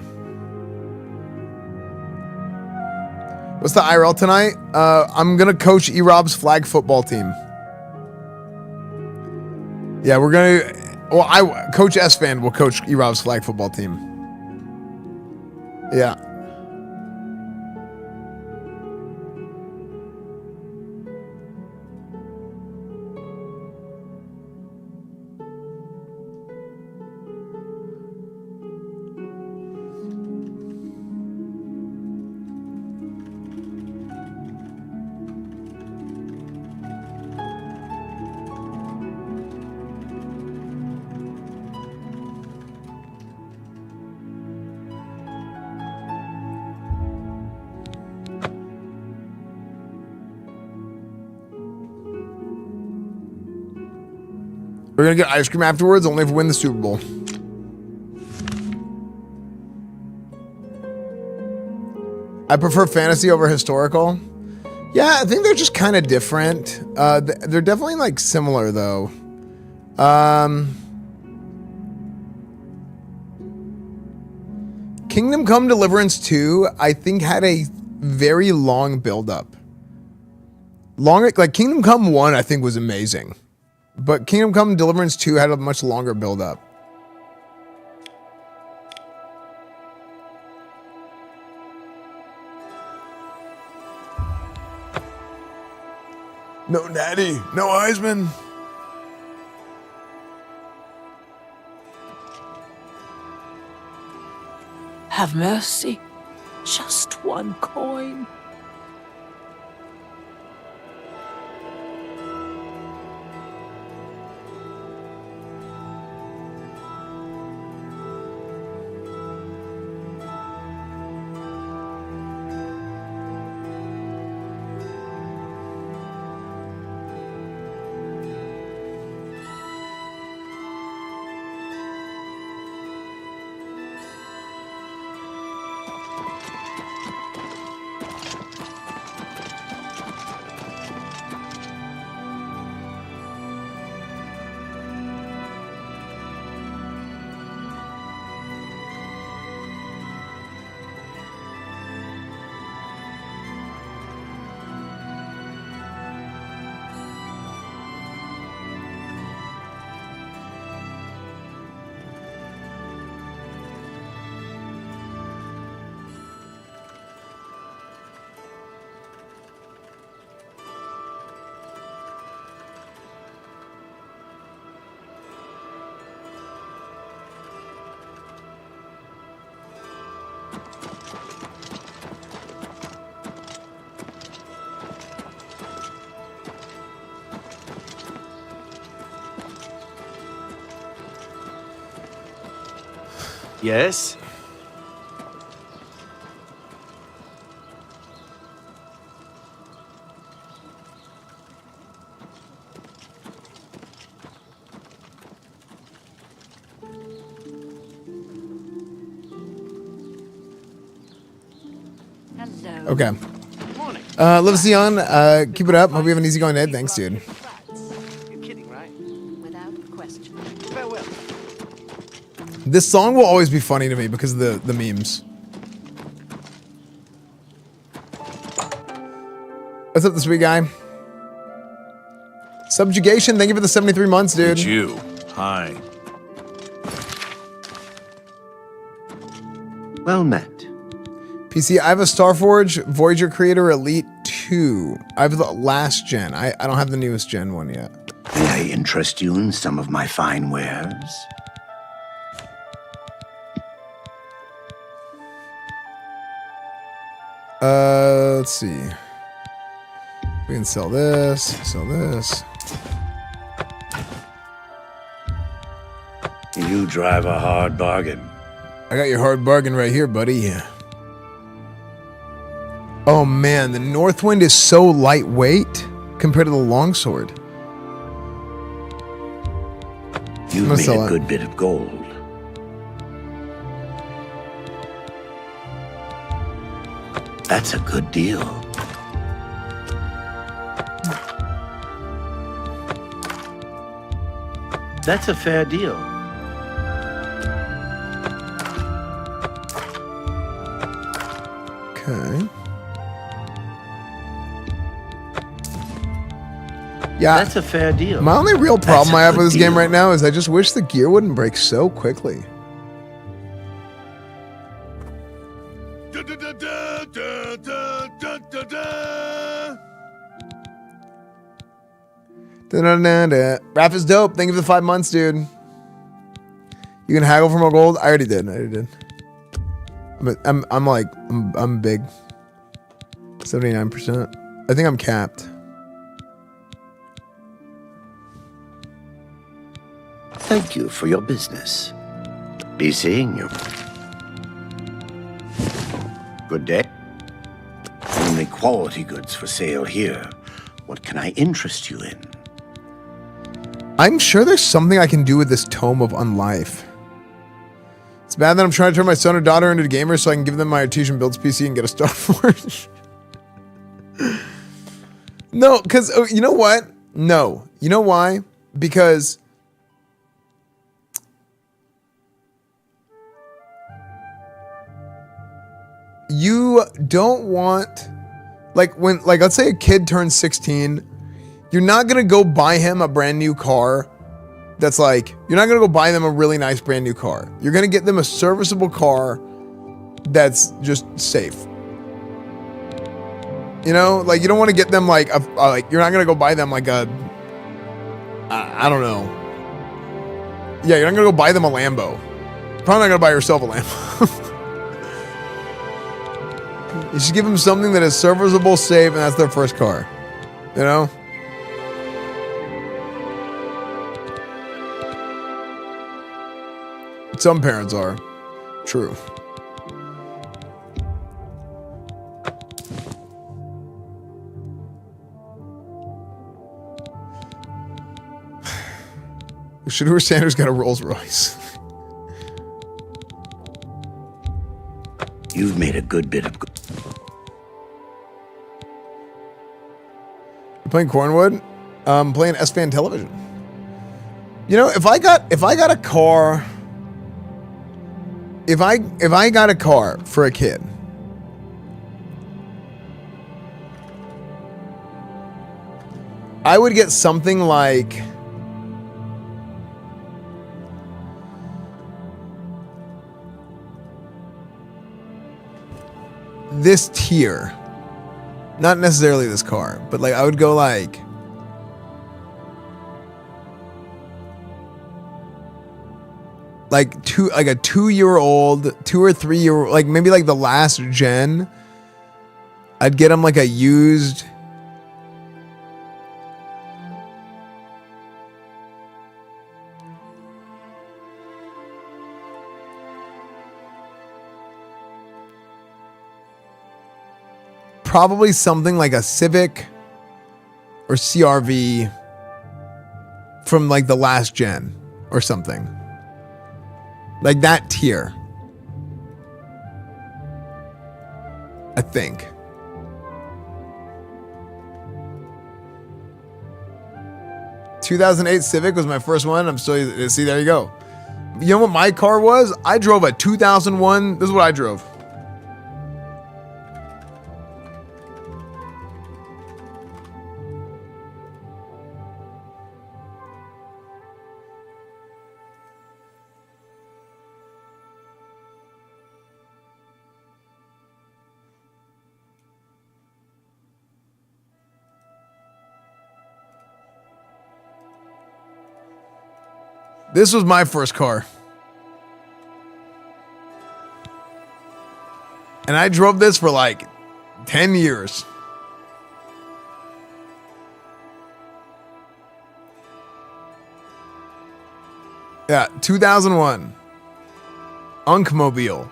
What's the IRL tonight? I'm gonna coach E-Rob's flag football team. Yeah, we're gonna. Well, Coach Esfand will coach E-Rob's flag football team. Yeah. We're gonna get ice cream afterwards, only if we win the Super Bowl. I prefer fantasy over historical. Yeah, I think they're just kind of different. They're definitely like similar though. Kingdom Come Deliverance 2, I think had a very long build-up. Like Kingdom Come 1, I think was amazing. But Kingdom Come Deliverance 2 had a much longer build-up. No Natty, no Heisman. Have mercy. Just one coin. Yes? Hello. Okay. Liv Zion, keep it up. Hope you have an easygoing day. Thanks, dude. You're kidding, right? Without question. Farewell. This song will always be funny to me because of the memes. What's up, this sweet guy? Subjugation, thank you for the 73 months, dude. It's you. Hi. Well met. PC, I have a Starforge Voyager Creator Elite 2. I have the last gen. I don't have the newest gen one yet. May I interest you in some of my fine wares? Let's see. We can sell this, sell this. You drive a hard bargain. I got your hard bargain right here, buddy. Oh man, the Northwind is so lightweight compared to the longsword. You've made a good bit of gold. That's a good deal. That's a fair deal. Okay. Yeah, that's a fair deal. My only real problem I have with this game right now is I just wish the gear wouldn't break so quickly. Raph is dope. Thank you for the 5 months, dude. You can haggle for more gold. I already did. I'm big. 79%. I think I'm capped. Thank you for your business. Be seeing you. Good day. Only quality goods for sale here. What can I interest you in? I'm sure there's something I can do with this Tome of Unlife. It's bad that I'm trying to turn my son or daughter into gamers so I can give them my Artesian Builds PC and get a Starforge. No, because you know what? No. You know why? Because you don't want, like, when, like, let's say a kid turns 16, you're not going to go buy him a brand new car that's like, you're not going to go buy them a really nice brand new car. You're going to get them a serviceable car that's just safe. You know, like, you don't want to get them like, you're not going to go buy them like a, I don't know. Yeah, you're not going to go buy them a Lambo. Probably not going to buy yourself a Lambo. You should give them something that is serviceable, safe, and that's their first car. You know? Some parents are. True. Shador Sanders got a Rolls Royce. You've made a good bit of good. You're playing Cornwood? Playing Esfand Television. You know, if I got a car, if I got a car for a kid, I would get something like this tier. Not necessarily this car, but like I would go like a 2-year-old, 2 or 3 year, like maybe like the last gen. I'd get him like a used probably something like a Civic or CRV from like the last gen or something. Like that tier. I think. ...2008 Civic was my first one. I'm still... See, there you go. You know what my car was? I drove a 2001... This is what I drove. This was my first car. And I drove this for like 10 years. Yeah, 2001. Unkmobile.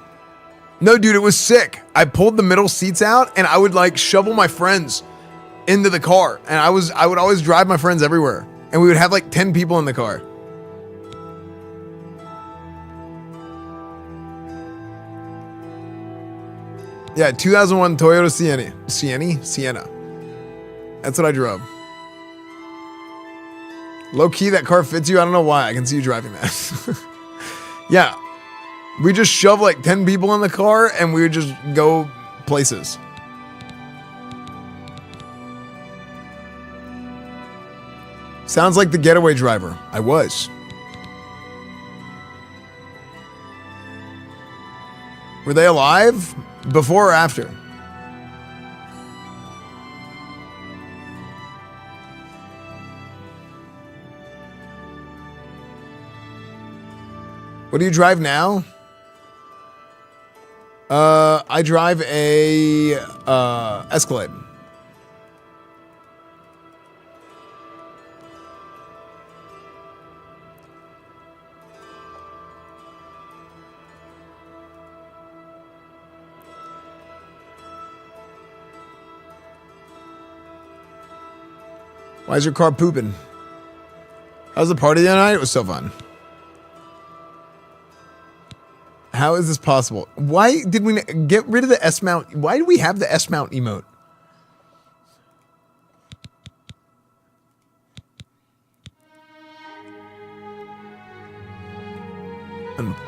No, dude, it was sick. I pulled the middle seats out and I would like shovel my friends into the car. And I would always drive my friends everywhere. And we would have like 10 people in the car. Yeah, 2001 Toyota Sienna. That's what I drove. Low key, that car fits you. I don't know why. I can see you driving that. Yeah. We just shove like 10 people in the car and we would just go places. Sounds like the getaway driver. I was. Were they alive? Before or after? What do you drive now? I drive a Escalade. Why is your car pooping? How's the party the other night? It was so fun. How is this possible? Why did we get rid of the S-mount? Why do we have the S-mount emote?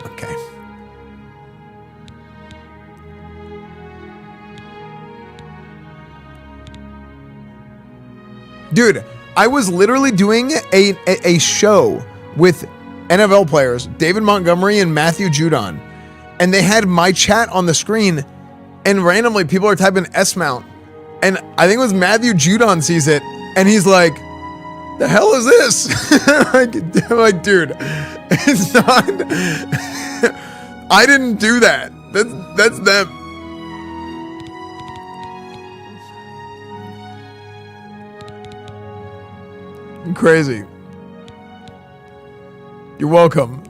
Okay. Dude, I was literally doing a show with NFL players, David Montgomery and Matthew Judon, and they had my chat on the screen, and randomly people are typing S-mount, and I think it was Matthew Judon sees it, and he's like, the hell is this? I'm like, dude, it's not, I didn't do that. That's them. Crazy. You're welcome.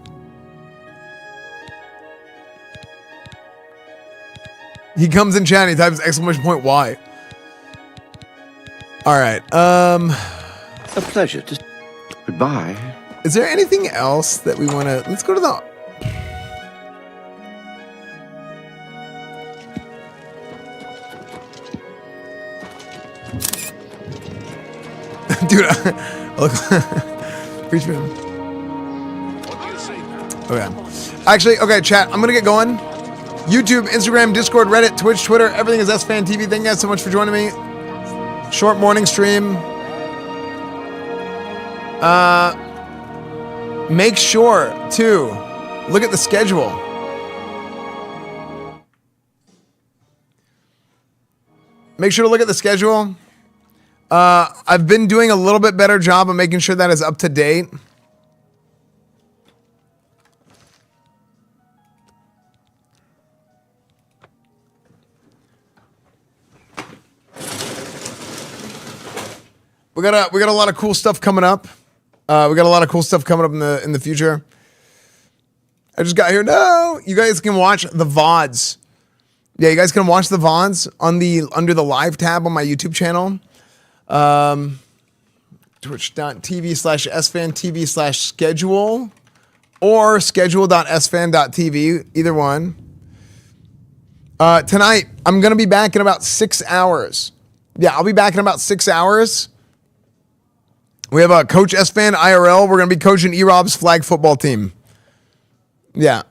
He comes in chat and he types exclamation point Y. All right. A pleasure to... Goodbye. Is there anything else that we want to... Let's go to the... Dude, look... Preach me. Okay. Actually, okay, chat, I'm gonna get going. YouTube, Instagram, Discord, Reddit, Twitch, Twitter, everything is EsfandTV. Thank you guys so much for joining me. Short morning stream. Make sure to look at the schedule. Make sure to look at the schedule. I've been doing a little bit better job of making sure that is up to date. We got a lot of cool stuff coming up. We got a lot of cool stuff coming up in the future. I just got here. No, you guys can watch the VODs. Yeah, you guys can watch the VODs under the live tab on my YouTube channel. Twitch.tv/EsfandTV/schedule or schedule.esfand.tv, either one. Tonight, I'm going to be back in about 6 hours. Yeah, I'll be back in about 6 hours. We have Coach Esfand IRL. We're going to be coaching E-Rob's flag football team. Yeah.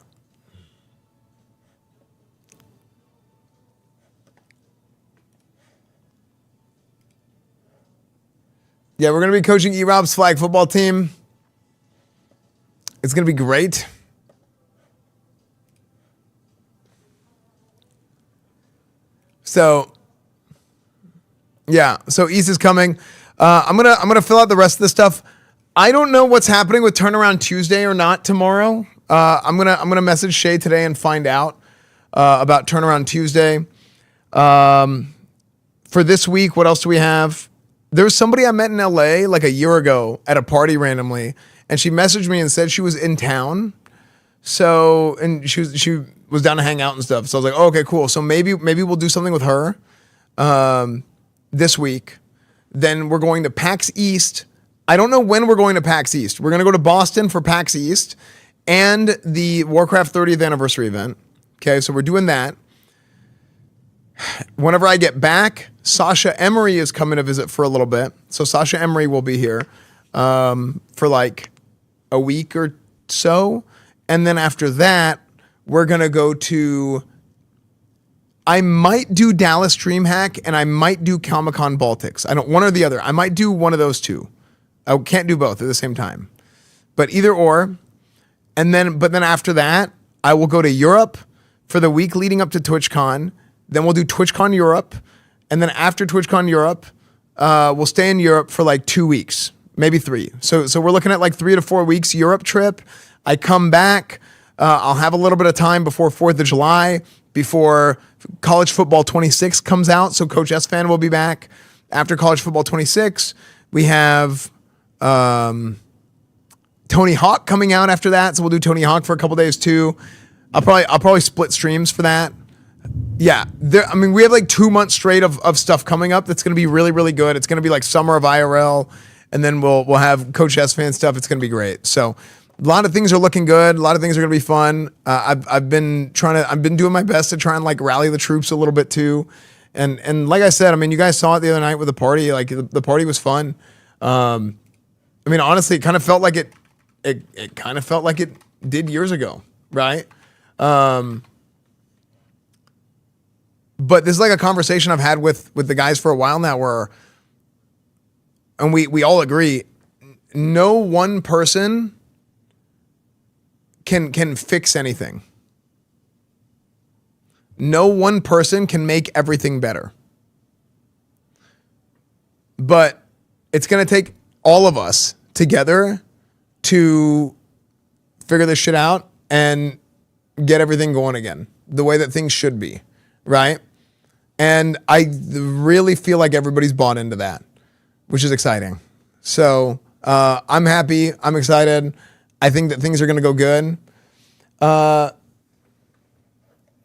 Yeah, we're going to be coaching E-Rob's flag football team. It's going to be great. So, yeah. So East is coming. I'm gonna fill out the rest of the stuff. I don't know what's happening with Turnaround Tuesday or not tomorrow. I'm gonna message Shay today and find out about Turnaround Tuesday. For this week, what else do we have? There was somebody I met in LA like a year ago at a party randomly, and she messaged me and said she was in town. So, and she was down to hang out and stuff. So I was like, oh, okay, cool. So maybe we'll do something with her this week. Then we're going to PAX East. I don't know when we're going to PAX East. We're going to go to Boston for PAX East and the Warcraft 30th anniversary event. Okay, so we're doing that. Whenever I get back, Sasha Emery is coming to visit for a little bit. So Sasha Emery will be here for like a week or so. And then after that, we're going to go to... I might do Dallas DreamHack and I might do Comic-Con Baltics. One or the other. I might do one of those two. I can't do both at the same time. But either or. But then after that, I will go to Europe for the week leading up to TwitchCon. Then we'll do TwitchCon Europe. And then after TwitchCon Europe, we'll stay in Europe for like 2 weeks, maybe 3. So we're looking at like 3 to 4 weeks Europe trip. I come back. I'll have a little bit of time before 4th of July, before College Football 26 comes out. So Coach Esfand will be back. After College Football 26, we have Tony Hawk coming out after that. So we'll do Tony Hawk for a couple days too. I'll probably split streams for that. Yeah, we have like 2 months straight of stuff coming up that's going to be really, really good. It's going to be like summer of IRL, and then we'll have Coach Esfand stuff. It's going to be great. So a lot of things are looking good. A lot of things are going to be fun. I've been doing my best to try and like rally the troops a little bit too. And like I said, you guys saw it the other night with the party. Like the party was fun. Honestly, it kind of felt like it kind of felt like it did years ago, right? But this is like a conversation I've had with the guys for a while now and we all agree, no one person can fix anything. No one person can make everything better. But it's going to take all of us together to figure this shit out and get everything going again the way that things should be, right? And I really feel like everybody's bought into that, which is exciting. So I'm happy. I'm excited. I think that things are going to go good.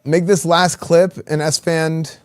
Make this last clip an Esfand